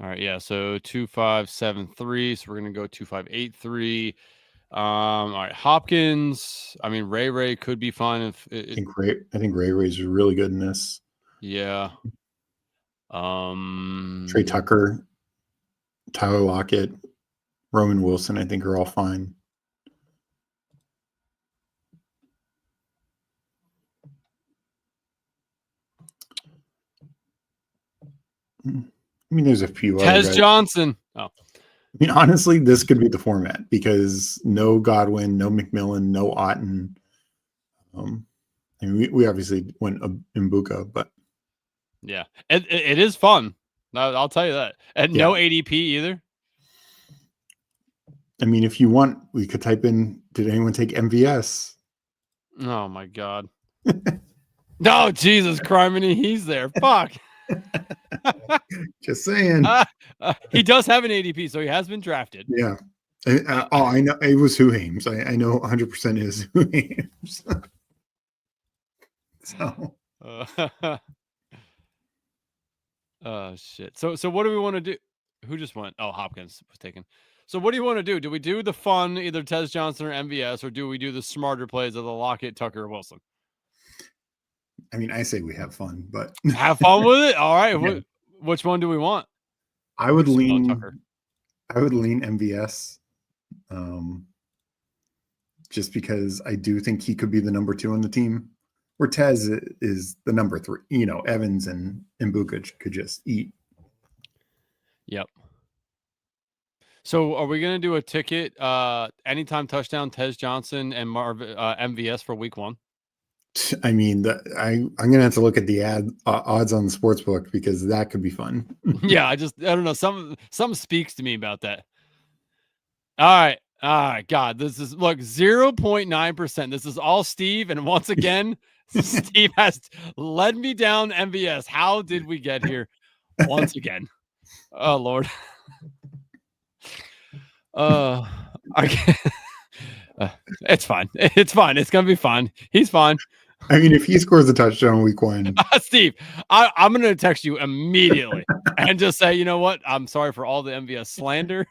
All right, yeah. So 2-5-7-3. So we're gonna go 2-5-8-3. All right, Hopkins. I mean, Ray could be fine if I think Ray's really good in this. Yeah. Trey Tucker, Tyler Lockett, Roman Wilson, I think are all fine. I mean, there's a few. Tez Johnson. Oh, I mean, honestly, this could be the format because no Godwin, no McMillan, no Otten. I mean, we obviously went Mbuka, but yeah, it is fun. I'll tell you that. And no ADP either. I mean, if you want, we could type in, did anyone take MVS? Oh my God. No, Jesus criminy, he's there. Fuck. Just saying. He does have an ADP, so he has been drafted. Yeah. I know it was Who Hames. I know 100% is Who Hames. So. Shit. So what do we want to do? Who just went? Oh, Hopkins was taken. So what do you want to do? Do we do the fun, either Tez Johnson or MVS, or do we do the smarter plays of the Lockett, Tucker, Wilson? I mean, I say we have fun, but have fun with it. All right. Yeah. Which one do we want? I would lean Tucker. MVS. Just because I do think he could be the number 2 on the team. Where Tez is the number 3. Evans and Mbuka could just eat. Yep. So are we going to do a ticket, anytime touchdown, Tez Johnson and MVS for week 1? I mean, I'm going to have to look at the odds on the sports book because that could be fun. Yeah, I don't know. Some speaks to me about that. All right. God, this is 0.9%. This is all Steve. And once again, Steve has led me down MVS. How did we get here once again? Oh, Lord. I can't. It's fine. It's fine. It's going to be fine. He's fine. I mean, if he scores a touchdown week 1. Steve, I'm going to text you immediately and just say, you know what? I'm sorry for all the MVS slander.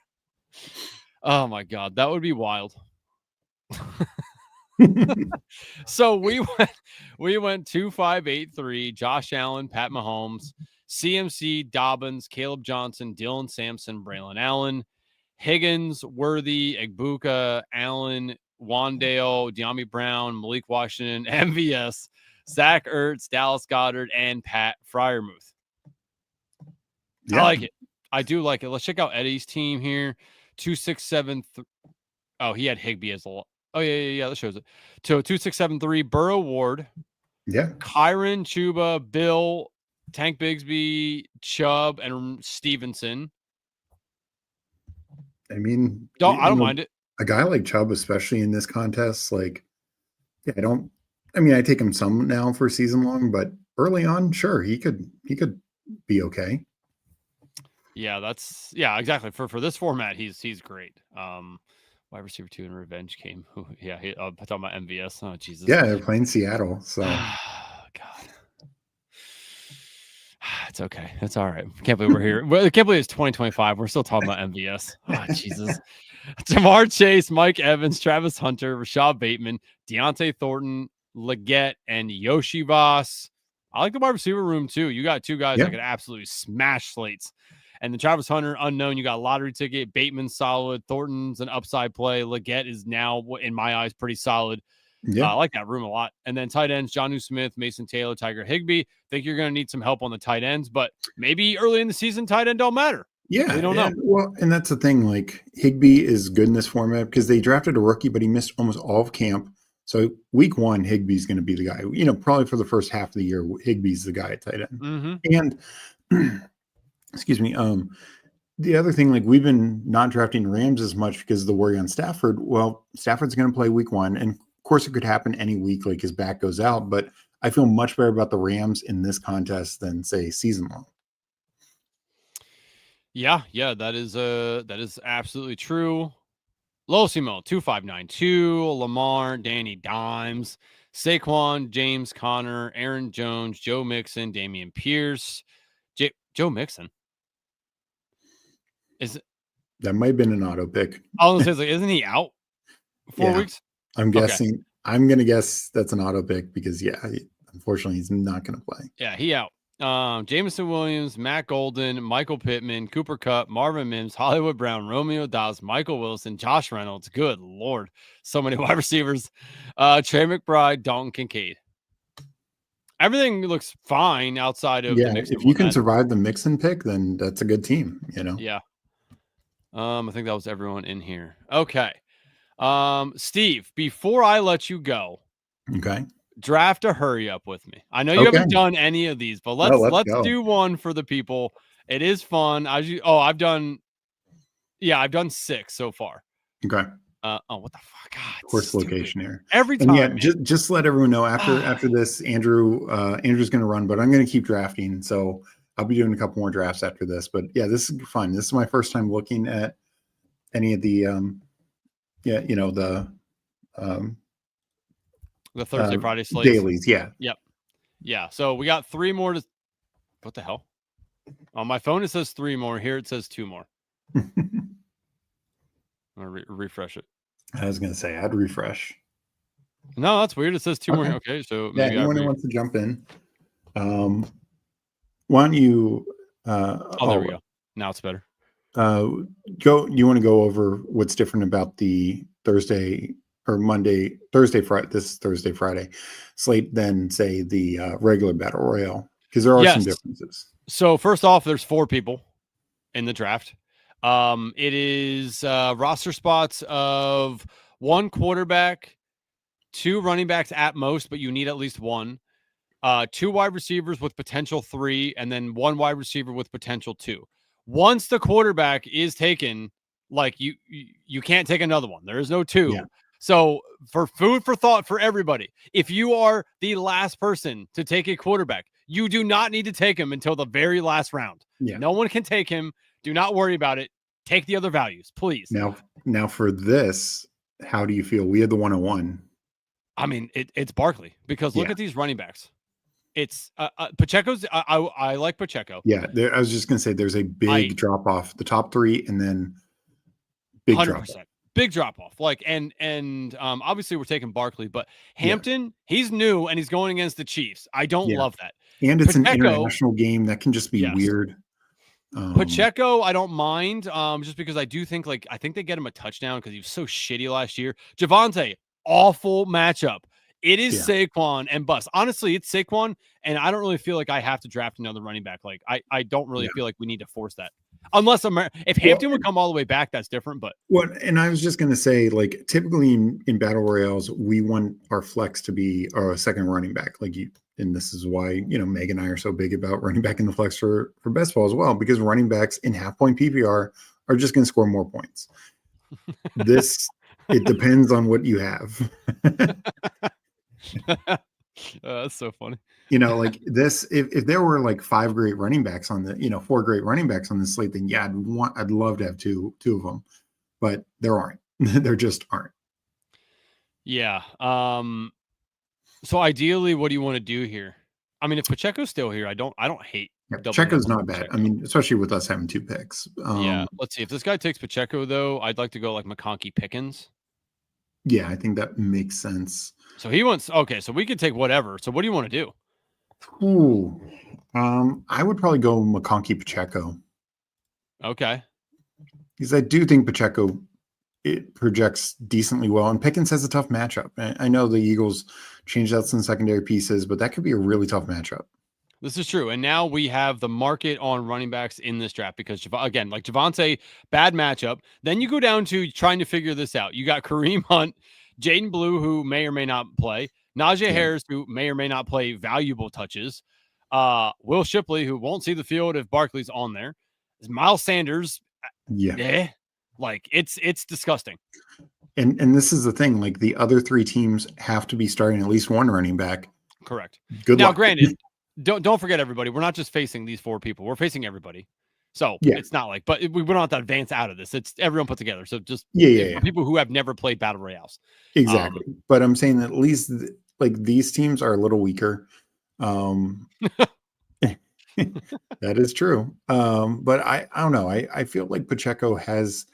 Oh, my God. That would be wild. So we went 2-5-8-3, Josh Allen, Pat Mahomes, CMC, Dobbins, Caleb Johnson, Dylan Sampson, Braylon Allen, Higgins, Worthy, Egbuka, Allen, Wandale, De'Ami Brown, Malik Washington, MVS, Zach Ertz, Dallas Goedert, and Pat Freiermuth. Yeah. I like it. I do like it. Let's check out Eddie's team here. 2-6-7. Oh, he had Higbee as a. Oh yeah. That shows it. So 2-6-7-3. Burrow, Ward. Yeah. Kyron, Chuba, Bill, Tank Bigsby, Chubb, and Stevenson. I mean, I don't mind it. A guy like Chubb, especially in this contest, I take him some now for season long, but early on, sure, he could be okay. Yeah, exactly. For this format, he's great. Wide receiver 2 in revenge game. Yeah, I'm talking about MVS. Oh, Jesus. Yeah, they're playing Seattle, so. God. It's okay. It's all right. I can't believe we're here. I can't believe it's 2025. We're still talking about MVS. Oh, Jesus. Jamar Chase, Mike Evans, Travis Hunter, Rashad Bateman, Deontay Thornton, Leggett, and Yoshi Voss. I like the wide receiver room, too. You got 2 guys that could absolutely smash slates. And the Travis Hunter, unknown. You got a lottery ticket. Bateman's solid. Thornton's an upside play. Leggett is now, in my eyes, pretty solid. Yeah. I like that room a lot. And then tight ends, Jonnu Smith, Mason Taylor, Tiger Higbee. Think you're going to need some help on the tight ends, but maybe early in the season, tight end don't matter. Yeah. We don't know. Well, and that's the thing. Higbee is good in this format because they drafted a rookie, but he missed almost all of camp. So week 1, Higbee's going to be the guy. Probably for the first half of the year, Higbee's the guy at tight end. Mm-hmm. And excuse me. The other thing, we've been not drafting Rams as much because of the worry on Stafford. Well, Stafford's going to play week 1, and of course it could happen any week, his back goes out. But I feel much better about the Rams in this contest than say season long. Yeah, that is absolutely true. Losimo 2592, Lamar, Danny Dimes, Saquon, James Conner, Aaron Jones, Joe Mixon, Damian Pierce, Joe Mixon. That might have been an auto pick. I was going to say, isn't he out 4 weeks? I'm guessing. Okay. I'm going to guess that's an auto pick because, unfortunately, he's not going to play. Yeah, he out. Jameson Williams, Matt Golden, Michael Pittman, Cooper Kupp, Marvin Mims, Hollywood Brown, Romeo Dobbs, Michael Wilson, Josh Reynolds. Good Lord. So many wide receivers. Trey McBride, Dalton Kincaid. Everything looks fine outside of the Mixon. If you can survive the Mixon pick, then that's a good team, Yeah. I think that was everyone in here. Okay. Steve, before I let you go, okay, draft a hurry up with me. I know you haven't done any of these, but let's do one for the people. It is fun. I've done 6 so far. Okay. What the fuck? God, course location here every time. And just let everyone know after this, Andrew's going to run, but I'm going to keep drafting. So I'll be doing a couple more drafts after this. But yeah, this is fun. This is my first time looking at any of the the Thursday, Friday slates. Dailies. Yeah. Yep. Yeah. So we got 3 more to. What the hell? On my phone it says 3 more. Here it says 2 more. I'm gonna refresh it. I was gonna say I'd refresh. No, that's weird. It says 2 more. Okay, so maybe anyone who wants to jump in. Why don't you There we go. Now it's better. You want to go over what's different about the Thursday or Monday, Thursday, Friday, this Thursday, Friday slate than say the regular battle royale? Because there are some differences. So first off, there's 4 people in the draft. It is roster spots of 1 quarterback, 2 running backs at most, but you need at least 1. 2 wide receivers with potential 3, and then 1 wide receiver with potential 2. Once the quarterback is taken, like you can't take another one. There is no 2. Yeah. So for food for thought for everybody, if you are the last person to take a quarterback, you do not need to take him until the very last round. Yeah. No one can take him. Do not worry about it. Take the other values, please. Now for this, how do you feel? We had the 101. I mean, it's Barkley, because look at these running backs. It's Pacheco's. I like Pacheco. Yeah, I was just gonna say there's a big drop off. The top 3, and then big 100%. Drop off. Big drop off. Like and obviously we're taking Barkley, but Hampton, he's new and he's going against the Chiefs. I don't love that. And it's Pacheco, an international game that can just be weird. Pacheco, I don't mind, just because I do think I think they get him a touchdown because he was so shitty last year. Javonte, awful matchup. It is Saquon and bust. Honestly, it's Saquon, and I don't really feel like I have to draft another running back. Like I don't really feel like we need to force that. Unless if Hampton would come all the way back, that's different. But and I was just gonna say, like, typically in battle royales, we want our flex to be our second running back. And this is why Meg and I are so big about running back in the flex for best ball as well, because running backs in half point PPR are just gonna score more points. It depends on what you have. That's so funny. Like this, if there were like 5 great running backs on the, 4 great running backs on the slate, then I'd love to have two of them, but there aren't. There just aren't. Yeah. So ideally, what do you want to do here? I mean, if Pacheco's still here, I don't hate. Pacheco's not bad. I mean, especially with us having 2 picks. Let's see. If this guy takes Pacheco, though, I'd like to go like McConkey Pickens. Yeah, I think that makes sense. So he wants. Okay, so we could take whatever. So what do you want to do? Ooh, I would probably go McConkey Pacheco. Okay. Because I do think Pacheco, it projects decently well, and Pickens has a tough matchup. I know the Eagles changed out some secondary pieces, but that could be a really tough matchup. This is true. And now we have the market on running backs in this draft because, again, like Javonte, bad matchup. Then you go down to trying to figure this out. You got Kareem Hunt, Jaden Blue, who may or may not play, Najee Harris, who may or may not play valuable touches, Will Shipley, who won't see the field if Barkley's on there, Miles Sanders. Like it's disgusting. And this is the thing, like the other 3 teams have to be starting at least 1 running back. Correct. Good luck. Now, granted, don't forget everybody. We're not just facing these 4 people. We're facing everybody. So it's not like, but we don't have to advance out of this. It's everyone put together. So just people who have never played battle royales. Exactly. But I'm saying at least like these teams are a little weaker. That is true. But I don't know. I feel like Pacheco has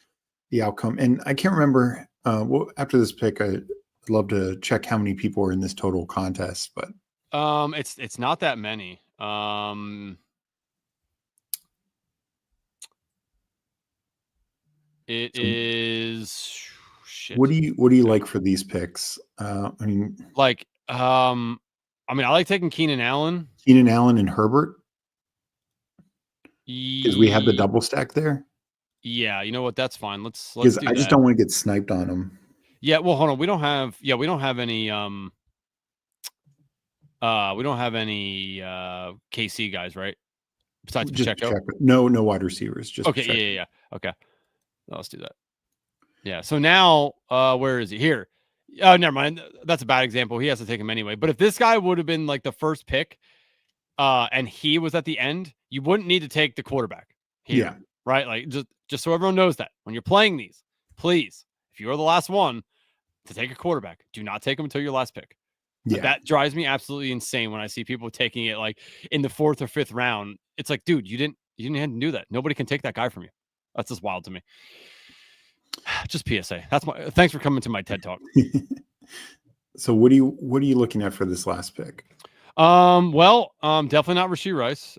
the outcome, and I can't remember. After this pick, I'd love to check how many people are in this total contest. But it's not that many. It is shit. What do you like for these picks? I like taking Keenan Allen and Herbert because we have the double stack there. Yeah, you know what? That's fine. Let's because I just don't want to get sniped on them. Yeah, well, hold on. We don't have any KC guys, right? Besides Pacheco. No wide receivers. Just okay. Pacheco. Yeah. Okay. Let's do that. Yeah. So now, where is he? Here. Oh, never mind. That's a bad example. He has to take him anyway. But if this guy would have been like the first pick, and he was at the end, you wouldn't need to take the quarterback here. Yeah. Right. Like just so everyone knows that when you're playing these, please, if you're the last one to take a quarterback, do not take him until your last pick. Yeah. That drives me absolutely insane when I see people taking it like in the 4th or 5th round. It's like, dude, you didn't have to do that. Nobody can take that guy from you. That's just wild to me. Just PSA. Thanks for coming to my TED Talk. So what are you looking at for this last pick? Definitely not Rashee Rice.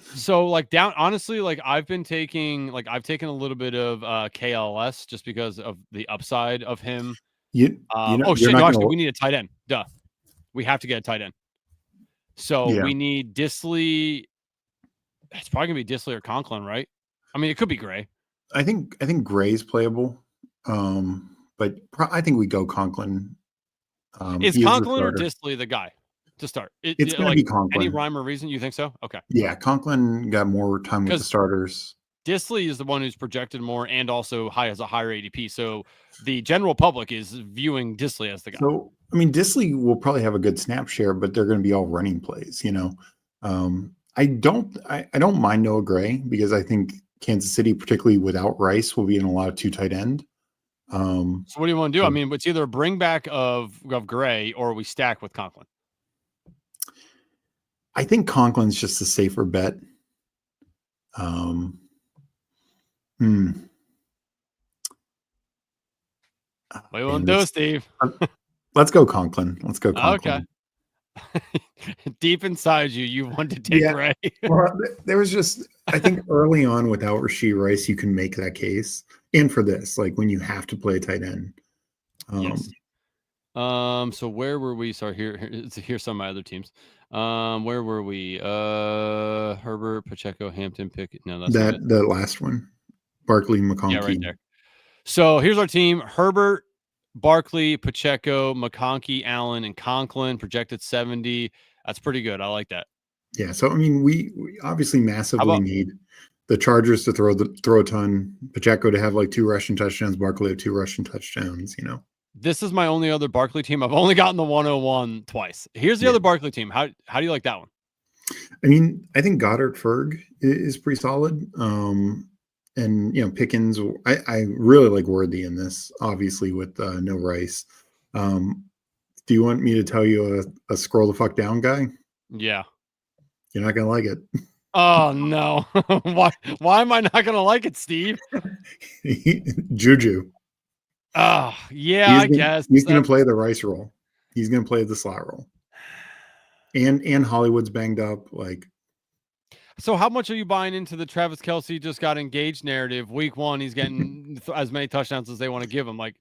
So like honestly, like I've taken a little bit of KLS just because of the upside of him. You know, Oh you're shit, not no, gonna. actually we need a tight end. Duh. We have to get a tight end. So Yeah, we need Disley. It's probably gonna be Disley or Conklin, right? I mean, it could be Gray. I think Gray's playable, but I think we go Conklin. Is He is the Conklin or starter. Disley the guy to start? It's going to Like be any Conklin. rhyme or reason you think so? Okay, Yeah, Conklin got more time with the because starters. Disley is the one who's projected more and also has a higher ADP. So the general public is viewing Disley as the guy. So, I mean, Disley will probably have a good snap share, but they're going to be all running plays. I don't mind Noah Gray because I think Kansas City, particularly without Rice, will be in a lot of two tight end. So what do you want to do? I So mean, it's either a bring back of Gray or we stack with Conklin. I think Conklin's just a safer bet. Um, hmm. What do you want to do, Steve? Let's go Conklin. Let's go Okay. Conklin. Deep inside you, you want to take Yeah. Gray. Well, there was just, I think early on without Rashee Rice, you can make that case. And for this, like when you have to play tight end. Yes. So where were we? Sorry, here's some of my other teams. Where were we? Herbert, Pacheco, Hampton, Pickett. No, that's not it. The last one, Barkley, McConkey. Yeah, right there. So here's our team: Herbert, Barkley, Pacheco, McConkey, Allen, and Conklin. Projected 70. That's pretty good. I like that. Yeah. So I mean, we obviously massively need the Chargers to throw a ton, Pacheco to have like 2 rushing touchdowns, Barkley have 2 rushing touchdowns. This is my only other Barkley team. I've only gotten the 101 twice. Here's the other Barkley team. How do you like that one? I mean, I think Goddard Ferg is pretty solid. And Pickens, I really like Worthy in this, obviously with no Rice. Do you want me to tell you a scroll the fuck down guy? Yeah. You're not gonna like it. Oh no. Why am I not gonna like it, Steve? Juju. Oh, yeah, I guess. He's gonna play the Rice role. He's gonna play the slot role. And Hollywood's banged up. Like, so how much are you buying into the Travis Kelce just got engaged narrative? Week 1, he's getting as many touchdowns as they want to give him. Like,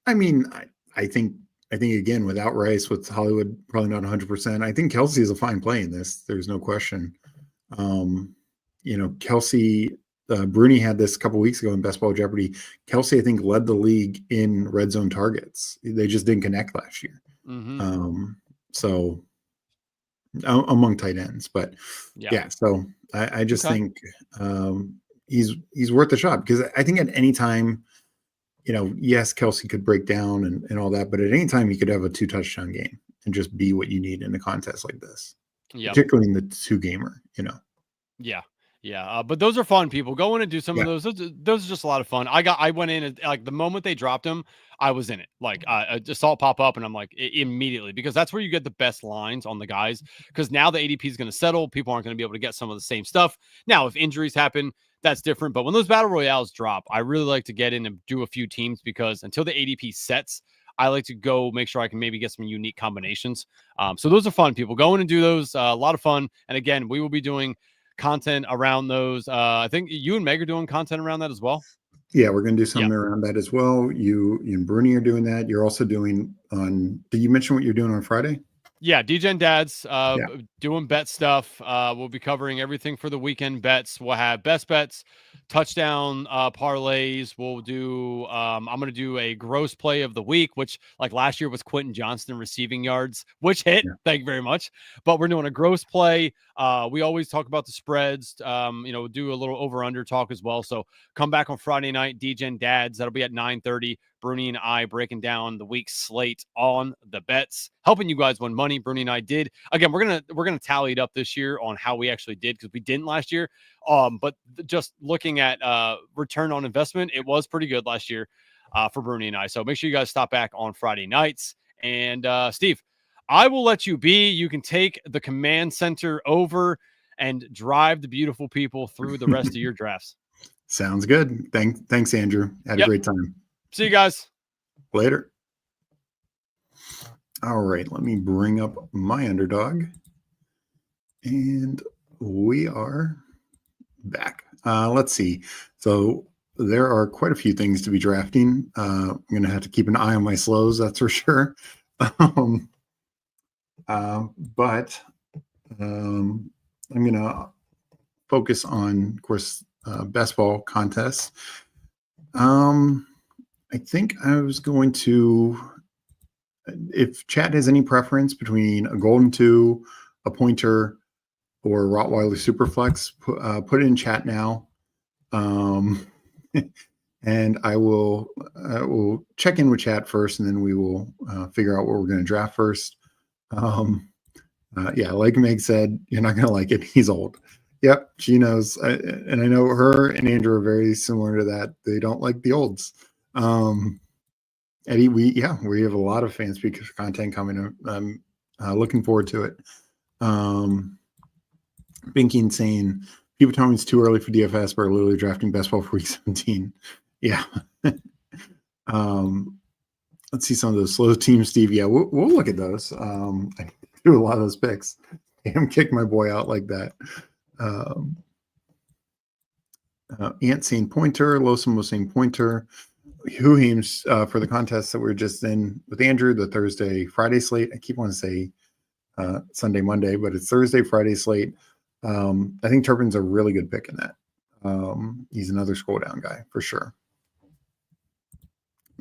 I mean, I think again, without Rice, with Hollywood probably not 100%. I think Kelce is a fine play in this. There's no question. Kelce, Bruni had this a couple weeks ago in Best Ball Jeopardy. Kelce, I think, led the league in red zone targets. They just didn't connect last year. So among tight ends, but yeah. So I just think he's worth the shot because I think at any time, yes, Kelce could break down and all that, but at any time he could have a 2 touchdown game and just be what you need in a contest like this, particularly in the 2-gamer, Yeah. Yeah. But those are fun, people. Go in and do some of those. Those are just a lot of fun. I went in and like the moment they dropped them, I was in it. Like I just saw it pop up and I'm like immediately, because that's where you get the best lines on the guys. Because now the ADP is going to settle. People aren't going to be able to get some of the same stuff. Now, if injuries happen, that's different. But when those battle royales drop, I really like to get in and do a few teams, because until the ADP sets, I like to go make sure I can maybe get some unique combinations. So those are fun, people. Go in and do those. A lot of fun. And again, we will be doing content around those. I think you and Meg are doing content around that as well. Yeah, we're going to do something around that as well. You and Bruni are doing that. You're also doing did you mention what you're doing on Friday? Yeah, DJ and Dad's doing bet stuff. We'll be covering everything for the weekend bets. We'll have best bets, touchdown parlays. We'll do I'm going to do a gross play of the week, which like last year was Quentin Johnston receiving yards, which hit. Thank you very much. But we're doing a gross play. We always talk about the spreads. Do a little over under talk as well. So come back on Friday night, DJ and Dad's. That'll be at 9:30. Bruni and I breaking down the week's slate on the bets, helping you guys win money. Bruni and I did. Again, we're gonna tally it up this year on how we actually did, because we didn't last year. But just looking at return on investment, it was pretty good last year for Bruni and I. So make sure you guys stop back on Friday nights. And Steve, I will let you be. You can take the command center over and drive the beautiful people through the rest of your drafts. Sounds good. Thanks, Andrew. Had a great time. See you guys later. All right, let me bring up my underdog. And We are back. Let's see. So there are quite a few things to be drafting. I'm going to have to keep an eye on my slows, that's for sure. But I'm going to focus on, of course, best ball contests. I think I was going to, if chat has any preference between a golden two, a pointer, or Rottweiler Superflex, put it in chat now. And I will check in with chat first, and then we will figure out what we're going to draft first. Yeah, like Meg said, you're not going to like it. He's old. Yep, she knows. And I know her and Andrew are very similar to that. They don't like the olds. Eddie, we have a lot of Fanspeak content coming. I'm looking forward to it. Binky saying, people tell me it's too early for DFS, but are literally drafting best ball for week 17. Yeah. Let's see some of those slow teams, Steve. Yeah, we'll look at those. I do a lot of those picks. Damn, kick my boy out like that. Ant saying pointer, Losum was saying pointer. Huheim's for the contest that we are just in with Andrew, the Thursday, Friday slate. I keep wanting to say Sunday, Monday, but it's Thursday, Friday slate. I think Turpin's a really good pick in that. He's another scroll down guy for sure.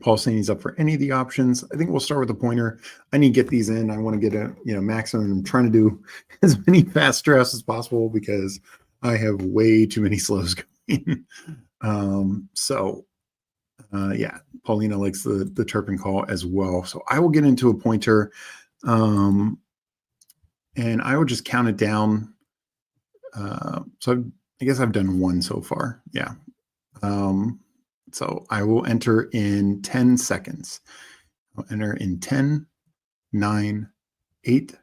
Paul saying he's up for any of the options. I think we'll start with the pointer. I need to get these in. I want to get a maximum. I'm trying to do as many fast drafts as possible because I have way too many slows going. Yeah, Paulina likes the Turpin call as well. So I will get into a pointer, and I will just count it down. So I guess I've done one so far. Yeah. So I will enter in 10 seconds. I'll enter in 10, 9, 8,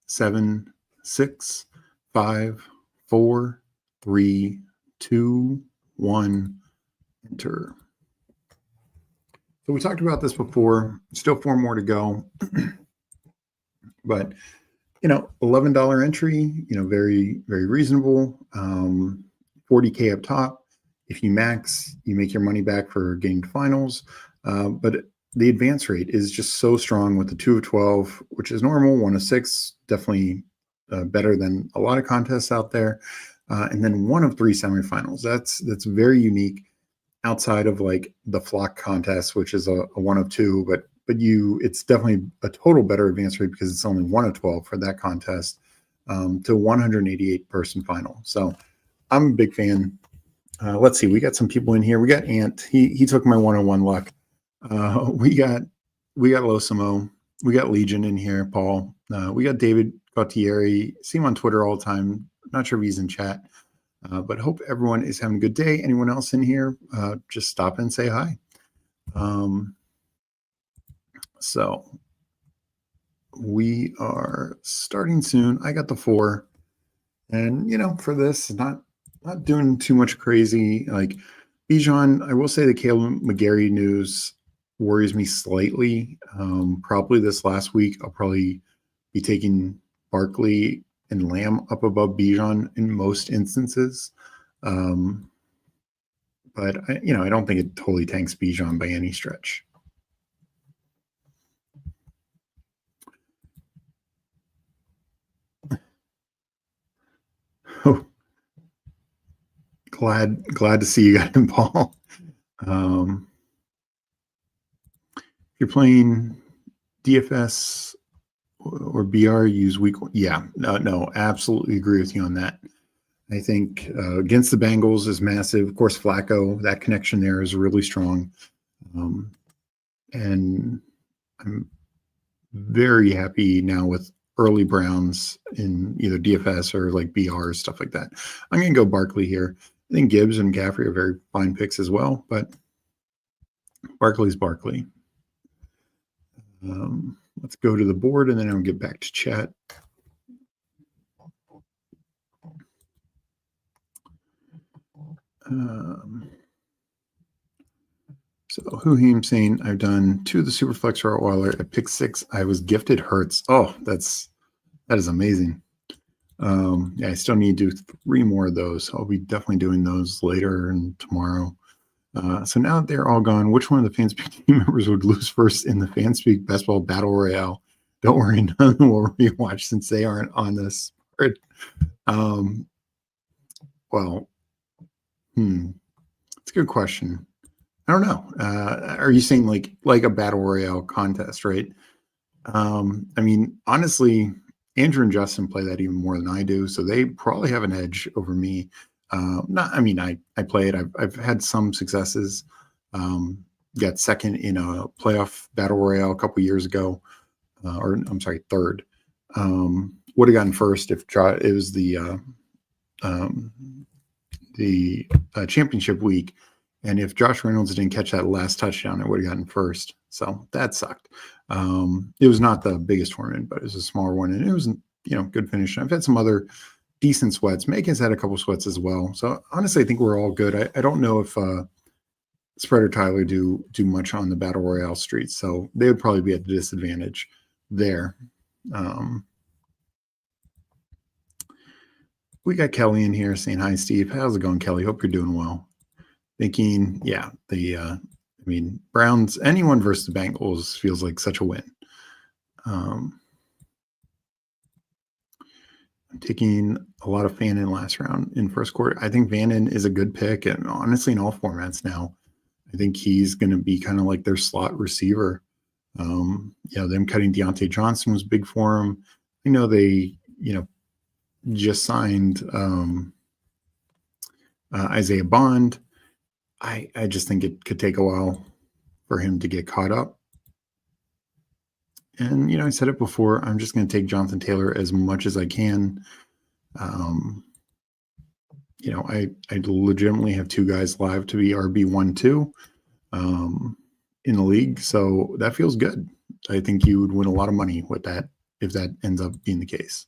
7, 6, 5, 4, 3, 2, 1, enter. So we talked about this before, still 4 more to go, but $11 entry, very, very reasonable. 40K up top. If you max, you make your money back for getting to finals. But the advance rate is just so strong with the 2 of 12, which is normal. 1 of 6, definitely better than a lot of contests out there. And then 1 of 3 semifinals. That's very unique outside of like the flock contest, which is a 1 of 2, but it's definitely a total better advance rate because it's only 1 of 12 for that contest to 188 person final. So I'm a big fan. Let's see, we got some people in here. We got Ant. He took my 101 luck. We got Losimo. We got Legion in here, Paul. We got David Gautieri. See him on Twitter all the time. Not sure if he's in chat. But hope everyone is having a good day. Anyone else in here, just stop and say hi. So we are starting soon. I got the 4. And, for this, not doing too much crazy. Like Bijan, I will say the Caleb McGarry news worries me slightly. Probably this last week, I'll probably be taking Barkley and Lamb up above Bijan in most instances. But I don't think it totally tanks Bijan by any stretch. Oh, glad to see you got him, Paul. If you're playing DFS or BR, use week 1. Yeah, no, absolutely agree with you on that. I think against the Bengals is massive. Of course, Flacco, that connection there is really strong. And I'm very happy now with early Browns in either DFS or like BR, stuff like that. I'm going to go Barkley here. I think Gibbs and Gaffrey are very fine picks as well, but Barkley's Barkley. Let's go to the board and then I'll get back to chat. So Huheim saying I've done 2 of the Superflex Rottweiler at pick 6. I was gifted Hertz. Oh, that is amazing. Yeah, I still need to do 3 more of those. I'll be definitely doing those later and tomorrow. So now that they're all gone, which one of the Fanspeak team members would lose first in the Fanspeak Best Ball Battle Royale? Don't worry, none of them will rewatch since they aren't on this part. Well, it's a good question. I don't know. Are you saying like a Battle Royale contest, right? I mean, honestly, Andrew and Justin play that even more than I do, so they probably have an edge over me. I mean, I play it. I've had some successes. Got second in a playoff battle royale a couple years ago, or I'm sorry, third. Would have gotten first if it was the championship week, and if Josh Reynolds didn't catch that last touchdown, I would have gotten first. So that sucked. It was not the biggest tournament, but it was a smaller one, and it was good finish. I've had some other decent sweats. Megan's had a couple sweats as well. So honestly, I think we're all good. I don't know if Spread or Tyler do much on the Battle Royale streets, so they would probably be at a disadvantage there. We got Kelly in here saying hi, Steve. How's it going, Kelly? Hope you're doing well. Thinking, yeah, I mean, Browns, anyone versus the Bengals feels like such a win. I'm taking a lot of Fannin last round in first quarter. I think Fannin is a good pick, and honestly, in all formats now, I think he's going to be kind of like their slot receiver. Them cutting Deontay Johnson was big for him. I know they, just signed Isaiah Bond. I just think it could take a while for him to get caught up. And, I said it before, I'm just going to take Jonathan Taylor as much as I can. I legitimately have 2 guys live to be RB1-2 in the league. So that feels good. I think you would win a lot of money with that if that ends up being the case.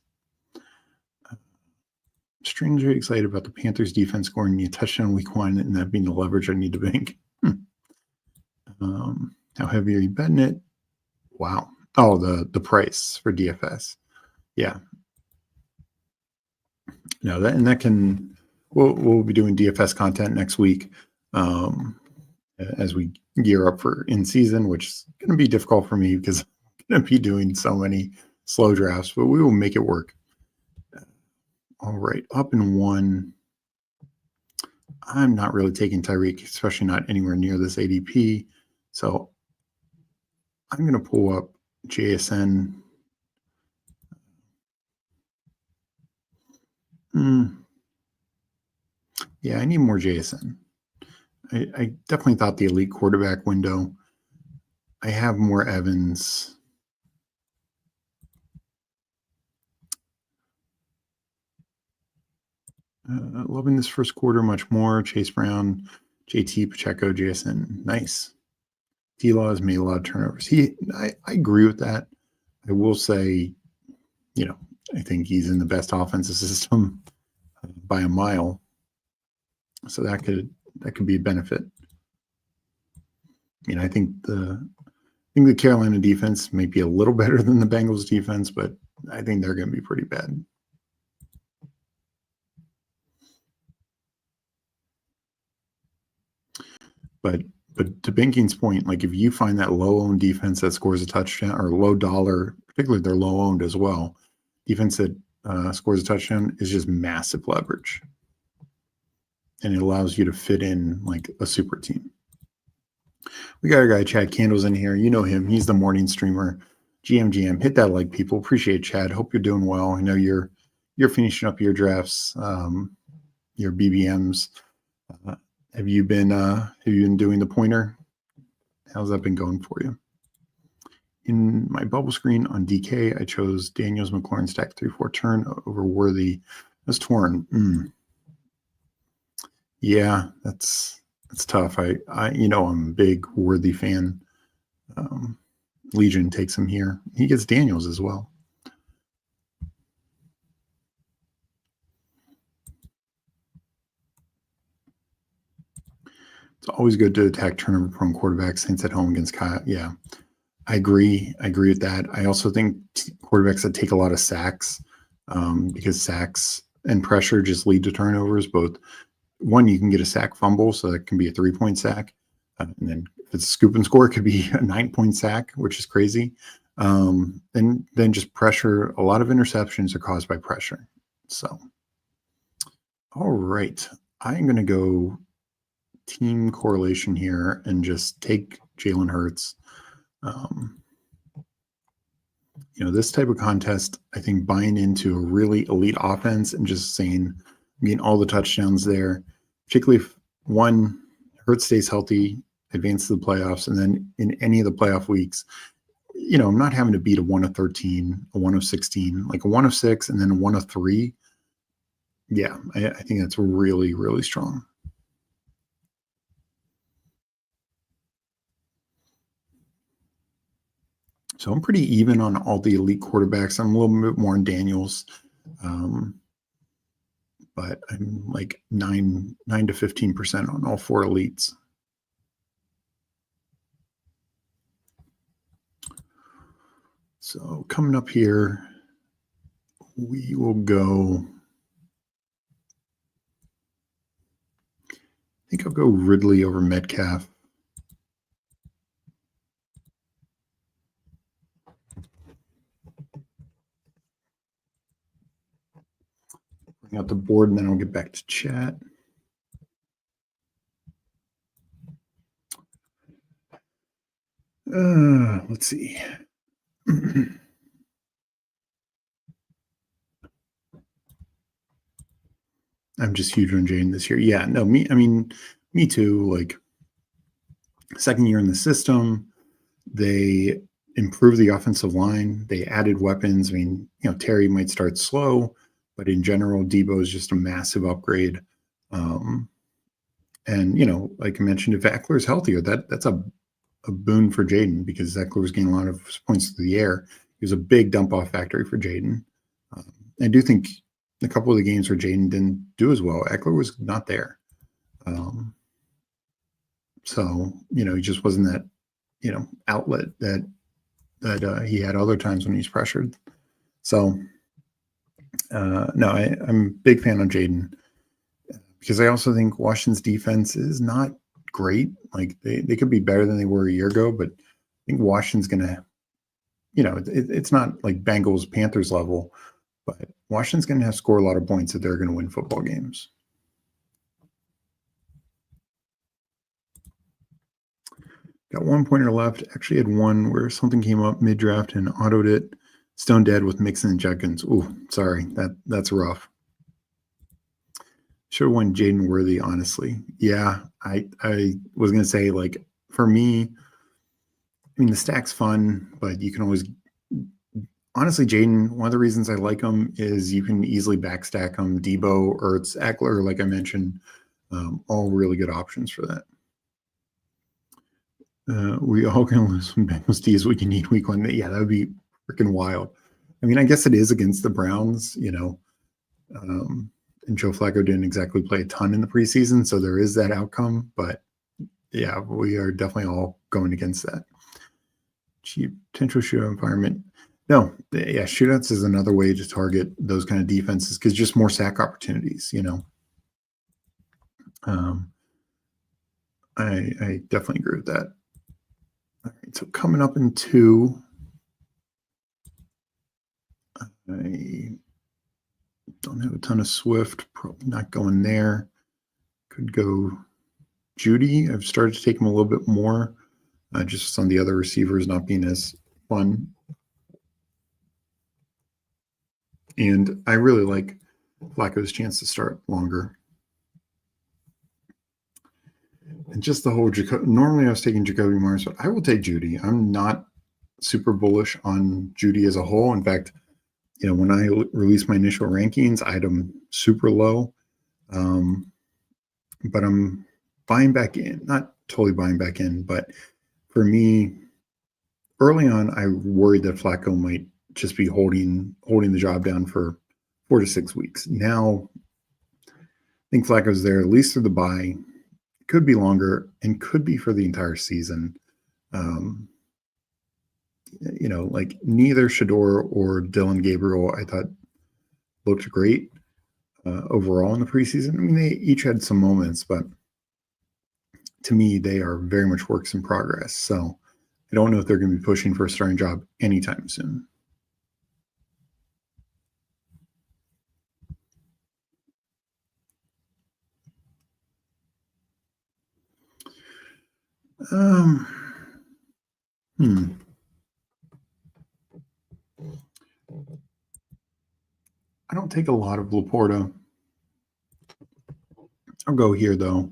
Strangely excited about the Panthers defense scoring a touchdown week 1 and that being the leverage I need to bank. How heavy are you betting it? Wow. Oh, the price for DFS. Yeah. No, that can we'll be doing DFS content next week as we gear up for in season, which is going to be difficult for me because I'm going to be doing so many slow drafts, but we will make it work. All right, up in 1. I'm not really taking Tyreek, especially not anywhere near this ADP. So I'm going to pull up JSN. Yeah, I need more JSN. I definitely thought the elite quarterback window. I have more Evans. Loving this first quarter much more. Chase Brown, JT, Pacheco, JSN. Nice. T-Law has made a lot of turnovers. I agree with that. I will say, I think he's in the best offensive system by a mile. So that could be a benefit. I think the Carolina defense may be a little better than the Bengals defense, but I think they're going to be pretty bad. But to Banking's point, like if you find that low-owned defense that scores a touchdown, or low dollar, particularly they're low-owned as well, defense that scores a touchdown is just massive leverage. And it allows you to fit in like a super team. We got our guy Chad Candles in here. You know him. He's the morning streamer. GM. Hit that like, people. Appreciate Chad. Hope you're doing well. I know you're finishing up your drafts, your BBMs. Have you been doing the pointer? How's that been going for you? In my bubble screen on DK, I chose Daniels McLaurin stack 3-4 turn over Worthy. That's torn. Yeah, that's tough. I'm a big Worthy fan. Legion takes him here. He gets Daniels as well. It's always good to attack turnover-prone quarterbacks. Saints at home against Kyle. Yeah, I agree with that. I also think quarterbacks that take a lot of sacks because sacks and pressure just lead to turnovers. Both one, you can get a sack fumble, so that can be a 3-point sack, and then if it's a scoop and score, it could be a 9-point sack, which is crazy. And then just pressure. A lot of interceptions are caused by pressure. So, all right, I'm going to go team correlation here and just take Jalen Hurts. This type of contest, I think buying into a really elite offense and just saying, getting all the touchdowns there, particularly if one, Hurts stays healthy, advances to the playoffs, and then in any of the playoff weeks, I'm not having to beat a 1 of 13, a 1 of 16, like a 1 of 6, and then a 1 of 3. Yeah, I think that's really, really strong. So I'm pretty even on all the elite quarterbacks. I'm a little bit more on Daniels, but I'm like 9 to 15% on all 4 elites. So coming up here, we will go. I think I'll go Ridley over Metcalf. Bring out the board, and then I'll get back to chat. Let's see. I'm just huge on Jaden this year. Yeah, no, me too. Like, second year in the system, they improved the offensive line. They added weapons. Terry might start slow, but in general, Debo is just a massive upgrade. And like I mentioned, if Eckler's healthier, that's a boon for Jaden, because Eckler was getting a lot of points through the air. He was a big dump-off factory for Jaden. I do think a couple of the games where Jaden didn't do as well, Eckler was not there. So, he just wasn't that, outlet that he had other times when he's pressured. So, no, I'm a big fan of Jaden, because I also think Washington's defense is not great. Like, they could be better than they were a year ago, but I think Washington's going to, it's not like Bengals Panthers level, but Washington's going to have to score a lot of points if they're going to win football games. Got 1 pointer left. Actually had one where something came up mid-draft and autoed it. Stone dead with Mixon and Judkins. Ooh, sorry. That's rough. Should have won Jaden Worthy, honestly. Yeah, I was going to say, like, for me, the stack's fun, but you can always – honestly, Jaden, one of the reasons I like him is you can easily backstack him. Debo, Ertz, Eckler, like I mentioned, all really good options for that. We all can lose some Bengals D's we can need week 1. Yeah, that would be freaking wild. I guess it is against the Browns, and Joe Flacco didn't exactly play a ton in the preseason, so there is that outcome. But yeah, we are definitely all going against that. Cheap potential shootout environment. No, yeah, shootouts is another way to target those kind of defenses, because just more sack opportunities, I definitely agree with that. All right, so coming up in 2, I don't have a ton of Swift, probably not going there. Could go Judy. I've started to take him a little bit more, just on the other receivers not being as fun. And I really like Flacco's chance to start longer. And just the whole normally I was taking Jacoby Myers, but I will take Judy. I'm not super bullish on Judy as a whole. In fact, when I released my initial rankings, I had him super low. But I'm buying back in, not totally buying back in, but for me, early on, I worried that Flacco might just be holding the job down for 4 to 6 weeks. Now, I think Flacco's there at least through the bye. Could be longer and could be for the entire season. Like neither Shador or Dylan Gabriel, I thought looked great overall in the preseason. I mean, they each had some moments, but to me, they are very much works in progress. So I don't know if they're going to be pushing for a starting job anytime soon. I don't take a lot of Laporta. I'll go here though.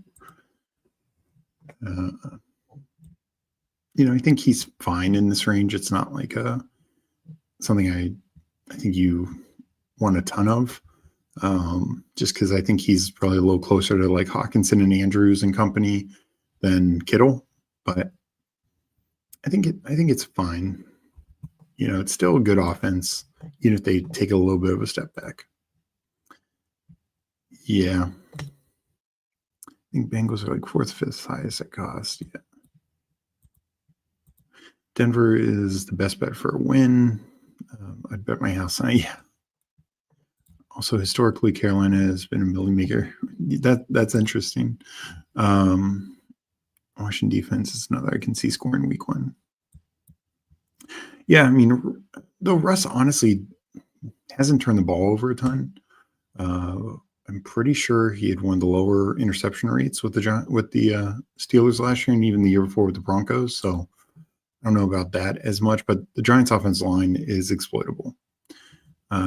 I think he's fine in this range. It's not like something I think you want a ton of. Just because I think he's probably a little closer to like Hawkinson and Andrews and company than Kittle, but I think it's fine. It's still a good offense, even if they take a little bit of a step back. Yeah. I think Bengals are like 4th, 5th highest at cost. Yeah. Denver is the best bet for a win. I'd bet my house on it. Yeah. Also, historically, Carolina has been a million maker. That's interesting. Washington defense is another I can see scoring week 1. Yeah, I mean, though Russ honestly hasn't turned the ball over a ton. I'm pretty sure he had one of the lower interception rates with the Steelers last year and even the year before with the Broncos. So I don't know about that as much, but the Giants' offensive line is exploitable.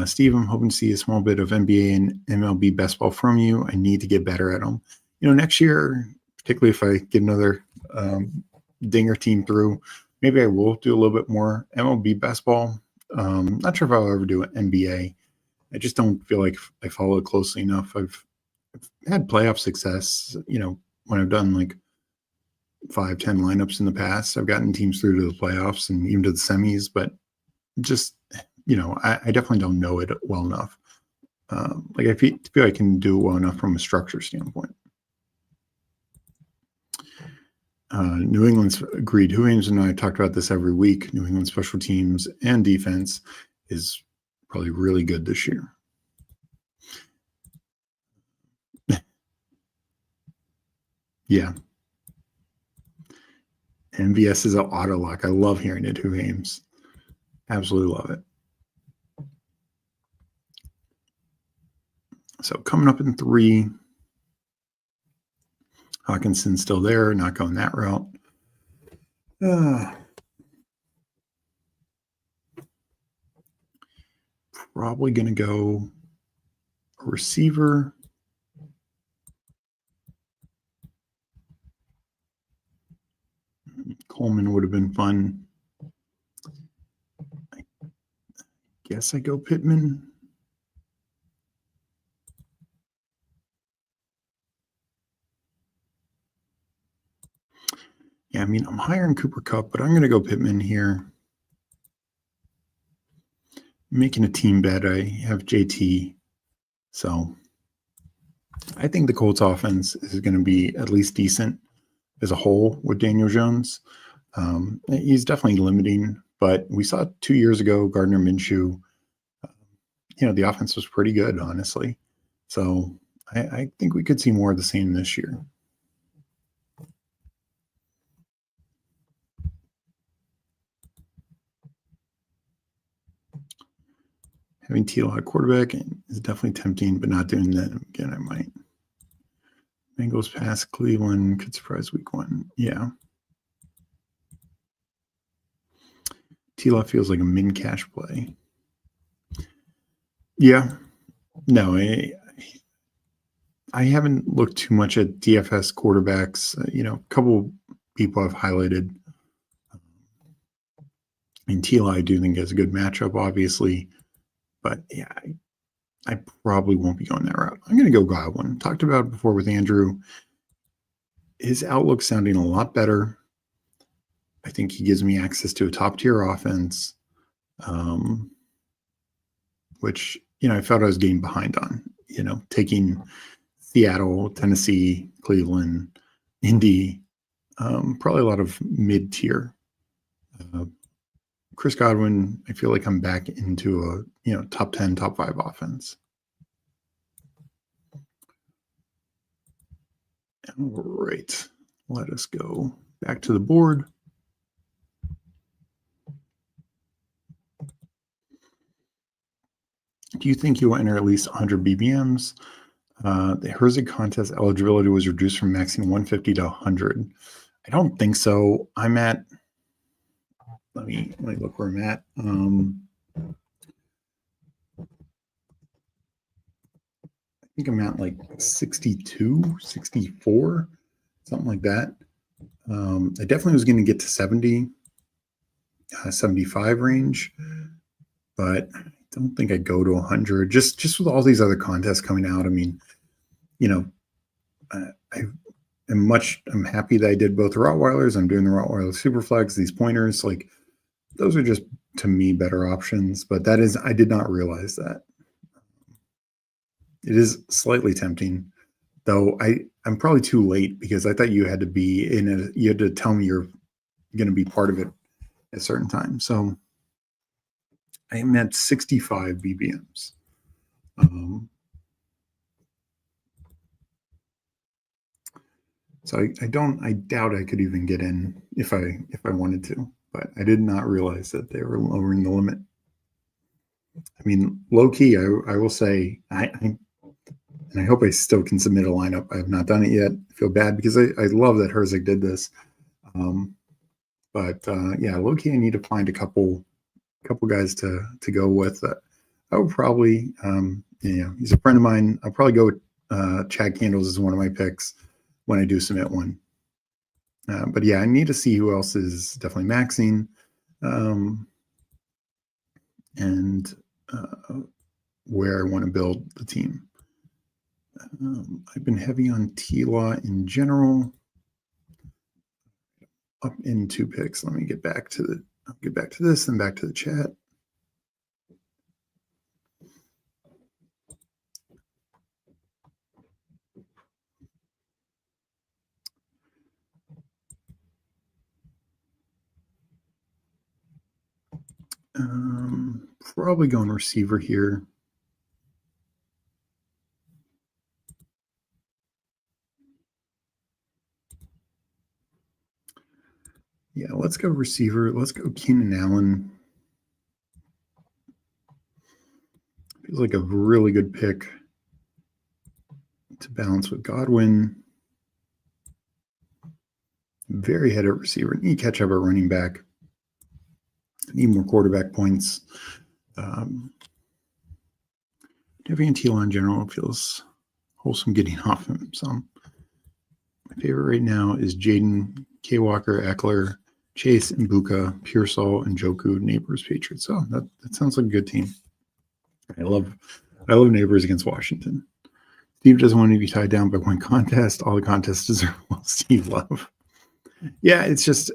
Steve, I'm hoping to see a small bit of NBA and MLB best ball from you. I need to get better at them. Next year, particularly if I get another dinger team through, maybe I will do a little bit more MLB best ball. Not sure if I'll ever do an NBA. I just don't feel like I follow it closely enough. I've had playoff success, when I've done like 5-10 lineups in the past. I've gotten teams through to the playoffs and even to the semis, but just, I definitely don't know it well enough. I feel I can do it well enough from a structure standpoint. New England's agreed. New England and I talked about this every week. New England special teams and defense is probably really good this year. Yeah. MVS is an auto lock. I love hearing it. Who aims? Absolutely love it. So coming up in 3, Hawkinson's still there, not going that route. Probably going to go a receiver. Coleman would have been fun. I guess I go Pittman. Yeah, I mean, I'm higher in Cooper Kupp, but I'm going to go Pittman here. Making a team bet. I have JT. So I think the Colts offense is going to be at least decent as a whole with Daniel Jones. He's definitely limiting, but we saw 2 years ago, Gardner Minshew, the offense was pretty good, honestly. So I think we could see more of the same this year. Having Teal at quarterback is definitely tempting, but not doing that again. I might. Bengals pass Cleveland could surprise week 1. Yeah. Teal feels like a min cash play. Yeah. No, I haven't looked too much at DFS quarterbacks. A couple people have highlighted. And Teal, I do think is a good matchup, obviously. But yeah, I probably won't be going that route. I'm going to go Godwin. Talked about it before with Andrew. His outlook sounding a lot better. I think he gives me access to a top-tier offense, which, I felt I was getting behind on, taking Seattle, Tennessee, Cleveland, Indy, probably a lot of mid-tier. Chris Godwin, I feel like I'm back into a top 10, top 5 offense. All right, let us go back to the board. Do you think you will enter at least 100 BBMs? The Herzig contest eligibility was reduced from maxing 150 to 100. I don't think so. I'm at, let me look where I'm at. I think I'm at like 62, 64, something like that. I definitely was going to get to 70, 75 range, but I don't think I'd go to 100 just with all these other contests coming out. I mean, you know, I'm happy that I did both the Rottweilers. I'm doing the Rottweiler Superflex, these pointers, like those are just to me better options, but I did not realize that. It is slightly tempting, though. I'm probably too late because I thought you had to you had to tell me you're going to be part of it at a certain time. So I am at 65 BBMs. So I doubt I could even get in if I wanted to, but I did not realize that they were lowering the limit. I mean, low key, I will say, and I hope I still can submit a lineup. I have not done it yet. I feel bad because I love that Herzig did this. But yeah, low key, I need to find a couple guys to go with. I would probably, he's a friend of mine. I'll probably go with Chad Candles as one of my picks when I do submit one. But yeah, I need to see who else is definitely maxing, and where I want to build the team. I've been heavy on T-Law in general. Up in 2 picks. Let me get back to this and back to the chat. Probably going receiver here. Yeah, let's go receiver. Let's go Keenan Allen. Feels like a really good pick to balance with Godwin. Very head at receiver. Need to catch up at running back. Need more quarterback points. Heavy and T-Law in general feels wholesome getting off him some. My favorite right now is Jaden, K. Walker, Eckler, Chase, Mbuka, Pearsall, and Njoku, Neighbors, Patriots. So that sounds like a good team. I love Neighbors against Washington. Steve doesn't want to be tied down by one contest. All the contests deserve Steve love. Yeah, it's just,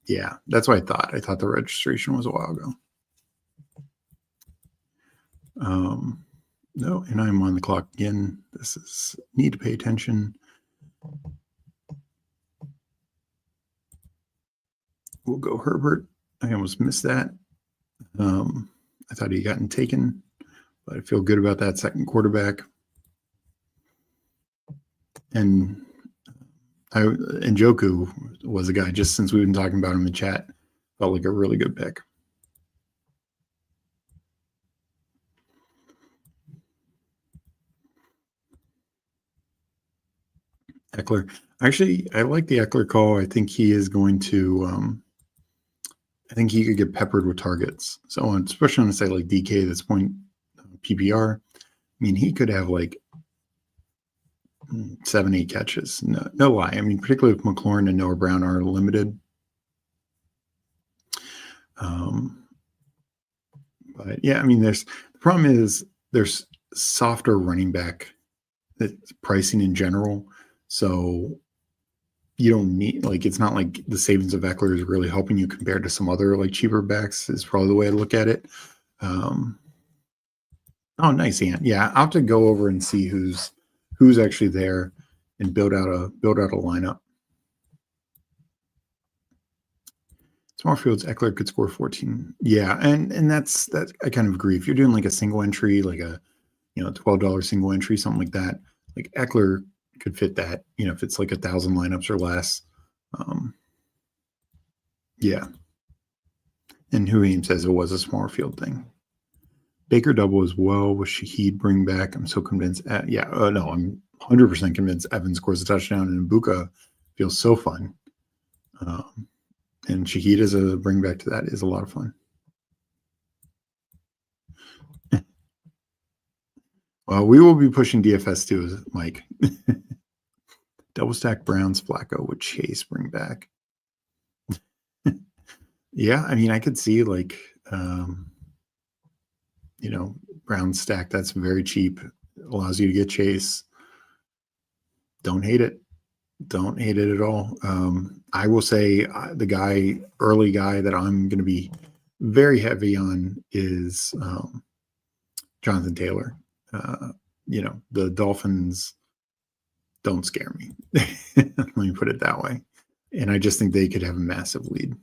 yeah, that's what I thought. I thought the registration was a while ago. No, and I'm on the clock again. This is need to pay attention. We'll go Herbert. I almost missed that. I thought he gotten taken, but I feel good about that second quarterback. And Njoku was a guy, just since we've been talking about him in chat, felt like a really good pick. Eckler. Actually, I like the Eckler call. I think he is going to I think he could get peppered with targets. So especially on a site like DK that's point PPR, I mean, he could have like 7-8 catches. No lie. I mean, particularly if McLaurin and Noah Brown are limited. But yeah, I mean, the problem is there's softer running back pricing in general. So you don't need, like, it's not like the savings of Eckler is really helping you compared to some other like cheaper backs is probably the way to look at it. Oh, nice, Ant. Yeah, I'll have to go over and see who's actually there and build out a lineup. Small fields, Eckler could score 14. Yeah, and that's I kind of agree. If you're doing like a single entry, like a $12 single entry, something like that, like Eckler could fit that, if it's like 1,000 lineups or less. Yeah. And Huim says it was a smaller field thing. Baker double as well with Shaheed bring back. I'm so convinced. I'm 100% convinced Evans scores a touchdown, and Mbuka feels so fun. And Shaheed as a bring back to that is a lot of fun. Well, we will be pushing DFS too, Mike. Double stack Browns Flacco with Chase bring back. Yeah, I mean, I could see like, Browns stack that's very cheap, allows you to get Chase. Don't hate it. Don't hate it at all. I will say the early guy that I'm going to be very heavy on is Jonathan Taylor. The Dolphins don't scare me. Let me put it that way. And I just think they could have a massive lead.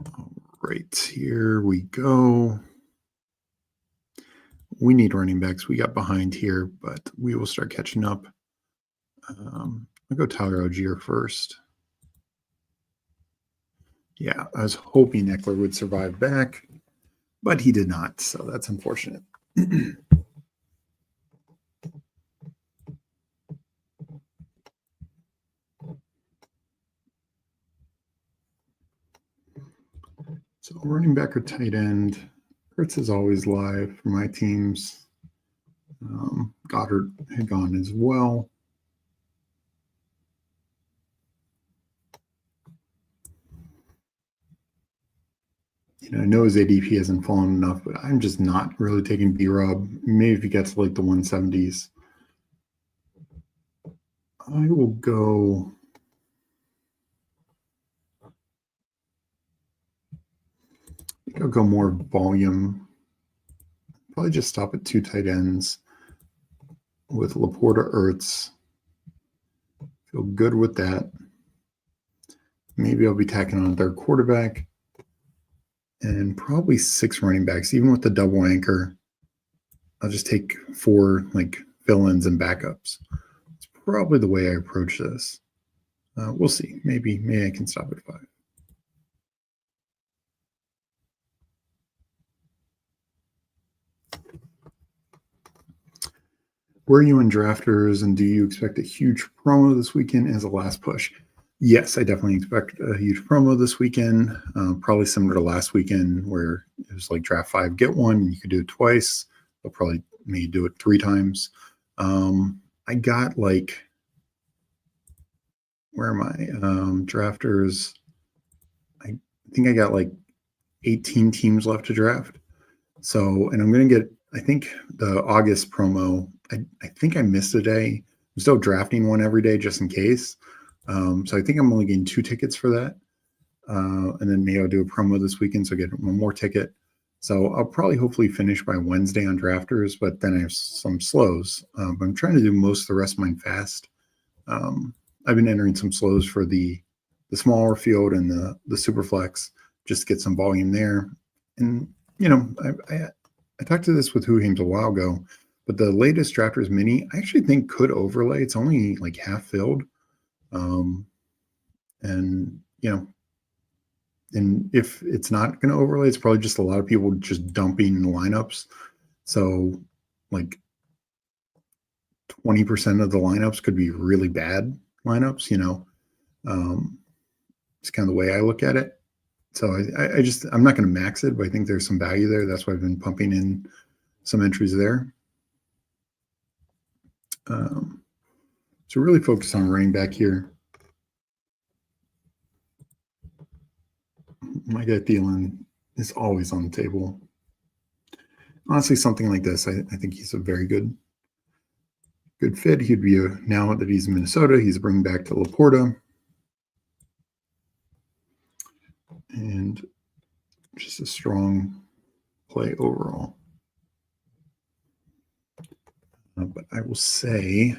All right, here we go. We need running backs. We got behind here, but we will start catching up. I'll go Tyler Algier first. Yeah, I was hoping Eckler would survive back, but he did not, so that's unfortunate. So running back or tight end. Hurts is always live for my teams. Goddard had gone as well. I know his ADP hasn't fallen enough, but I'm just not really taking B-Rob. Maybe if he gets to like the 170s. I will go. I think I'll go more volume. Probably just stop at 2 tight ends with Laporta Ertz. Feel good with that. Maybe I'll be tacking on a third quarterback. And probably 6 running backs, even with the double anchor. I'll just take 4 like fill-ins and backups. It's probably the way I approach this. We'll see. Maybe I can stop at 5. Where are you in drafters, and do you expect a huge promo this weekend as a last push? Yes, I definitely expect a huge promo this weekend. Probably similar to last weekend where it was like draft 5, get 1, and you could do it twice. I'll probably maybe do it 3 times. I got like, where am I? Drafters. I think I got like 18 teams left to draft. So, and I'm going to get, I think the August promo, I think I missed a day. I'm still drafting one every day just in case. So I think I'm only getting 2 tickets for that. And then maybe I'll do a promo this weekend, so I get 1 more ticket. So I'll probably hopefully finish by Wednesday on drafters, but then I have some slows. But I'm trying to do most of the rest of mine fast. I've been entering some slows for the smaller field and the super flex just to get some volume there. And, I talked to this with Huhims a while ago, but the latest drafters mini, I actually think could overlay. It's only like half filled. And if it's not going to overlay, it's probably just a lot of people just dumping the lineups. So like 20% of the lineups could be really bad lineups, it's kind of the way I look at it. So I'm not going to max it, but I think there's some value there. That's why I've been pumping in some entries there. So really focus on running back here. My guy Thielen is always on the table. Honestly, something like this, I think he's a very good fit. He'd be now that he's in Minnesota, he's bringing back to Laporta. And just a strong play overall. But I will say,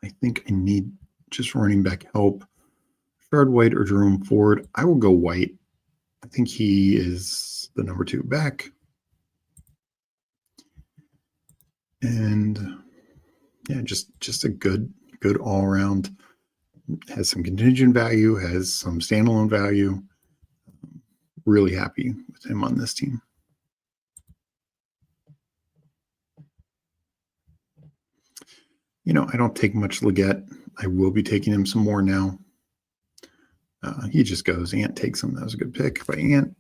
I think I need just running back help. Shard White or Jerome Ford. I will go White. I think he is the number 2 back. And yeah, just a good all around. Has some contingent value, has some standalone value. Really happy with him on this team. I don't take much Leggett. I will be taking him some more now. He just goes. Ant takes him. That was a good pick by Ant.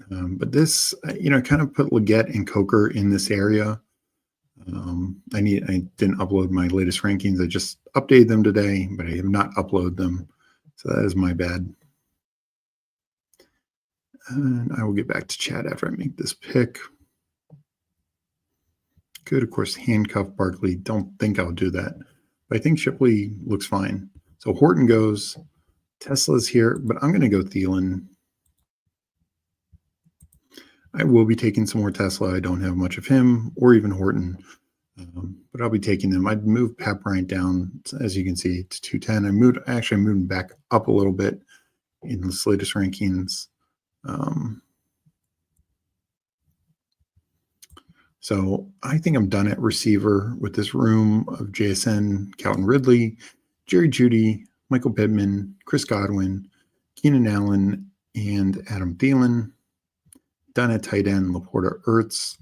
But this, kind of put Leggett and Coker in this area. I didn't upload my latest rankings. I just updated them today, but I have not uploaded them. So that is my bad. And I will get back to chat after I make this pick. Could, of course, handcuff Barkley. Don't think I'll do that. But I think Shipley looks fine. So Horton goes. Tesla's here, but I'm going to go Thielen. I will be taking some more Tesla. I don't have much of him or even Horton, but I'll be taking them. I'd move Pat Bryant down, as you can see, to 210. I moved him back up a little bit in this latest rankings. So I think I'm done at receiver with this room of JSN, Calvin Ridley, Jerry Jeudy, Michael Pittman, Chris Godwin, Keenan Allen, and Adam Thielen. Done at tight end, Laporta, Ertz.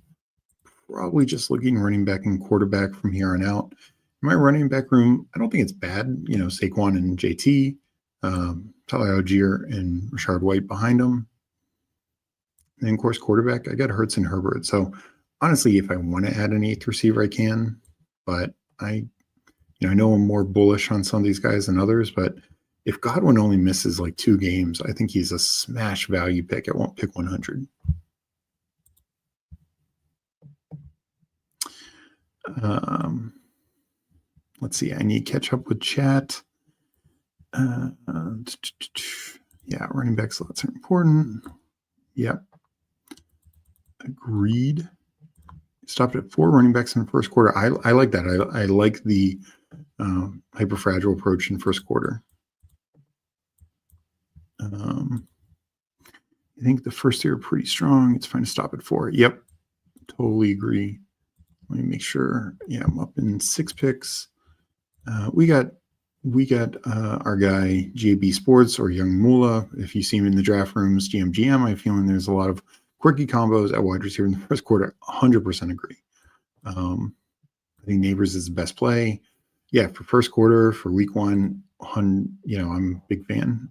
Probably just looking running back and quarterback from here on out. In my running back room, I don't think it's bad. Saquon and JT, Tyler Algier and Rashard White behind them. And then, of course, quarterback, I got Hurts and Herbert. So honestly, if I want to add an eighth receiver, I can. But I know I'm more bullish on some of these guys than others. But if Godwin only misses like 2 games, I think he's a smash value pick. I won't pick 100. Let's see. I need to catch up with chat. Yeah, running back slots are important. Yep. Agreed. Stopped at 4 running backs in the first quarter. I like that. I like the hyper fragile approach in first quarter. I think the first 3 are pretty strong. It's fine to stop at 4. Yep. Totally agree. Let me make sure. Yeah, I'm up in 6 picks. We got our guy JB Sports or Young Mula. If you see him in the draft rooms, GM, I have a feeling there's a lot of quirky combos at wide receiver in the first quarter. 100% agree. I think Neighbors is the best play. Yeah, for first quarter, for week 1, I'm a big fan.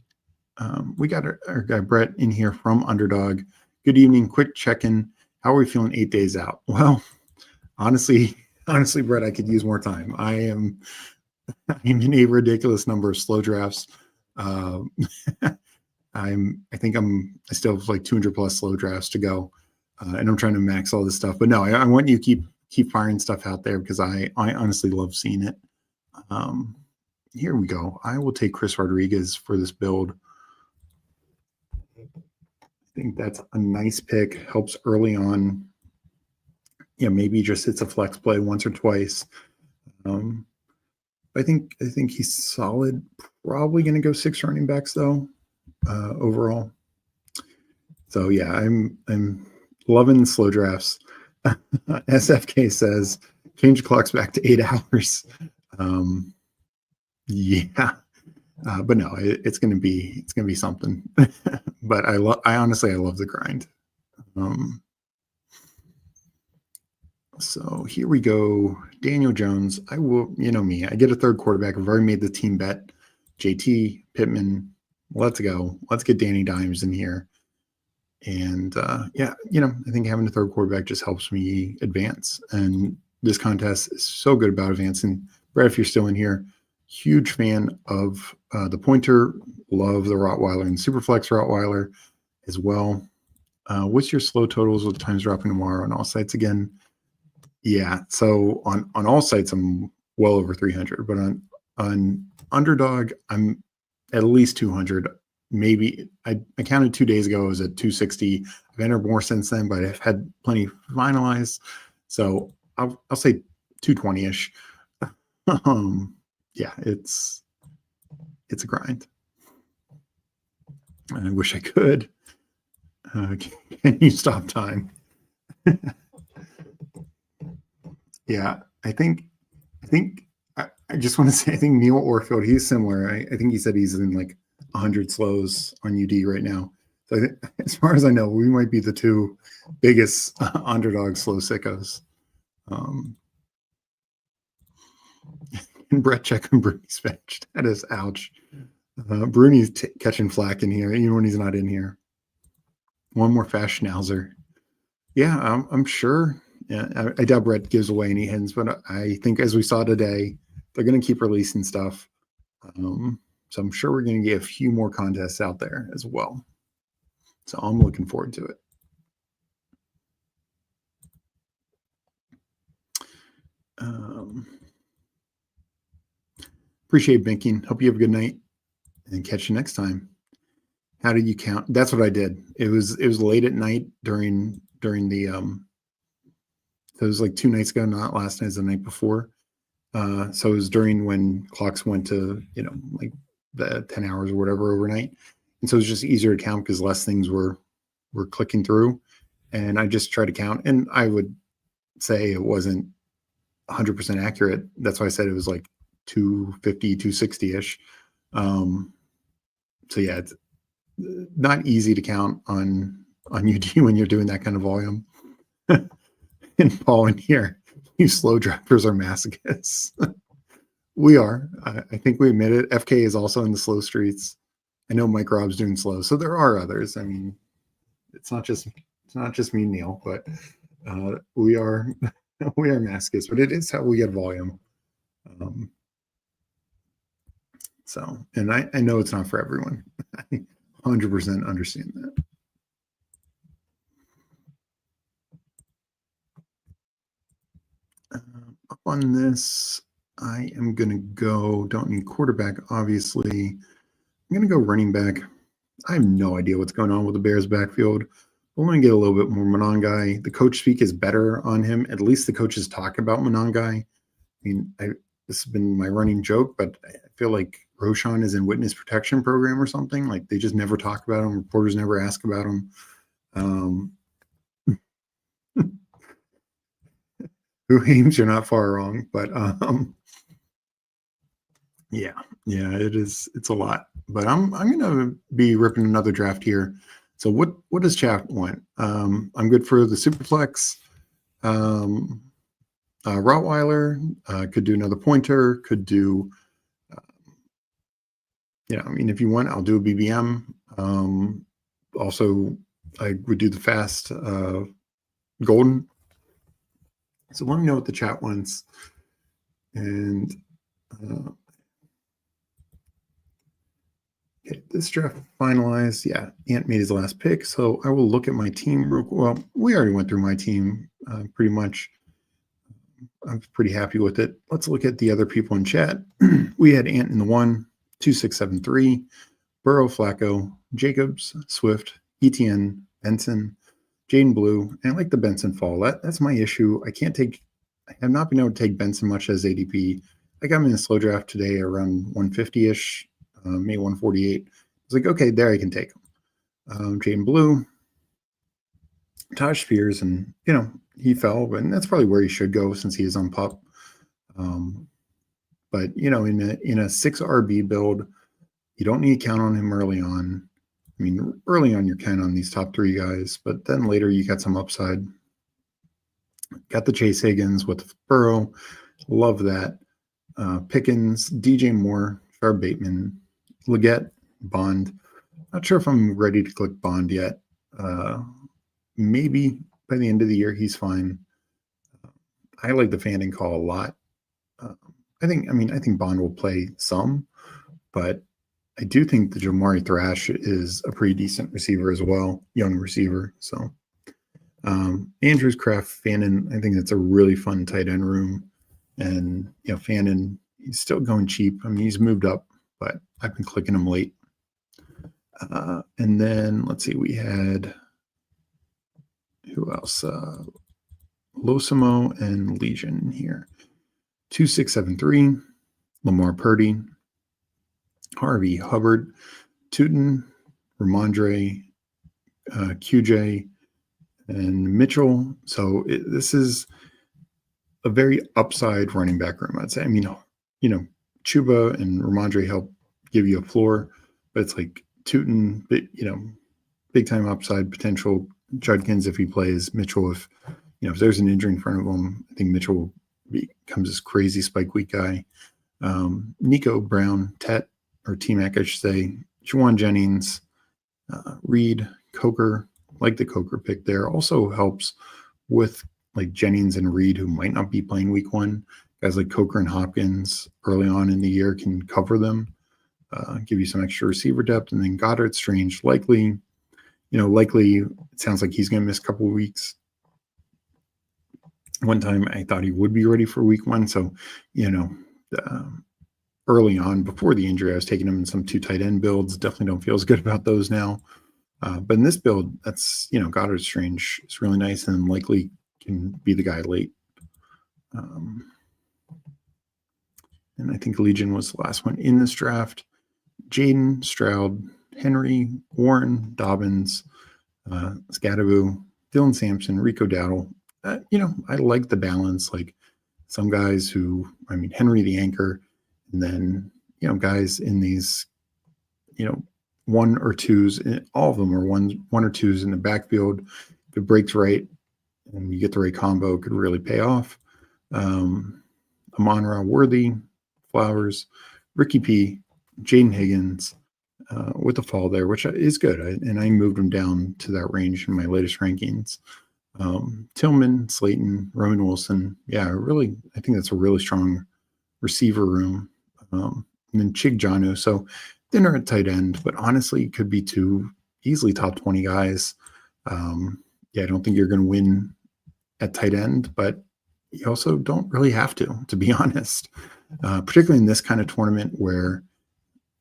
We got our guy Brett in here from Underdog. Good evening. Quick check-in. How are we feeling 8 days out? Well, honestly, Brett, I could use more time. I'm in a ridiculous number of slow drafts. I still have like 200 plus slow drafts to go, and I'm trying to max all this stuff. But no, I want you to keep firing stuff out there because I honestly love seeing it. Here we go. I will take Chris Rodriguez for this build. I think that's a nice pick. Helps early on. Yeah, maybe just it's a flex play once or twice. I think he's solid. Probably going to go 6 running backs though, overall. So yeah, I'm loving the slow drafts. SFK says change the clocks back to 8 hours. Yeah, but no, it's going to be something. But I honestly love the grind. So here we go. Daniel Jones. I will, me. I get a third quarterback. I've already made the team bet. JT, Pittman. Let's go. Let's get Danny Dimes in here. And yeah, I think having a third quarterback just helps me advance. And this contest is so good about advancing. Brett, if you're still in here, huge fan of the pointer. Love the Rottweiler and Superflex Rottweiler as well. What's your slow totals with times dropping tomorrow on all sites again? Yeah, so on all sites, I'm well over 300, but on Underdog, I'm at least 200. Maybe I counted 2 days ago, I was at 260. I've entered more since then, but I've had plenty finalized. So I'll say 220-ish. Yeah, it's a grind. I wish I could. Can you stop time? Yeah, I just want to say, I think Neil Orfield, he's similar. I think he said he's in like 100 slows on UD right now. So I think, as far as I know, we might be the two biggest underdog slow sickos. And Brett checking Bruni's bench. That is ouch. Bruni's catching flack in here, even when he's not in here. One more fast schnauzer. Yeah, I'm sure. Yeah, I doubt Brett gives away any hints, but I think as we saw today, they're going to keep releasing stuff. So I'm sure we're going to get a few more contests out there as well. So I'm looking forward to it. Appreciate banking. Hope you have a good night and catch you next time. How did you count? That's what I did. It was late at night during the it was like 2 nights ago, not last night, the night before. So it was during when clocks went to, like the 10 hours or whatever overnight. And so it was just easier to count because less things were clicking through. And I just tried to count. And I would say it wasn't 100% accurate. That's why I said it was like 250, 260-ish. So yeah, it's not easy to count on UD when you're doing that kind of volume. And Paul in here, you slow drivers are masochists. We are. I think we admit it. FK is also in the slow streets. I know Mike Raub's doing slow, so there are others. I mean, it's not just me, Neil, but we are masochists. But it is how we get volume. So, and I know it's not for everyone. I 100% understand that. Up on this, I am going to go, don't need quarterback, obviously. I'm going to go running back. I have no idea what's going on with the Bears backfield. We're going to get a little bit more Monangai. The coach speak is better on him. At least the coaches talk about Monangai. I mean, this has been my running joke, but I feel like Roshan is in witness protection program or something. Like they just never talk about him. Reporters never ask about him. Who aims, you're not far wrong, but yeah, it's a lot. But I'm gonna be ripping another draft here. So what does chat want? I'm good for the Superflex. Rottweiler could do another pointer. Could do, I mean, if you want, I'll do a BBM. Also, I would do the fast golden. So let me know what the chat wants. And okay, this draft finalized. Yeah, Ant made his last pick. So I will look at my team. Well, we already went through my team pretty much. I'm pretty happy with it. Let's look at the other people in chat. We had Ant in the 1, 2673, Burrow, Flacco, Jacobs, Swift, ETN, Benson, Jaden Blue, and I like the Benson fall. That's my issue. I have not been able to take Benson much as ADP. I got him in a slow draft today around 150-ish, maybe 148. I was like, okay, there I can take him. Jaden Blue, Taj Spears, and he fell, and that's probably where he should go since he is on PUP. But in a 6 RB build, you don't need to count on him early on. I mean, early on, you're counting on these top 3 guys, but then later you got some upside. Got the Chase Higgins with Burrow. Love that. Pickens, DJ Moore, Sharp Bateman, Leggett, Bond. Not sure if I'm ready to click Bond yet. Maybe by the end of the year, he's fine. I like the Fanning call a lot. I think Bond will play some, but I do think the Jamari Thrash is a pretty decent receiver as well, young receiver. So Andrews, Kraft, Fannin, I think that's a really fun tight end room. And Fannin, he's still going cheap. I mean, he's moved up, but I've been clicking him late. And then let's see, we had who else? Losimo and Legion here. 2673, Lamar Purdy, Harvey Hubbard, Tootin, Ramondre, QJ, and Mitchell. So this is a very upside running back room, I'd say. I mean, Chuba and Ramondre help give you a floor, but it's like Tootin, big time upside potential. Judkins if he plays, Mitchell if there's an injury in front of him, I think Mitchell becomes this crazy spike week guy. Nico Brown, Tet or T-Mac, I should say, Juwan Jennings, Reed, Coker, like the Coker pick there, also helps with like Jennings and Reed, who might not be playing week 1. Guys like Coker and Hopkins early on in the year can cover them, give you some extra receiver depth. And then Goddard, Strange, likely it sounds like he's going to miss a couple of weeks. One time I thought he would be ready for week 1. So, early on before the injury, I was taking him in some 2 tight end builds. Definitely don't feel as good about those now. But in this build, that's, Goddard, Strange is really nice and likely can be the guy late. And I think Legion was the last one in this draft. Jaden, Stroud, Henry, Warren, Dobbins, Scadaboo, Dylan Sampson, Rico Dowdle. I like the balance. Like some guys who, Henry the anchor, and then, guys in these, 1 or 2s, all of them are 1 or 2s in the backfield. If it breaks right and you get the right combo, it could really pay off. Amon-Ra Worthy, Flowers, Ricky P, Jaden Higgins, with the fall there, which is good. I moved him down to that range in my latest rankings. Tillman, Slayton, Roman Wilson. Yeah, I think that's a really strong receiver room. And then Chig Janu. So thinner at tight end, but honestly, it could be 2 easily top 20 guys. I don't think you're going to win at tight end, but you also don't really have to be honest. Particularly in this kind of tournament where,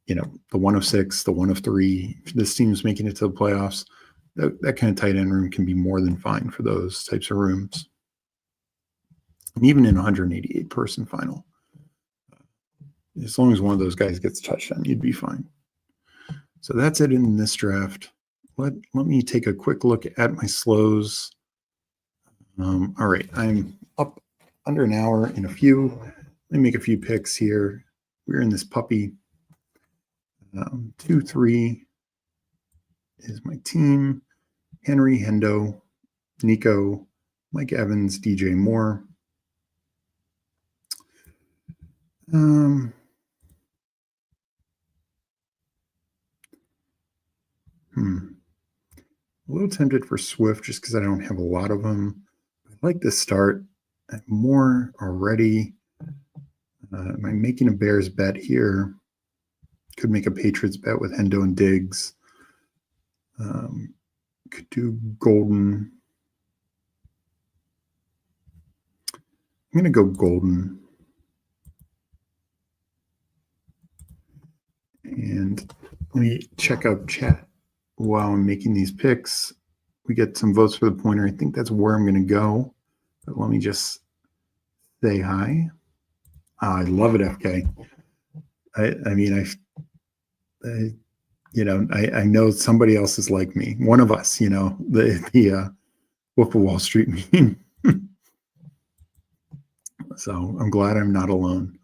the 1 of 6, the 1 of 3, this team's making it to the playoffs. That kind of tight end room can be more than fine for those types of rooms. And even in a 188 person final, as long as one of those guys gets a touchdown, you'd be fine. So that's it in this draft. Let me take a quick look at my slows. All right, I'm up under an hour in a few. Let me make a few picks here. We're in this puppy. 2-3 is my team. Henry, Hendo, Nico, Mike Evans, DJ Moore. A little tempted for Swift just because I don't have a lot of them. I like this start. I have more already. Am I making a Bears bet here? Could make a Patriots bet with Hendo and Diggs. Could do Golden. I'm going to go Golden. And let me check out chat while I'm making these picks. We get some votes for the pointer. I think that's where I'm going to go. But let me just say hi. I love it, FK. I know somebody else is like me. One of us, the Wolf of Wall Street meme. So I'm glad I'm not alone.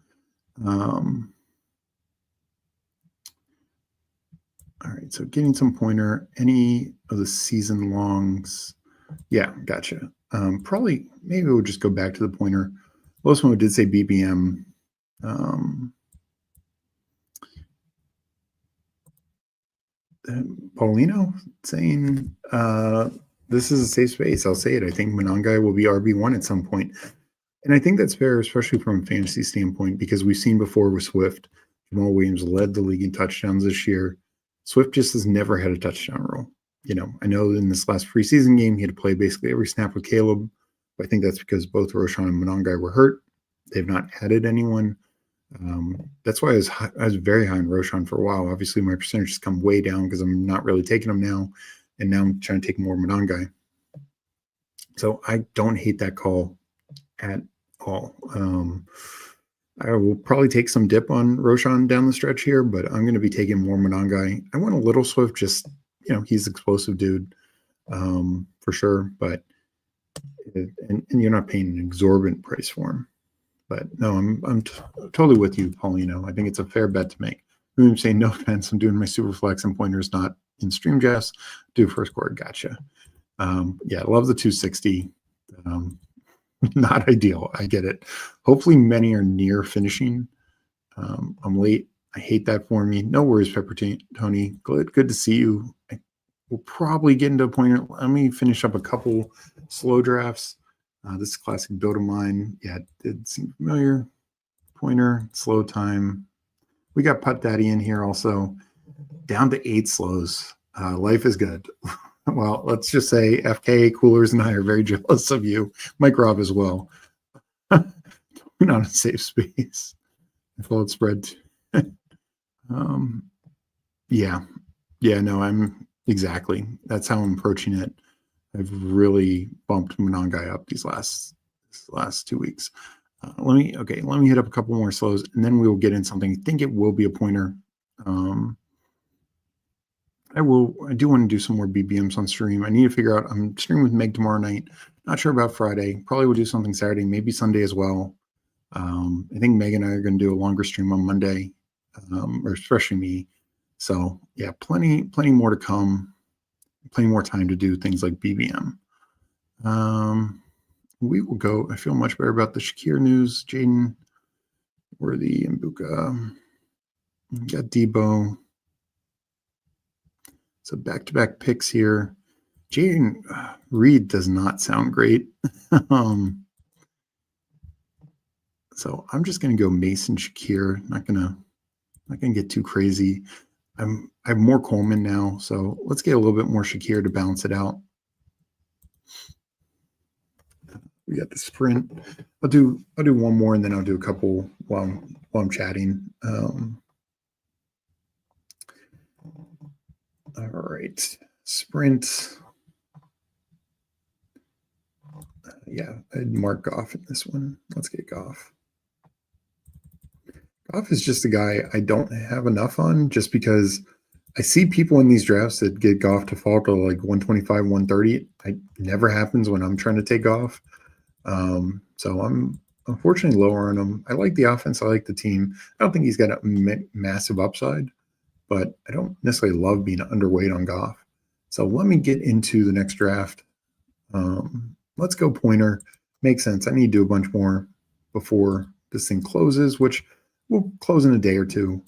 All right, so getting some pointer. Any of the season longs? Yeah, gotcha. Maybe we'll just go back to the pointer. Lowest one did say BBM. Paulino saying this is a safe space. I'll say it. I think Monangai will be RB1 at some point. And I think that's fair, especially from a fantasy standpoint, because we've seen before with Swift, Jamal Williams led the league in touchdowns this year. Swift just has never had a touchdown role. I know in this last preseason game, he had to play basically every snap with Caleb. But I think that's because both Roshan and Monangai were hurt. They've not added anyone. That's why I was very high on Roshan for a while. Obviously, my percentage has come way down because I'm not really taking him now. And now I'm trying to take more Monangai. So I don't hate that call at all. I will probably take some dip on Roshan down the stretch here, but I'm going to be taking more Monangai. I want a little Swift, just, he's an explosive dude for sure. But and you're not paying an exorbitant price for him. But no, I'm totally with you, Paulino. I think it's a fair bet to make. I'm saying no offense. I'm doing my super flex and pointers not in stream drafts. Do first quarter. Gotcha. Yeah, I love the 260. Not ideal. I get it. Hopefully many are near finishing. I'm late. I hate that for me. No worries, Pepper Tony. Good to see you. We'll probably get into a pointer. Let me finish up a couple slow drafts. This is classic build of mine. Yeah, it did seem familiar. Pointer, slow time. We got Putt Daddy in here also. Down to 8 slows. Life is good. Well, let's just say FK, Coolers, and I are very jealous of you. Mike Raub as well. Not a safe space. I followed spread. Yeah. No, I'm exactly. That's how I'm approaching it. I've really bumped Monongai up these last 2 weeks. Let me hit up a couple more slows, and then we will get in something. I think it will be a pointer. I do want to do some more BBMs on stream. I need to figure out. I'm streaming with Meg tomorrow night. Not sure about Friday. Probably will do something Saturday, maybe Sunday as well. I think Meg and I are going to do a longer stream on Monday, or especially me. So yeah, plenty more to come. Plenty more time to do things like BBM. We will go. I feel much better about the Shakir news. Jaden, Worthy, and Buka. Got Debo. So back-to-back picks here. Jaden Reed does not sound great. So I'm just going to go Mason Shakir. Not gonna get too crazy. I have more Coleman now, so let's get a little bit more Shakir to balance it out. We got the sprint. I'll do one more, and then I'll do a couple while I'm chatting. All right, sprint. Yeah, I'd mark Goff in this one. Let's get Goff. Goff is just a guy I don't have enough on, just because I see people in these drafts that get Goff to fall to like 125, 130. It never happens when I'm trying to take Goff. So I'm unfortunately lower on him. I like the offense. I like the team. I don't think he's got a massive upside, but I don't necessarily love being underweight on Goff. So let me get into the next draft. Let's go pointer. Makes sense. I need to do a bunch more before this thing closes, which will close in a day or two.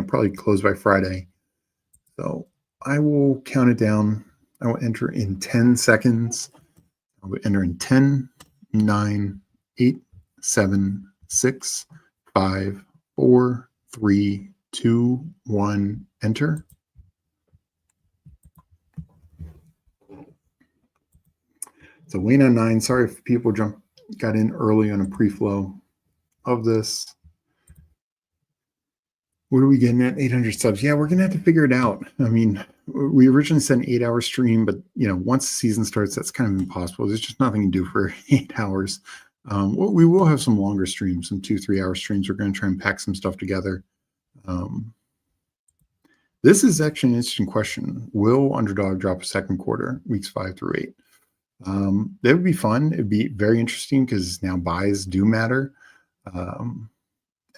Probably close by Friday. So I will count it down. I will enter in 10 seconds. I will enter in 10, 9, 8, 7, 6, 5, 4, 3, 2, 1, enter. So Wayne on 9. Sorry if people got in early on a pre-flow of this. What are we getting at? 800 subs. Yeah, we're going to have to figure it out. I mean, we originally said an 8-hour stream, but once the season starts, that's kind of impossible. There's just nothing to do for 8 hours. We will have some longer streams, some 2-3 hour streams. We're going to try and pack some stuff together. This is actually an interesting question. Will Underdog drop a second quarter, weeks 5 through 8? That would be fun. It'd be very interesting because now buys do matter.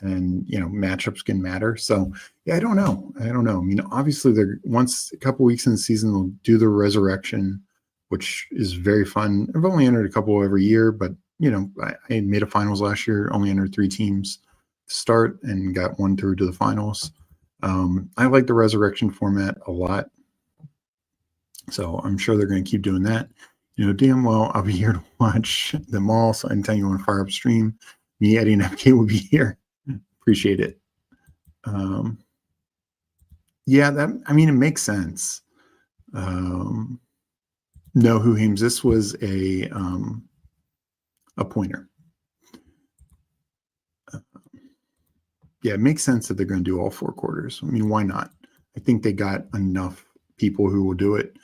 And matchups can matter. So yeah, I don't know. I mean, obviously they're once a couple weeks in the season, they'll do the resurrection, which is very fun. I've only entered a couple every year, but I made a finals last year, only entered 3 teams to start and got 1 through to the finals. I like the resurrection format a lot. So I'm sure they're going to keep doing that. Damn well, I'll be here to watch them all. So anytime you want to fire up stream, me, Eddie, and FK will be here. Appreciate it. Yeah, it makes sense. No, who Hames? This was a pointer. Yeah, it makes sense that they're going to do all 4 quarters. I mean, why not? I think they got enough people who will do it.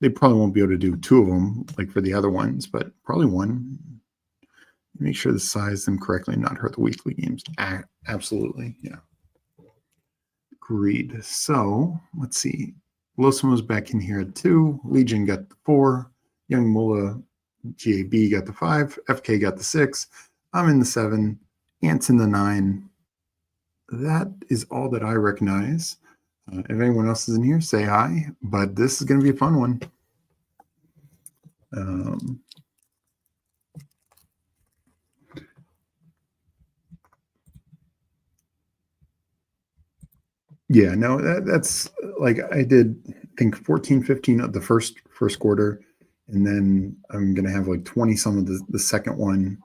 They probably won't be able to do 2 of them, like for the other ones, but probably 1. Make sure to size them correctly and not hurt the weekly games. Absolutely, yeah. Agreed. So let's see. Losimo's back in here at 2. Legion got the 4. Young Mullah GAB got the 5. FK got the 6. I'm in the 7. Ant's in the 9. That is all that I recognize. If anyone else is in here, say hi. But this is going to be a fun one. Yeah, no, that's like I did, I think 14, 15 of the first quarter. And then I'm going to have like 20 some of the second one.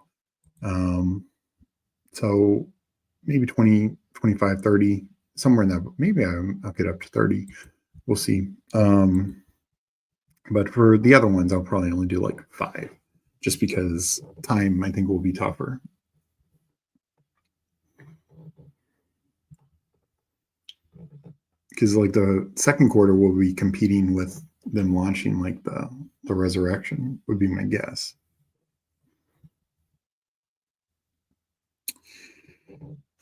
So maybe 20, 25, 30, somewhere in that. Maybe I'll get up to 30. We'll see. But for the other ones, I'll probably only do like 5, just because time I think will be tougher. Because like the second quarter will be competing with them launching like the resurrection would be my guess.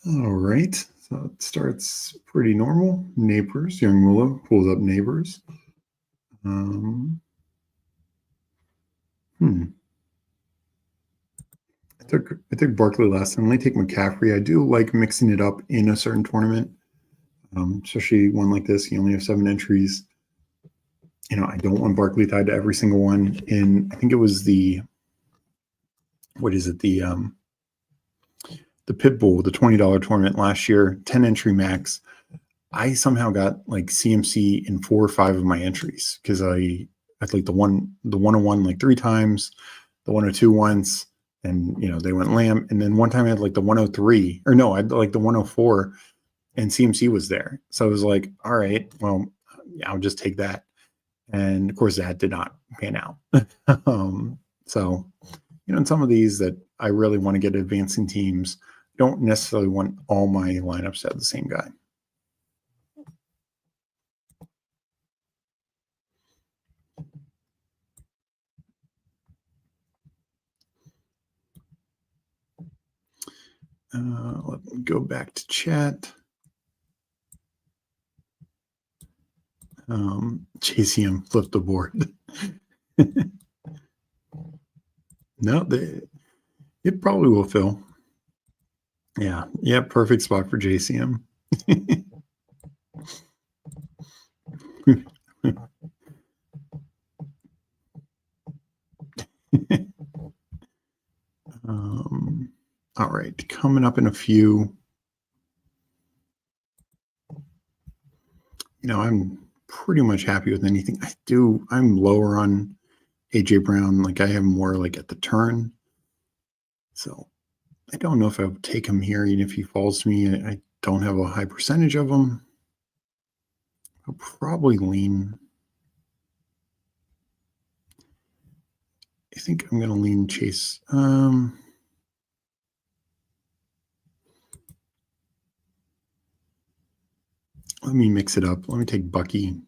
All right, so it starts pretty normal. Neighbors, Young Mullah pulls up Neighbors. I took Barkley last time. I take McCaffrey. I do like mixing it up in a certain tournament, especially one like this. You only have 7 entries. You know, I don't want Barkley tied to every single one. And I think it was the Pitbull, the $20 tournament last year, 10 entry max. I somehow got like CMC in 4 or 5 of my entries because I had like the 101 like 3 times, the 102 once, and you know they went lamb. And then one time I had like the 103, or no, I had like the 104, and CMC was there. So I was like, all right, well, yeah, I'll just take that. And of course, that did not pan out. So, you know, in some of these that I really want to get advancing teams, don't necessarily want all my lineups to have the same guy. Let me go back to chat. JCM flipped the board. No, it probably will fill. Yeah, perfect spot for JCM. All right, coming up in a few. You know, I'm pretty much happy with anything I do. I'm lower on AJ Brown. Like I have more like at the turn. So I don't know if I would take him here, even if he falls to me. I don't have a high percentage of him. I'll probably lean. I think I'm going to lean Chase. Let me mix it up. Let me take Bucky.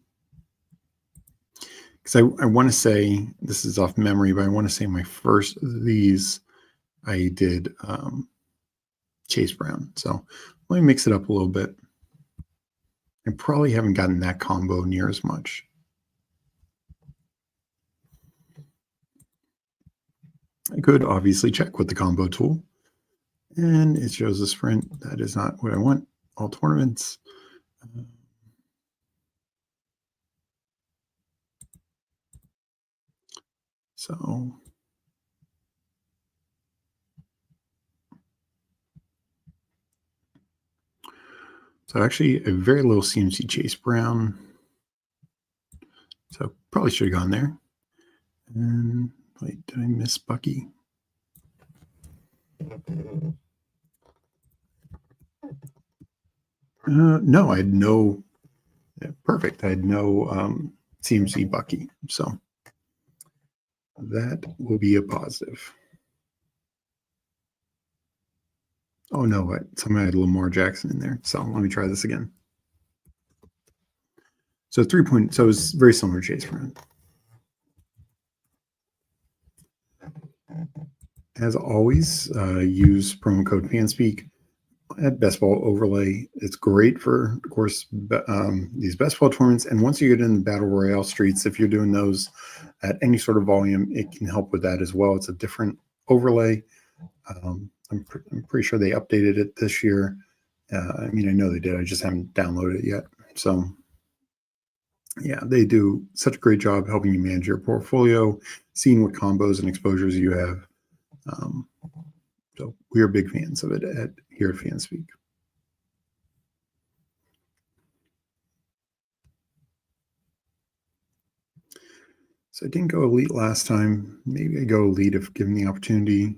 Because I want to say, this is off memory, but I want to say my first of these, I did Chase Brown. So let me mix it up a little bit. I probably haven't gotten that combo near as much. I could obviously check with the combo tool. And it shows a sprint. That is not what I want. All tournaments. So actually a very little CMC Chase Brown. So probably should have gone there. And wait, did I miss Bucky? No, I had no. Yeah, perfect. I had no CMC Bucky. So that will be a positive. Oh no, somehow I had Lamar Jackson in there. So let me try this again. So 3 point. So it's very similar to Chase Brown. As always, use promo code Fanspeak at Best Ball overlay. It's great for, of course, these Best Ball tournaments. And once you get in the Battle Royale streets, if you're doing those at any sort of volume, it can help with that as well. It's a different overlay. I'm pretty sure they updated it this year. I mean, I know they did. I just haven't downloaded it yet. So, yeah, they do such a great job helping you manage your portfolio, seeing what combos and exposures you have. So we are big fans of it here at Fanspeak. So I didn't go elite last time. Maybe I go elite if given the opportunity.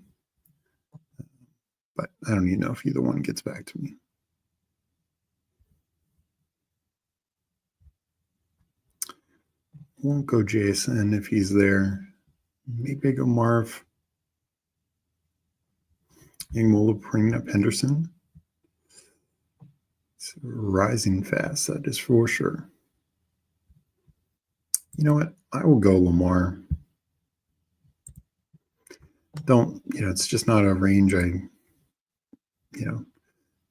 But I don't even know if either one gets back to me. Won't go Jason if he's there. Maybe I go Marv. Young bringing up Henderson. It's rising fast, that is for sure. You know what? I will go Lamar. It's just not a range I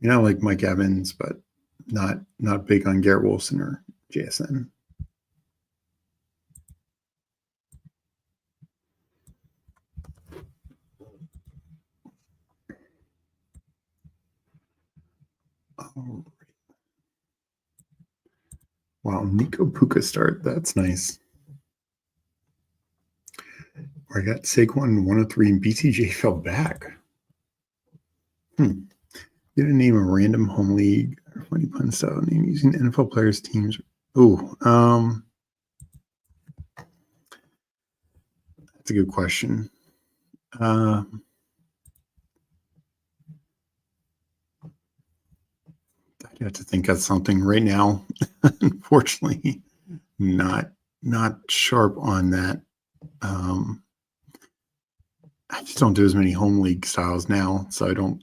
like Mike Evans, but not big on Garrett Wilson or JSN. Oh, wow, Nico Puka start. That's nice. I got Saquon 103 and BTJ fell back. You didn't name a random home league or funny pun style name using NFL players' teams. Oh, that's a good question. I have to think of something right now. Unfortunately, not sharp on that. I just don't do as many home league styles now, so I don't.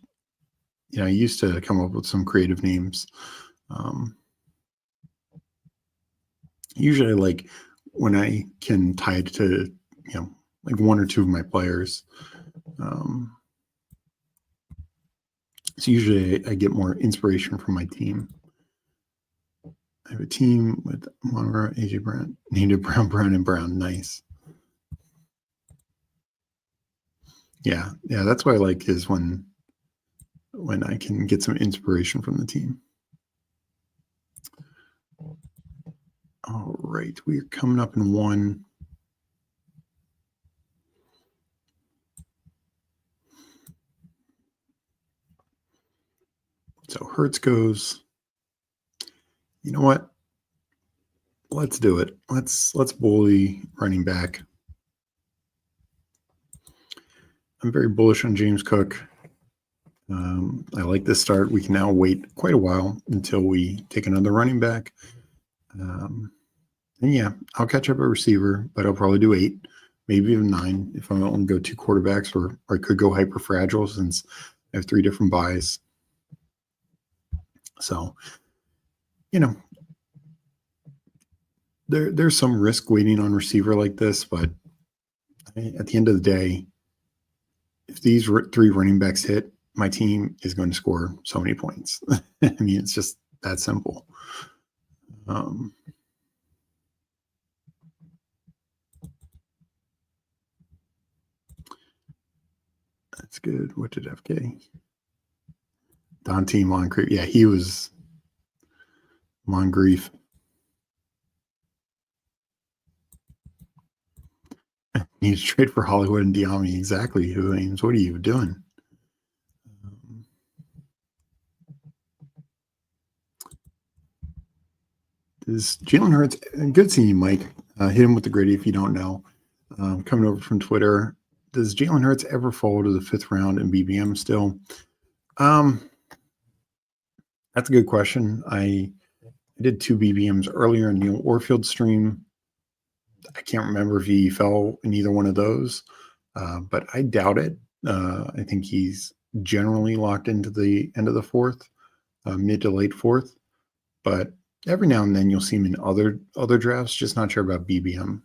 I used to come up with some creative names. Usually, like when I can tie it to like one or two of my players. So usually I get more inspiration from my team. I have a team with Monroe, AJ Brown, named it Brown, and Brown. Nice. Yeah, that's what I like is when I can get some inspiration from the team. All right, we are coming up in one. So Hertz goes. You know what? Let's do it. Let's bully running back. I'm very bullish on James Cook. I like this start. We can now wait quite a while until we take another running back. And yeah, I'll catch up a receiver, but I'll probably do 8, maybe even 9 if I only go 2 quarterbacks, or I could go hyper fragile since I have 3 different buys. So, there's some risk waiting on receiver like this, but at the end of the day, if these 3 running backs hit, my team is going to score so many points. I mean, it's just that simple. That's good. What did FK? Dante Moncrief. Yeah, he was Moncrief. Need to trade for Hollywood and Diami. Exactly. Williams, what are you doing? Is Jalen Hurts, good seeing you, Mike. Hit him with the gritty if you don't know. Coming over from Twitter. Does Jalen Hurts ever fall to the 5th round in BBM still? That's a good question. I did 2 BBMs earlier in Neil Orfield's stream. I can't remember if he fell in either one of those, but I doubt it. I think he's generally locked into the end of the 4th, mid to late 4th. But every now and then you'll see him in other drafts, just not sure about BBM.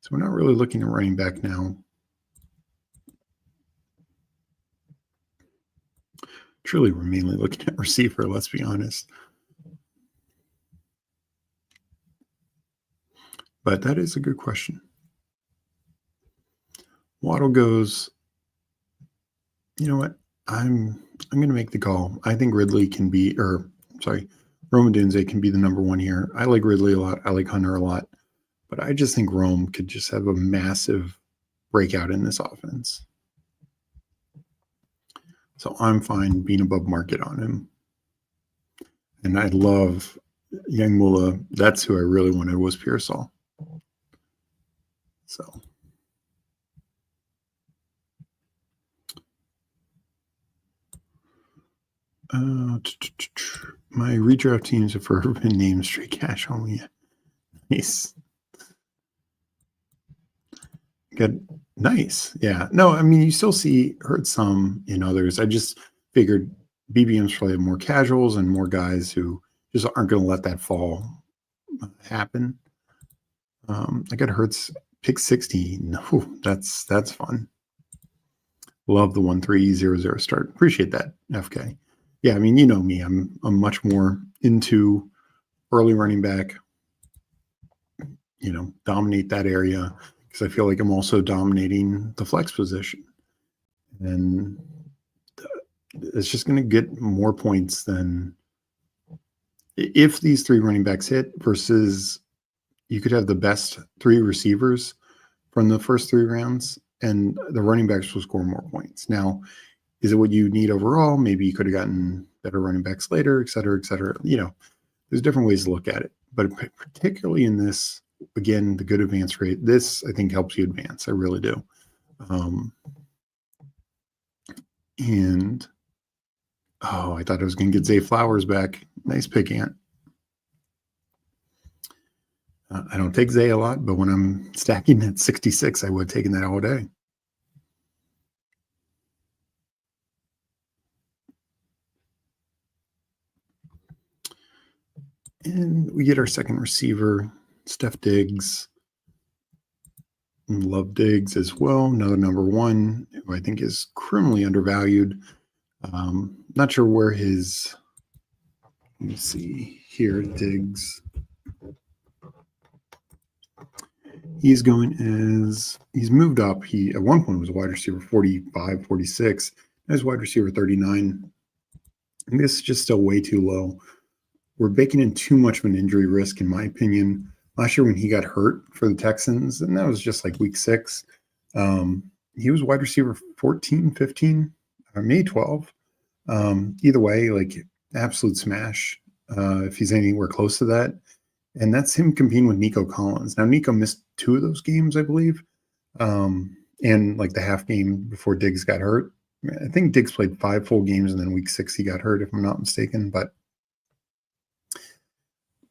So we're not really looking at running back now. Truly, we're mainly looking at receiver, let's be honest. But that is a good question. Waddle goes, you know what? I'm going to make the call. I think Ridley can be, Rome Odunze can be the number one here. I like Ridley a lot. I like Hunter a lot. But I just think Rome could just have a massive breakout in this offense. So I'm fine being above market on him. And I love Young Mula. That's who I really wanted was Pearsall. So my redraft teams have forever been named straight cash only. Nice. Good. Nice. Yeah. No, I mean, you still heard some in others. I just figured BBMs probably have more casuals and more guys who just aren't going to let that fall happen. I got Hurts pick 60. No, that's fun. Love the 1-3-0-0 start. Appreciate that, FK. Yeah, I mean, you know me. I'm much more into early running back. Dominate that area because I feel like I'm also dominating the flex position, and it's just going to get more points than if these three running backs hit. Versus, you could have the best three receivers from the first three rounds, and the running backs will score more points. Now, is it what you need overall? Maybe you could have gotten better running backs later, et cetera, et cetera. There's different ways to look at it. But particularly in this, again, the good advance rate, this, I think, helps you advance. I really do. I thought I was going to get Zay Flowers back. Nice pick, Ant. I don't take Zay a lot, but when I'm stacking at 66, I would have taken that all day. And we get our second receiver, Steph Diggs. Love Diggs as well. Another number one, who I think is criminally undervalued. Not sure where his, let me see here, Diggs. He's moved up. He at one point was a wide receiver 45, 46. Now he's wide receiver 39. And this is just still way too low. We're baking in too much of an injury risk, in my opinion. Last year when he got hurt for the Texans, and that was just like week 6, he was wide receiver 14, 15, or maybe 12. Either way, like absolute smash if he's anywhere close to that. And that's him competing with Nico Collins. Now, Nico missed 2 of those games, I believe, and like the half game before Diggs got hurt. I think Diggs played 5 full games, and then week 6 he got hurt, if I'm not mistaken. But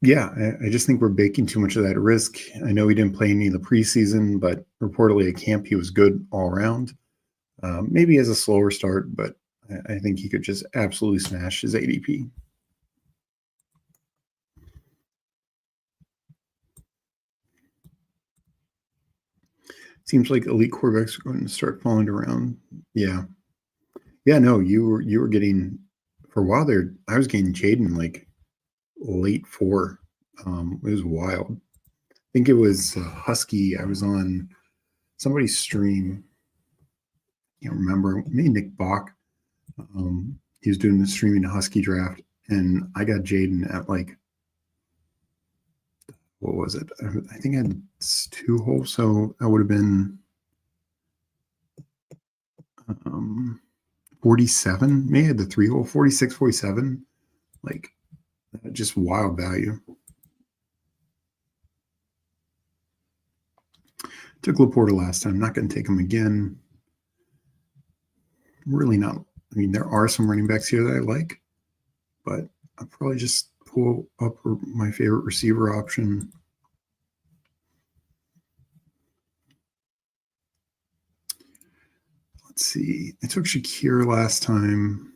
yeah, I just think we're baking too much of that risk. I know he didn't play any of the preseason, but reportedly at camp he was good all around. Maybe he has a slower start, but I think he could just absolutely smash his ADP. Seems like elite quarterbacks are going to start falling around. Yeah. No, you were getting, for a while there, I was getting Jaden like late 4. It was wild. I think it was Husky. I was on somebody's stream. I can't remember. Maybe Nick Bach. He was doing the streaming Husky draft, and I got Jaden at like, what was it? I think I had 2 holes, so that would have been 47. Maybe I had the 3 hole, 46, 47. Like, just wild value. Took Laporta last time. Not going to take him again. Really not. I mean, there are some running backs here that I like, but I'll probably just pull up my favorite receiver option. Let's see. I took Shakir last time.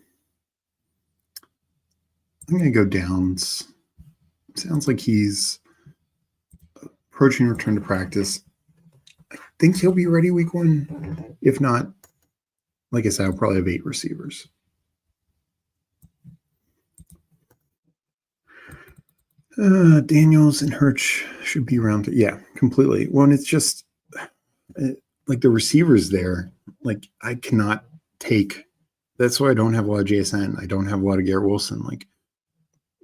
I'm going to go Downs. Sounds like he's approaching return to practice. I think he'll be ready week 1. If not, like I said, I'll probably have 8 receivers. Daniels and Hirsch should be around. Yeah, completely. Well, and it's just like the receivers there. Like I cannot take. That's why I don't have a lot of JSN. I don't have a lot of Garrett Wilson. Like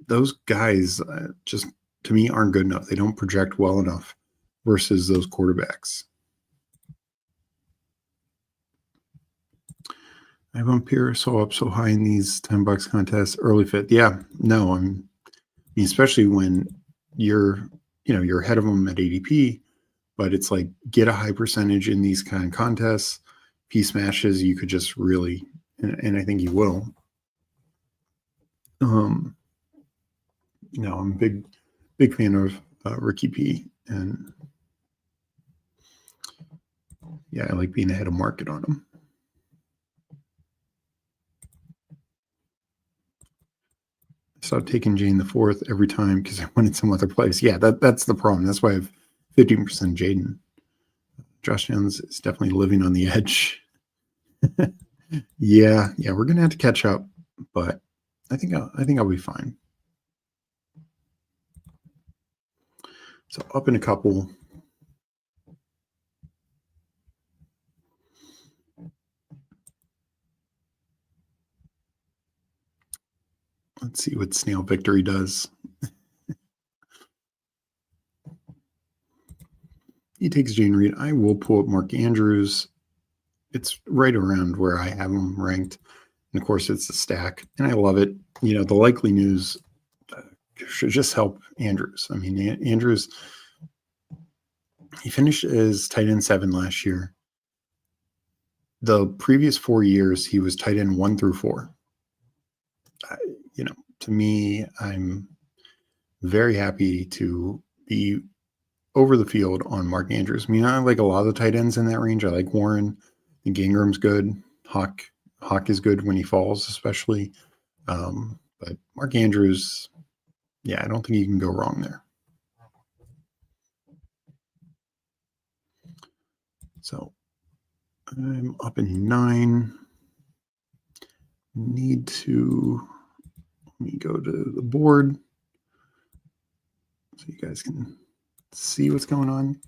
those guys just to me aren't good enough. They don't project well enough versus those quarterbacks. I bump here so up so high in these $10 contests. Early fit. Yeah, no, I mean, especially when you're ahead of them at ADP, but it's like get a high percentage in these kind of contests. If he smashes, you could just really, and I think he will. I'm a big fan of Ricky P, and yeah, I like being ahead of market on him. So taking Jane the fourth every time because I wanted some other place. Yeah, that's the problem. That's why I have 15% Jaden. Josh Jones is definitely living on the edge. yeah, we're gonna have to catch up, but I think I'll be fine. So up in a couple. Let's see what Snail Victory does. He takes Jane Reed. I will pull up Mark Andrews. It's right around where I have him ranked. And of course, it's a stack. And I love it. The likely news should just help Andrews. I mean, Andrews, he finished as tight end 7 last year. The previous 4 years, he was tight end 1 through 4. To me, I'm very happy to be over the field on Mark Andrews. I mean, I like a lot of the tight ends in that range. I like Warren. I think Ingram's good. Hawk is good when he falls, especially. But Mark Andrews, yeah, I don't think you can go wrong there. So I'm up in 9. Let me go to the board so you guys can see what's going on.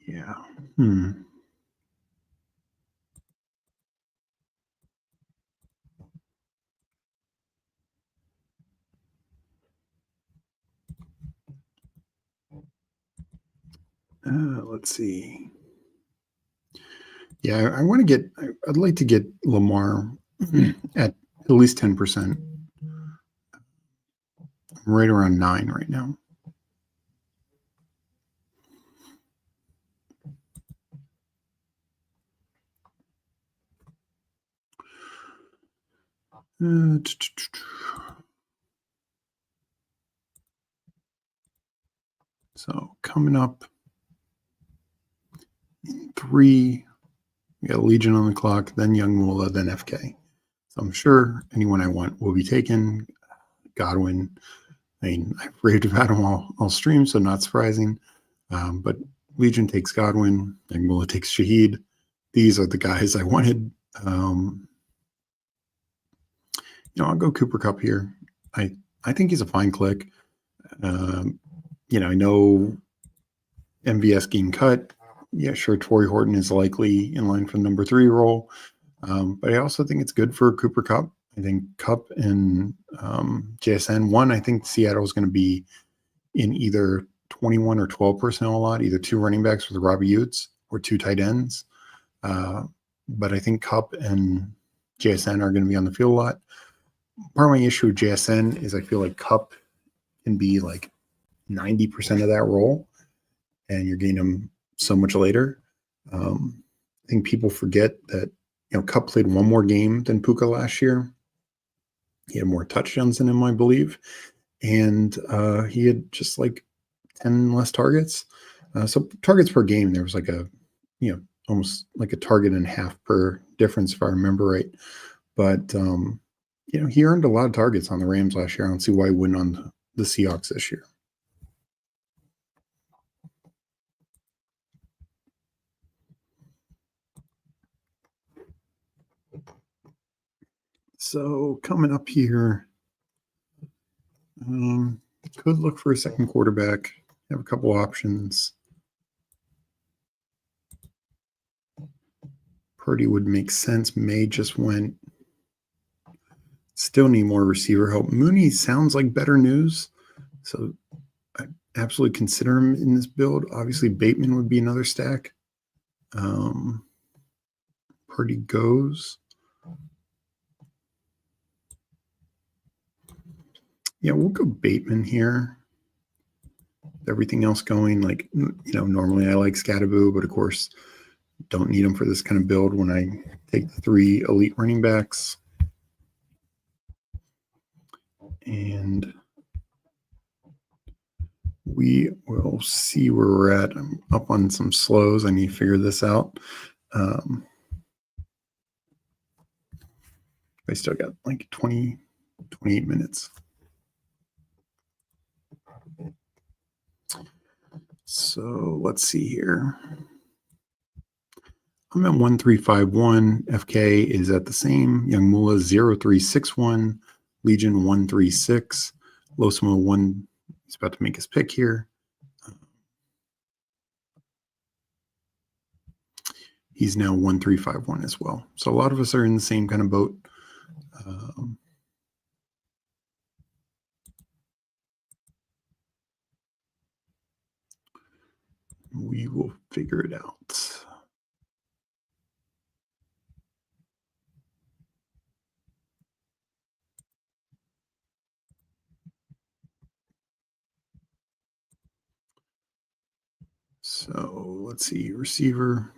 Yeah. Let's see. Yeah, I'd like to get Lamar at least 10%. I'm right around 9 right now. So coming up in 3, we got Legion on the clock, then Young Mula, then FK. So I'm sure anyone I want will be taken. Godwin, I mean, I've raved about him all stream, so not surprising. But Legion takes Godwin, Young Mula takes Shaheed. These are the guys I wanted. I'll go Cooper Kupp here. I think he's a fine click. I know MVS getting cut. Yeah, sure, Torrey Horton is likely in line for the number 3 role. But I also think it's good for Cooper Kupp. I think Kupp and JSN. 1, I think Seattle is going to be in either 21 or 12 personnel a lot, either 2 running backs with Robbie Utes or 2 tight ends. But I think Kupp and JSN are going to be on the field a lot. Part of my issue with JSN is I feel like Kupp can be like 90% of that role, and you're getting him so much later. I think people forget that Kupp played 1 more game than Puka last year. He had more touchdowns than him, I believe, and he had just like 10 less targets. So targets per game, there was like almost like a target and a half per difference, if I remember right. But he earned a lot of targets on the Rams last year. I don't see why he wouldn't on the Seahawks this year. So coming up here, could look for a second quarterback. Have a couple options. Purdy would make sense. May just went. Still need more receiver help. Mooney sounds like better news, so I absolutely consider him in this build. Obviously, Bateman would be another stack. Purdy goes. Yeah, we'll go Bateman here. Everything else going, like, normally I like Scattaboo, but of course, don't need him for this kind of build when I take the 3 elite running backs. And we will see where we're at. I'm up on some slows. I need to figure this out. I still got like 28 minutes. So let's see here. I'm at 1351. FK is at the same. Young Mula 0361. Legion 136. Losimo 1. He's about to make his pick here. He's now 1351 as well. So a lot of us are in the same kind of boat. We will figure it out. So let's see, receiver.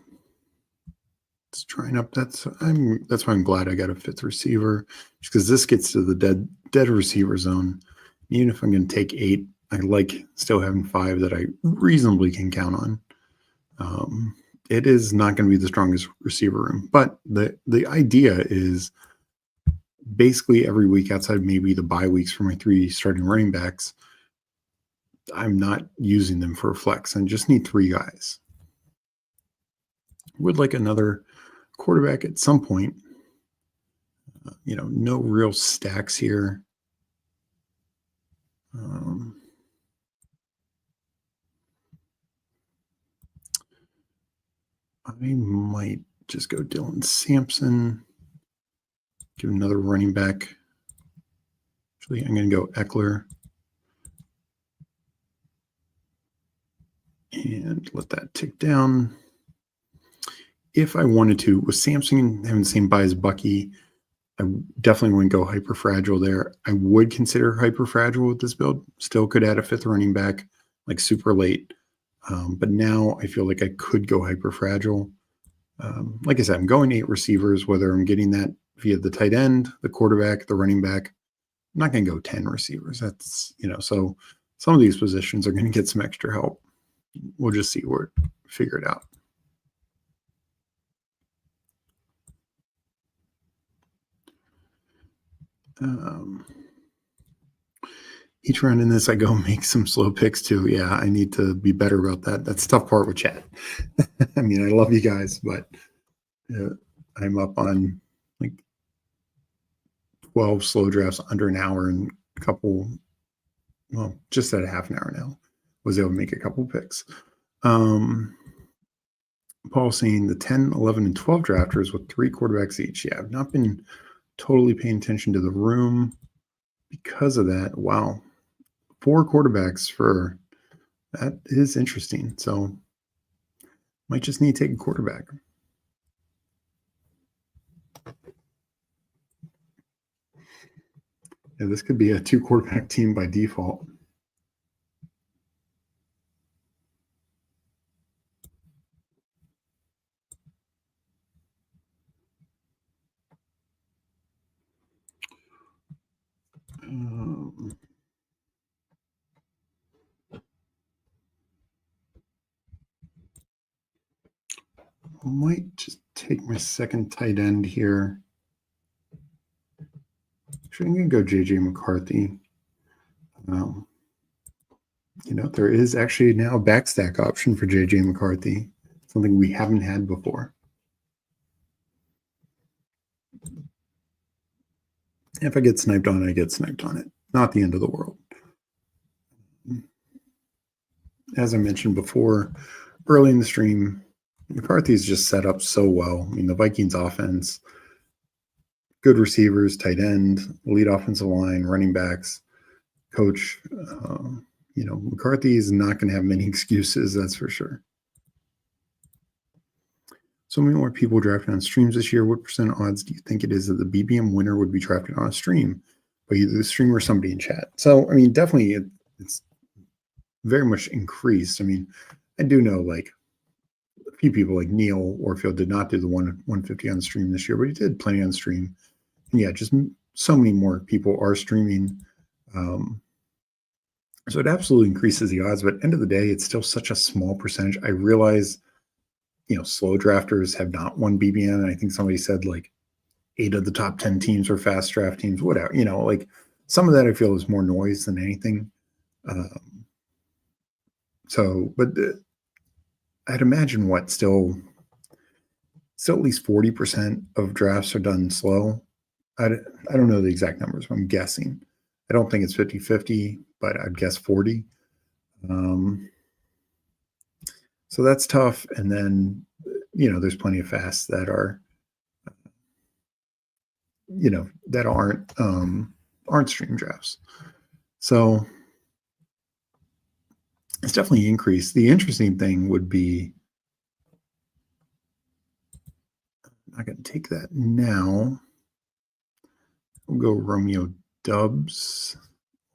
Let's try and up. That's why I'm glad I got a 5th receiver, because this gets to the dead receiver zone. Even if I'm going to take 8, I like still having 5 that I reasonably can count on. It is not going to be the strongest receiver room, but the idea is basically every week outside maybe the bye weeks for my 3 starting running backs, I'm not using them for a flex. I just need 3 guys. Would like another quarterback at some point. No real stacks here. I might just go Dylan Sampson. Give another running back. Actually, I'm going to go Eckler. And let that tick down. If I wanted to, with Sampson having the same buy as Bucky, I definitely wouldn't go hyper fragile there. I would consider hyper fragile with this build. Still could add a 5th running back, like super late. But now I feel like I could go hyper fragile. Like I said, I'm going 8 receivers, whether I'm getting that via the tight end, the quarterback, the running back. I'm not going to go 10 receivers. That's, so some of these positions are going to get some extra help. We'll just see where figure it out. Each round in this, I go make some slow picks too. Yeah, I need to be better about that. That's the tough part with chat. I mean, I love you guys, but I'm up on like 12 slow drafts under an hour and a couple, well, just at a half an hour now. Was able to make a couple picks. Paul saying the 10, 11, and 12 drafters with 3 quarterbacks each. Yeah, I've not been totally paying attention to the room because of that. Wow. 4 quarterbacks for that is interesting. So might just need to take a quarterback. Yeah, this could be a 2 quarterback team by default. I might just take my second tight end here. Actually, I'm going to go JJ McCarthy. There is actually now a backstack option for JJ McCarthy, something we haven't had before. If I get sniped on it, I get sniped on it. Not the end of the world. As I mentioned before, early in the stream, McCarthy's just set up so well. I mean, the Vikings offense, good receivers, tight end, elite offensive line, running backs, coach. McCarthy is not going to have many excuses, that's for sure. So many more people drafted on streams this year. What percent odds do you think it is that the BBM winner would be drafted on a stream by either the streamer or somebody in chat? So, I mean, definitely it's very much increased. I mean, I do know like a few people like Neil Orfield did not do the 150 on the stream this year, but he did plenty on the stream. And yeah, just so many more people are streaming. So it absolutely increases the odds, but at the end of the day, it's still such a small percentage. I realize, slow drafters have not won BBN. And I think somebody said like 8 of the top 10 teams are fast draft teams, whatever, like some of that I feel is more noise than anything. But I'd imagine still at least 40% of drafts are done slow. I don't know the exact numbers, but I'm guessing. I don't think it's 50-50, but I'd guess 40. So that's tough. And then, there's plenty of fasts that are, that aren't stream drafts. So it's definitely increased. The interesting thing would be, I'm not going to take that now. We'll go Romeo Dubs.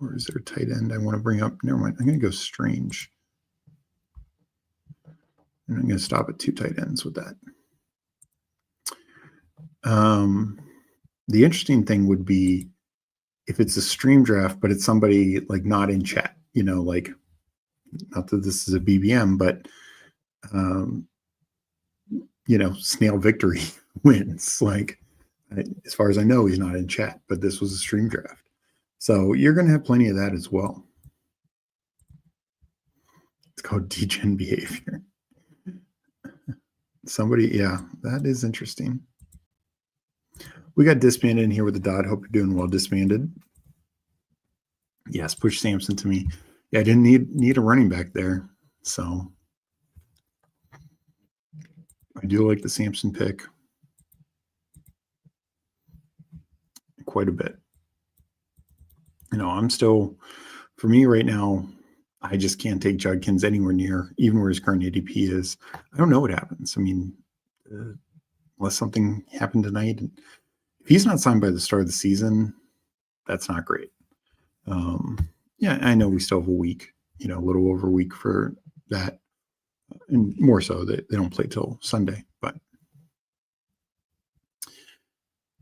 Or is there a tight end I want to bring up? Never mind. I'm going to go Strange. And I'm going to stop at 2 tight ends with that. The interesting thing would be if it's a stream draft, but it's somebody like not in chat, like not that this is a BBM, but, Snail Victory wins. Like, as far as I know, he's not in chat, but this was a stream draft. So you're going to have plenty of that as well. It's called degen behavior. Yeah, that is interesting. We got Disbanded in here with the dot. Hope you're doing well, Disbanded. Yes, push Sampson to me. Yeah, I didn't need a running back there. So I do like the Sampson pick quite a bit. I'm still, for me right now, I just can't take Judkins anywhere near, even where his current ADP is. I don't know what happens. I mean, unless something happened tonight. If he's not signed by the start of the season, that's not great. Yeah, I know we still have a week, a little over a week for that. And more so that they don't play till Sunday. But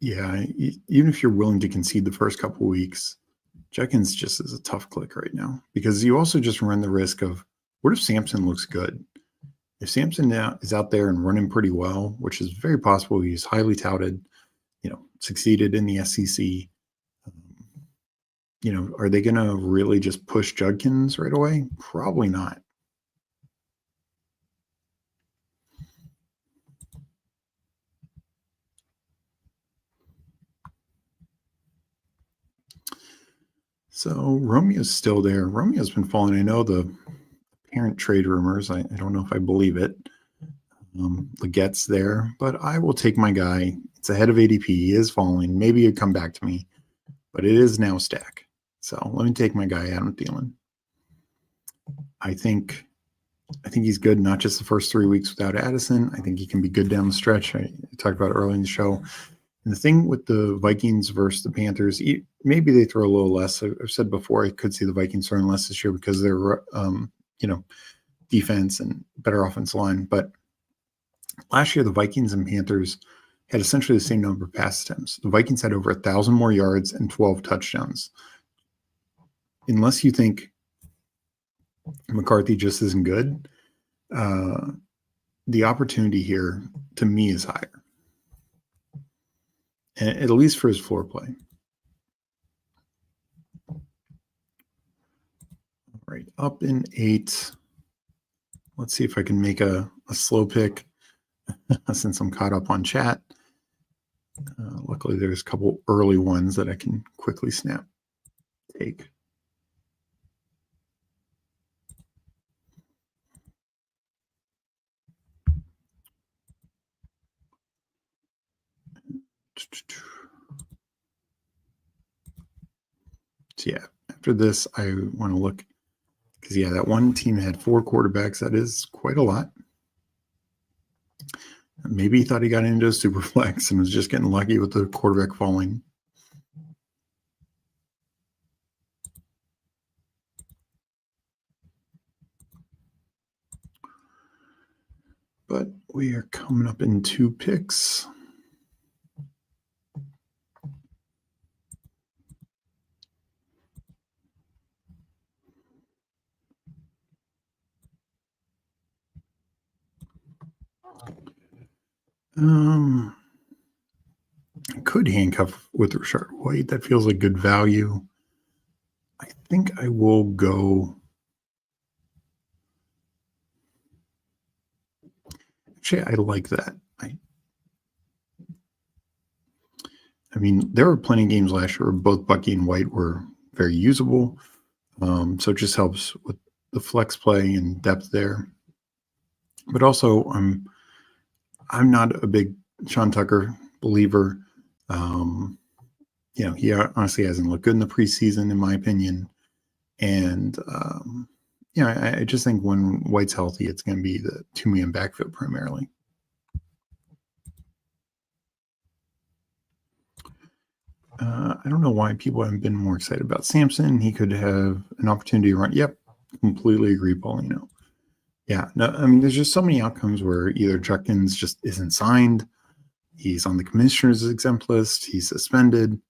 yeah, even if you're willing to concede the first couple of weeks, Judkins just is a tough click right now because you also just run the risk of what if Sampson looks good? If Sampson now is out there and running pretty well, which is very possible, he's highly touted, succeeded in the SEC. Are they going to really just push Judkins right away? Probably not. So Romeo's still there. Romeo's been falling. I know the parent trade rumors. I don't know if I believe it. Legette's there, but I will take my guy. It's ahead of ADP. He is falling. Maybe he'd come back to me, but it is now stack. So let me take my guy, Adam Thielen. I think he's good, not just the first 3 weeks without Addison. I think he can be good down the stretch. I talked about it early in the show. And the thing with the Vikings versus the Panthers, maybe they throw a little less. I've said before, I could see the Vikings throwing less this year because they're, defense and better offensive line. But last year, the Vikings and Panthers had essentially the same number of pass attempts. The Vikings had over 1,000 more yards and 12 touchdowns. Unless you think McCarthy just isn't good, the opportunity here, to me, is higher. At least for his floor play. All right, up in 8. Let's see if I can make a slow pick since I'm caught up on chat. Luckily, there's a couple early ones that I can quickly take. So yeah, after this, I want to look because yeah, that one team had 4 quarterbacks. That is quite a lot. Maybe he thought he got into a super flex and was just getting lucky with the quarterback falling. But we are coming up in 2 picks. I could handcuff with Rashard White. That feels like good value. I think I will go. Actually, I like that. I mean, there were plenty of games last year where both Bucky and White were very usable. So it just helps with the flex play and depth there. But also, I'm not a big Sean Tucker believer. He honestly hasn't looked good in the preseason, in my opinion. And I just think when White's healthy, it's going to be the 2-man backfield primarily. I don't know why people haven't been more excited about Sampson. He could have an opportunity to run. Yep, completely agree, Paulino. Yeah, no, I mean, there's just so many outcomes where either Judkins just isn't signed, he's on the commissioner's exempt list, he's suspended,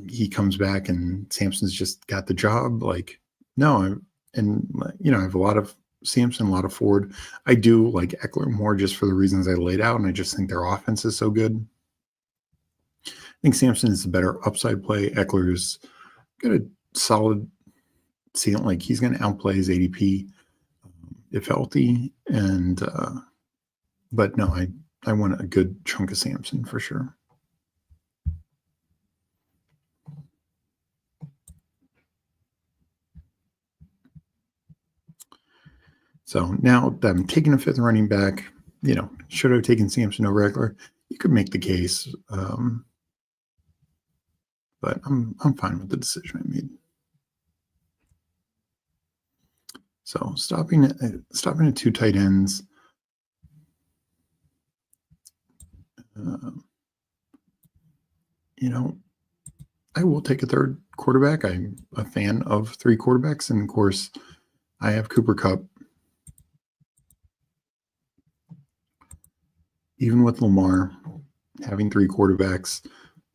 he comes back and Sampson's just got the job. Like, no, I have a lot of Sampson, a lot of Ford. I do like Eckler more just for the reasons I laid out, and I just think their offense is so good. I think Sampson is a better upside play. Eckler's got a solid ceiling, like he's going to outplay his ADP if healthy. And but no, I want a good chunk of Sampson for sure. So now that I'm taking a 5th running back, should I have taken Sampson over Eckler? You could make the case, but I'm fine with the decision I made. So stopping at 2 tight ends. I will take a 3rd quarterback. I'm a fan of 3 quarterbacks, and of course, I have Cooper Kupp. Even with Lamar, having 3 quarterbacks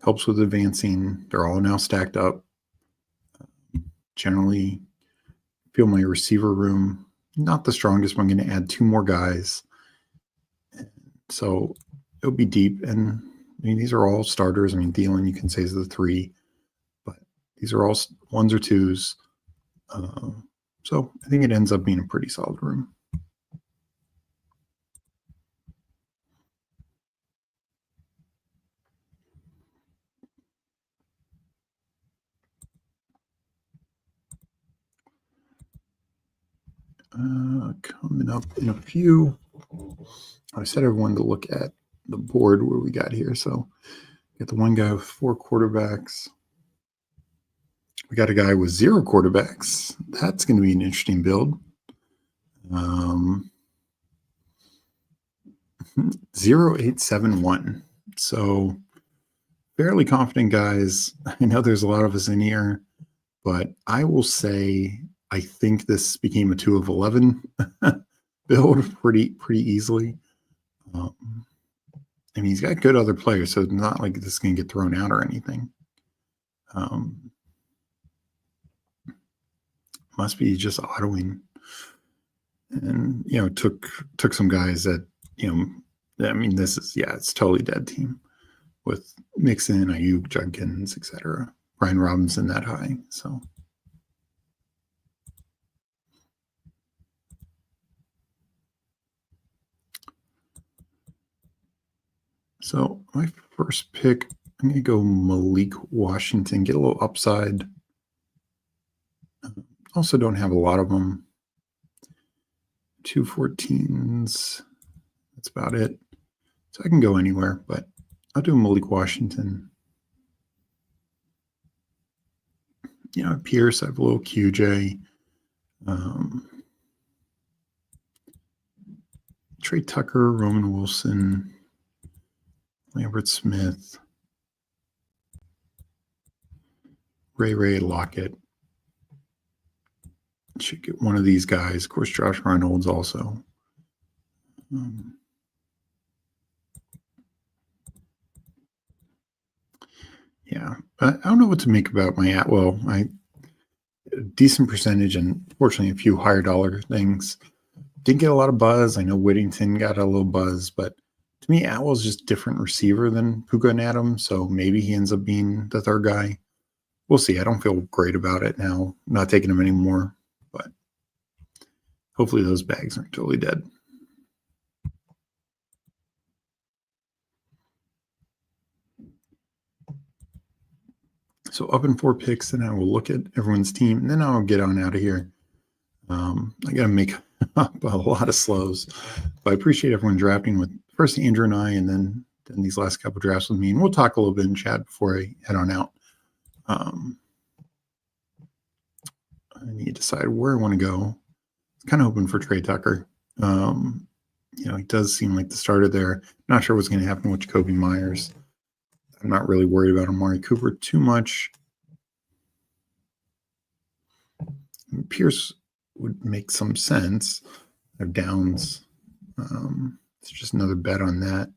helps with advancing. They're all now stacked up. Generally, feel my receiver room not the strongest, but I'm going to add 2 more guys. So it'll be deep. And I mean, these are all starters. I mean, Thielen, you can say is the 3, but these are all 1s or 2s. So I think it ends up being a pretty solid room. Coming up in a few, I said I wanted to look at the board where we got here. So we got the one guy with 4 quarterbacks. We got a guy with 0 quarterbacks. That's going to be an interesting build. 0871. So fairly confident guys. I know there's a lot of us in here, but I will say I think this became a 2 of 11 build pretty easily. I mean, he's got good other players, so it's not like this is going to get thrown out or anything. Must be just autoing, and took some guys that I mean, it's totally dead team with Mixon, Ayuk, Judkins, etc. Brian Robinson that high, so. So my first pick, I'm going to go Malik Washington, get a little upside. Also don't have a lot of them. 214s. That's about it. So I can go anywhere, but I'll do Malik Washington. Pierce, I have a little QJ. Trey Tucker, Roman Wilson, Lambert Smith, Ray Lockett. Should get one of these guys. Of course, Josh Reynolds also. Yeah, I don't know what to make about my Atwell. Decent percentage and fortunately a few higher dollar things. Didn't get a lot of buzz. I know Whittington got a little buzz, but to me, Atwell's just a different receiver than Puka and Adams, so maybe he ends up being the third guy. We'll see. I don't feel great about it now. I'm not taking him anymore, but hopefully those bags aren't totally dead. So up in 4 picks, then I will look at everyone's team, and then I'll get on out of here. I got to make up a lot of slows, but I appreciate everyone drafting with first Andrew and I, and then these last couple drafts with me. And we'll talk a little bit in chat before I head on out. I need to decide where I want to go. Kind of hoping for Trey Tucker. He does seem like the starter there. Not sure what's going to happen with Jacoby Myers. I'm not really worried about Amari Cooper too much. Pierce would make some sense. I have Downs. It's just another bet on that.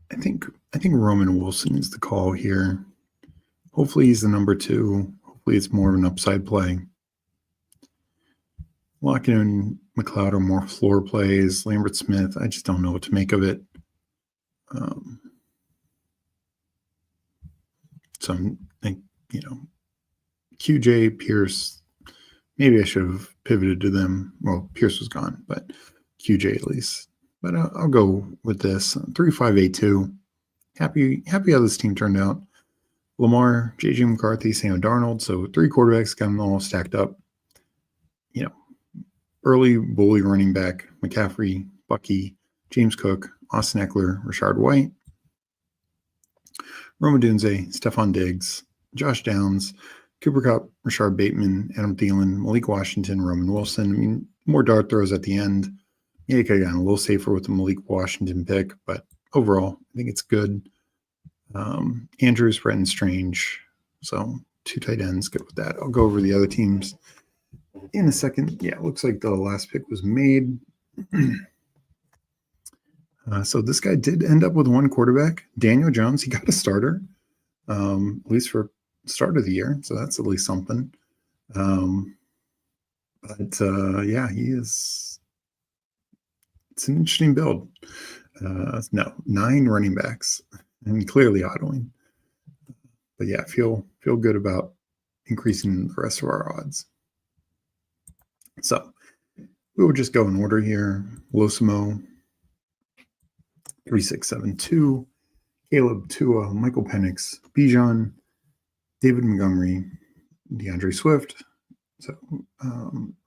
I think Roman Wilson is the call here. Hopefully he's the number 2. Hopefully it's more of an upside play. Locking in McLeod or more floor plays. Lambert Smith, I just don't know what to make of it. So I think, QJ, Pierce, maybe I should have pivoted to them. Well, Pierce was gone, but QJ at least. But I'll go with this. 3-5-8-2. Happy how this team turned out. Lamar, J.J. McCarthy, Sam Darnold. So 3 quarterbacks got them all stacked up. Early bully running back, McCaffrey, Bucky, James Cook, Austin Eckler, Rashard White, Roma Dunze, Stephon Diggs, Josh Downs, Cooper Kupp, Rashard Bateman, Adam Thielen, Malik Washington, Roman Wilson. More dart throws at the end. Yeah, you could have gotten a little safer with the Malik Washington pick, but overall, I think it's good. Andrews, Bretton Strange. So 2 tight ends, good with that. I'll go over the other teams in a second. Yeah, it looks like the last pick was made. So this guy did end up with 1 quarterback. Daniel Jones, he got a starter, at least for start of the year. So that's at least something. Yeah, he is. It's an interesting build. No, 9 running backs, and clearly auditing. But yeah, feel good about increasing the rest of our odds. So we will just go in order here. Losimo, 3672, Caleb Tua, Michael Penix, Bijan, David Montgomery, DeAndre Swift, so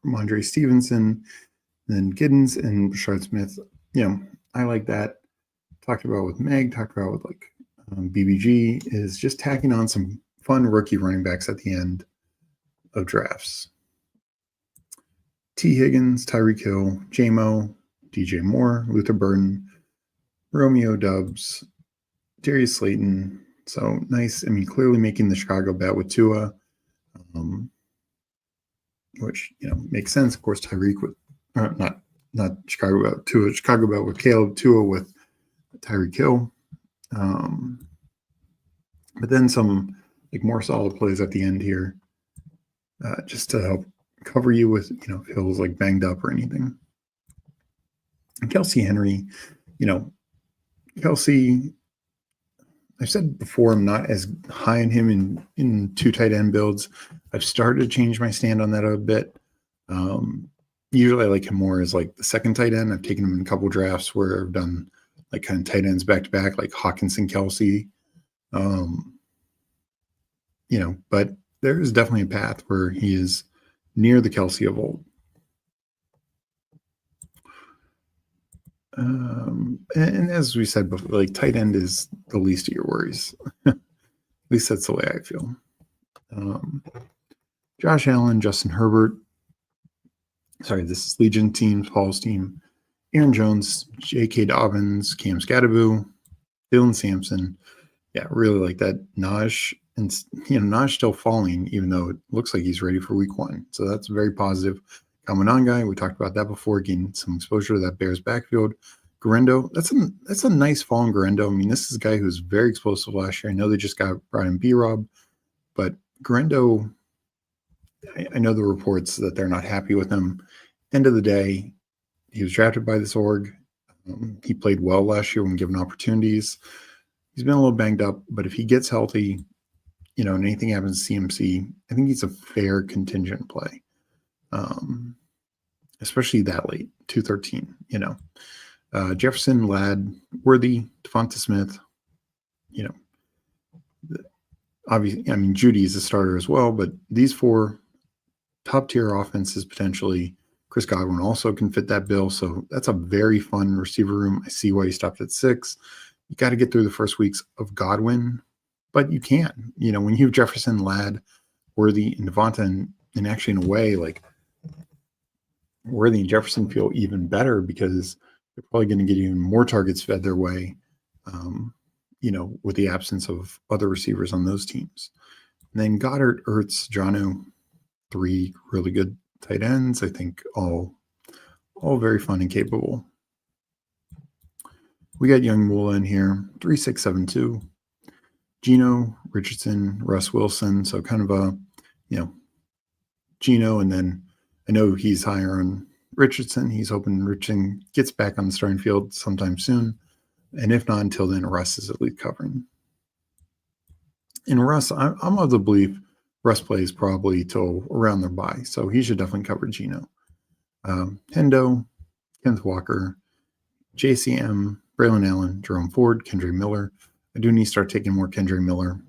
Ramondre Stevenson, then Giddens and Rashard Smith. I like that. Talked about with Meg, talked about with BBG, is just tacking on some fun rookie running backs at the end of drafts. T. Higgins, Tyreek Hill, J-Mo, DJ Moore, Luther Burden, Romeo Dubs, Darius Slayton. So nice. Clearly making the Chicago bet with Tua, which, makes sense. Of course, Tyreek with, not Chicago bet, Tua, Chicago bet with Caleb, Tua with Tyreek Hill. But then some more solid plays at the end here, just to help cover you with, if Hill's banged up or anything. And Kelsey Henry, Kelsey, I've said before, I'm not as high on him in 2 tight end builds. I've started to change my stand on that a bit. Usually I like him more as like the second tight end. I've taken him in a couple drafts where I've done like kind of tight ends back to back, like Hawkinson, Kelsey. But there is definitely a path where he is near the Kelsey of old. And as we said before, like tight end is the least of your worries. At least that's the way I feel. Josh Allen, Justin Herbert. Sorry, this is Legion teams, Paul's team. Aaron Jones, J.K. Dobbins, Cam Scatterbu, Dylan Sampson. Yeah, really like that. Najee, and Najee still falling, even though it looks like he's ready for week 1. So that's very positive. Kamanon guy, we talked about that before, gained some exposure to that Bears backfield. Guerendo, that's a nice fall in Guerendo. I mean, this is a guy who's very explosive last year. I know they just brought in Raub, but Guerendo, I know the reports that they're not happy with him. End of the day, he was drafted by this org. He played well last year when given opportunities. He's been a little banged up, but if he gets healthy, and anything happens to CMC, I think he's a fair contingent play. Especially that late, 213, Jefferson, Ladd, Worthy, Devonta Smith, obviously, I mean, Judy is a starter as well, but these 4 top tier offenses potentially. Chris Godwin also can fit that bill. So that's a very fun receiver room. I see why you stopped at 6. You got to get through the first weeks of Godwin, but you can, when you have Jefferson, Ladd, Worthy, and Devonta, and actually in a way, like Worthy and Jefferson feel even better because they're probably going to get even more targets fed their way, with the absence of other receivers on those teams. And then Goddard, Ertz, Jonnu, 3 really good tight ends, I think all very fun and capable. We got Young Mula in here, 3672. Geno, Richardson, Russ Wilson. So kind of a, Geno, and then I know he's higher on Richardson. He's hoping Richardson gets back on the starting field sometime soon. And if not until then, Russ is at least covering. And Russ, I'm of the belief Russ plays probably till around their bye, so he should definitely cover Geno. Hendo, Kenneth Walker, JCM, Braylon Allen, Jerome Ford, Kendre Miller. I do need to start taking more Kendre Miller.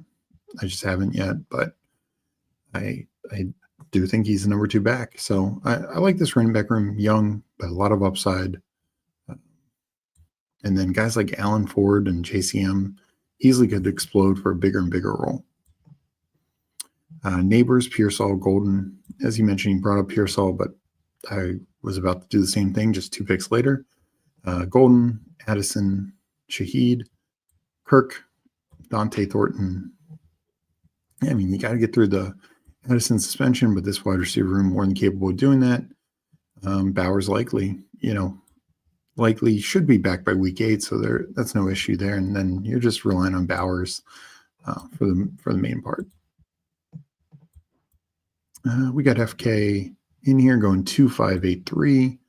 I just haven't yet, but I do think he's the number 2 back. So I like this running back room, young, but a lot of upside. And then guys like Allen, Ford, and JCM easily could explode for a bigger and bigger role. Neighbors, Pearsall, Golden. As you mentioned, you brought up Pearsall, but I was about to do the same thing just 2 picks later. Golden, Addison, Shaheed, Kirk, Dante Thornton. I mean, you got to get through the Addison suspension, but this wide receiver room more than capable of doing that. Bowers likely should be back by week 8, so that's no issue there. And then you're just relying on Bowers for the main part. We got FK in here going 2.583.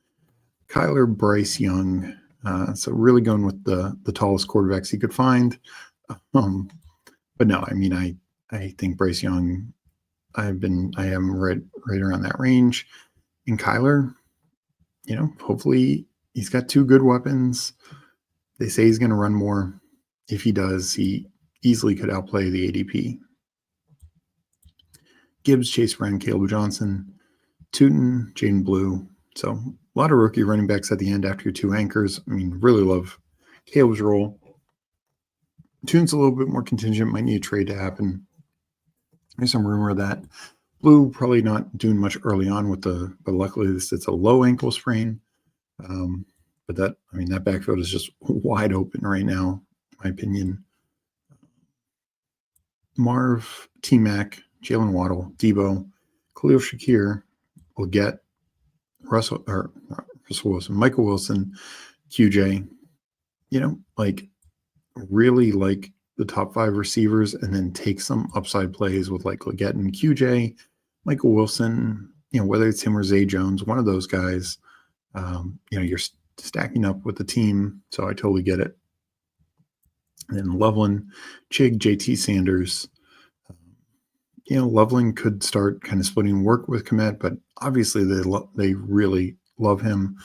Kyler, Bryce Young. So really going with the tallest quarterbacks he could find. But no, I mean, I think Bryce Young, I am right around that range. And Kyler, hopefully he's got 2 good weapons. They say he's going to run more. If he does, he easily could outplay the ADP. Gibbs, Chase Brown, Caleb Johnson, Tootin, Jaden Blue. So a lot of rookie running backs at the end after your 2 anchors. I mean, really love Caleb's role. Tootin's a little bit more contingent. Might need a trade to happen. There's some rumor of that. Blue probably not doing much early on but luckily it's a low ankle sprain. But that backfield is just wide open right now, in my opinion. Marv, T-Mac, Jalen Waddle, Debo, Khalil Shakir will get Russell Wilson, Michael Wilson, QJ. Really like the top 5 receivers, and then take some upside plays with like Leggett and QJ, Michael Wilson. Whether it's him or Zay Jones, one of those guys. You're stacking up with the team, so I totally get it. And then Loveland, Chig, JT Sanders. Loveland could start kind of splitting work with Komet, but obviously they really love him.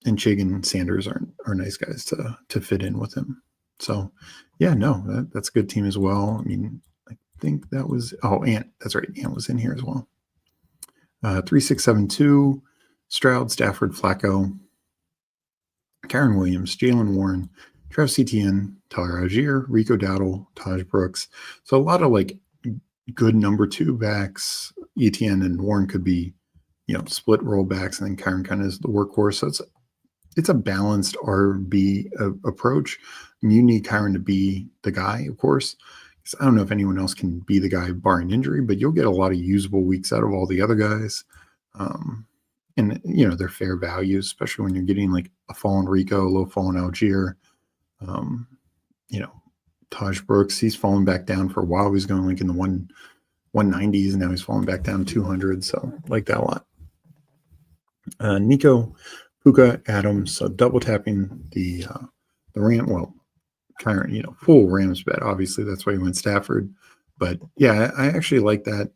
And Chig and Sanders are nice guys to fit in with him. So, yeah, no, that's a good team as well. I mean, I think that was Ant. That's right, Ant was in here as well. 3672, Stroud, Stafford, Flacco, Karen Williams, Jalen Warren, Travis Etienne, Tyler Algier, Rico Dowdle, Taj Brooks. So a lot of like good number 2 backs. Etienne and Warren could be, split rollbacks, and then Karen kind of is the workhorse. So it's a balanced RB approach. And you need Kyron to be the guy, of course. Because I don't know if anyone else can be the guy barring injury, but you'll get a lot of usable weeks out of all the other guys. And, they're fair values, especially when you're getting like a fallen Rico, low fallen Algier. Taj Brooks, he's fallen back down for a while. He's going like in the 190s, and now he's falling back down 200. So like that a lot. Nico, Puka, Adams, so double tapping the Ram. Well, Kyron, full Rams bet. Obviously, that's why he went Stafford. But yeah, I actually like that.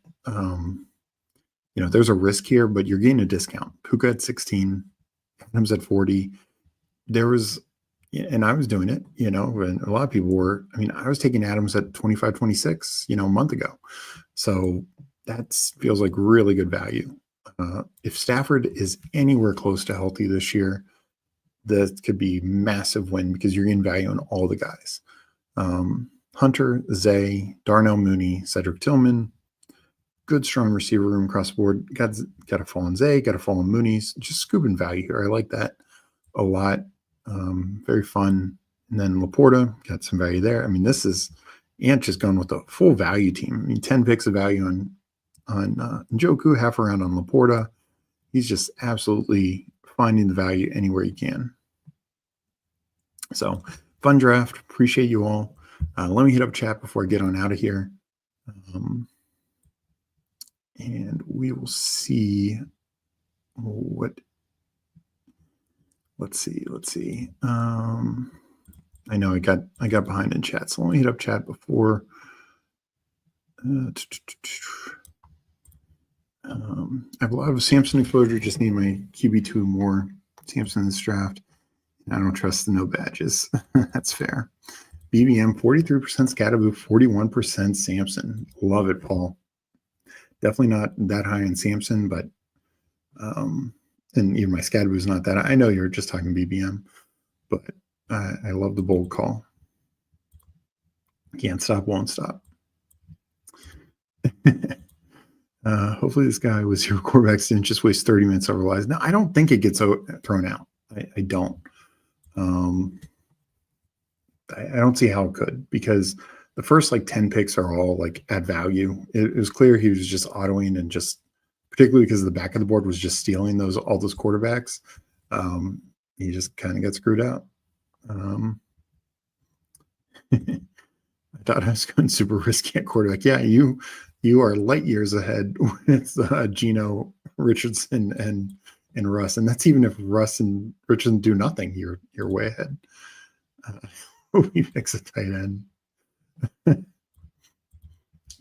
There's a risk here, but you're getting a discount. Puka at 16, Adams at 40. There was, and I was doing it, and a lot of people were. I mean, I was taking Adams at 25, 26, a month ago. So that feels like really good value. If Stafford is anywhere close to healthy this year, that could be massive win because you're getting value on all the guys. Hunter, Zay, Darnell Mooney, Cedric Tillman, good strong receiver room across the board. Got to fall on Zay, got to fall on Mooney's. Just scooping value here. I like that a lot. Very fun. And then Laporta, got some value there. I mean, this is Ant just going with a full value team. I mean, 10 picks of value on Njoku, half around on Laporta. He's just absolutely finding the value anywhere he can. So, fun draft. Appreciate you all. Let me hit up chat before I get on out of here. And we will see what. Let's see. I know I got behind in chat, so let me hit up chat before. I have a lot of Samson exposure. Just need my QB2 more Samson in this draft. I don't trust the no badges. That's fair. BBM 43% Scatterboo, 41% Samson. Love it, Paul. Definitely not that high in Samson, but and even my Scatterboo is not that. I know you're just talking BBM, but I love the bold call. Can't stop, won't stop. Hopefully this guy was your quarterback didn't just waste 30 minutes over lies. No, I don't think it gets thrown out. I don't. I don't see how it could, because the first 10 picks are all at value. It was clear he was just autoing, and just particularly because the back of the board was just stealing all those quarterbacks. He just kind of got screwed out. I thought I was going super risky at quarterback. Yeah, you are light years ahead with Geno, Richardson, and Russ, and that's even if Russ and Richardson do nothing. You're way ahead. We fix a tight end.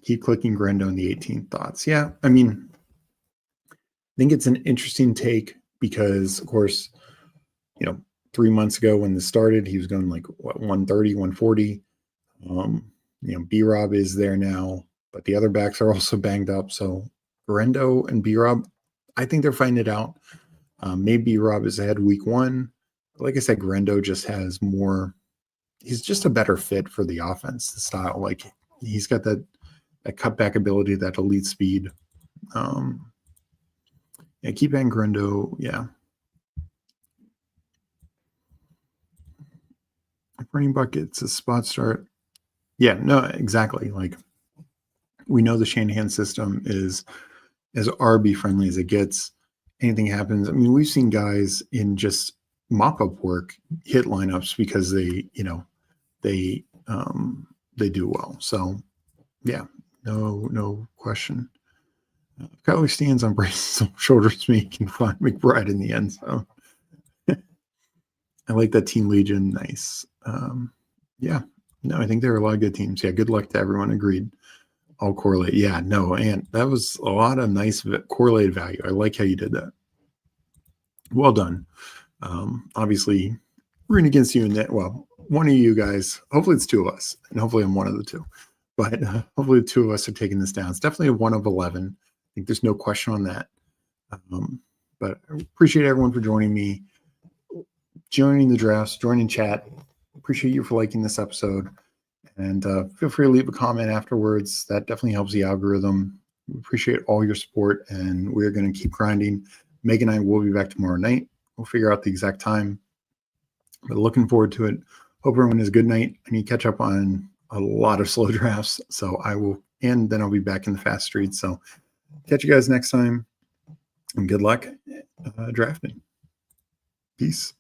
Keep clicking Grendo in the 18th thoughts. Yeah, I mean, I think it's an interesting take because, of course, 3 months ago when this started, he was going 130, 140. B-Rob is there now, but the other backs are also banged up. So Grendo and B-Rob, I think they're finding it out. Maybe B-Rob is ahead week 1. Like I said, Grendo just has more. He's just a better fit for the offense, the style. He's got that cutback ability, that elite speed. Keep adding Grendo. Yeah. Running buckets, a spot start. Yeah, no, exactly. We know the Shanahan system is as RB friendly as it gets. Anything happens. I mean, we've seen guys in just mop-up work hit lineups because they do well. So yeah, no question. Kyler stands on Brace's shoulders, so he can find McBride in the end zone. I like that Team Legion. Nice. Yeah. No, I think there are a lot of good teams. Yeah. Good luck to everyone. Agreed. I'll correlate. Yeah. No. And that was a lot of nice correlated value. I like how you did that. Well done. Obviously, rooting against you in that. Well, one of you guys, hopefully it's two of us, and hopefully I'm one of the two. But hopefully the two of us are taking this down. It's definitely a 1 of 11. I think there's no question on that. But I appreciate everyone for joining me, joining the drafts, joining chat. Appreciate you for liking this episode. And feel free to leave a comment afterwards. That definitely helps the algorithm. We appreciate all your support, and we're going to keep grinding. Meg and I will be back tomorrow night. We'll figure out the exact time. But looking forward to it. Hope everyone has a good night. I need to catch up on a lot of slow drafts. So I will, and then I'll be back in the fast street. So catch you guys next time, and good luck drafting. Peace.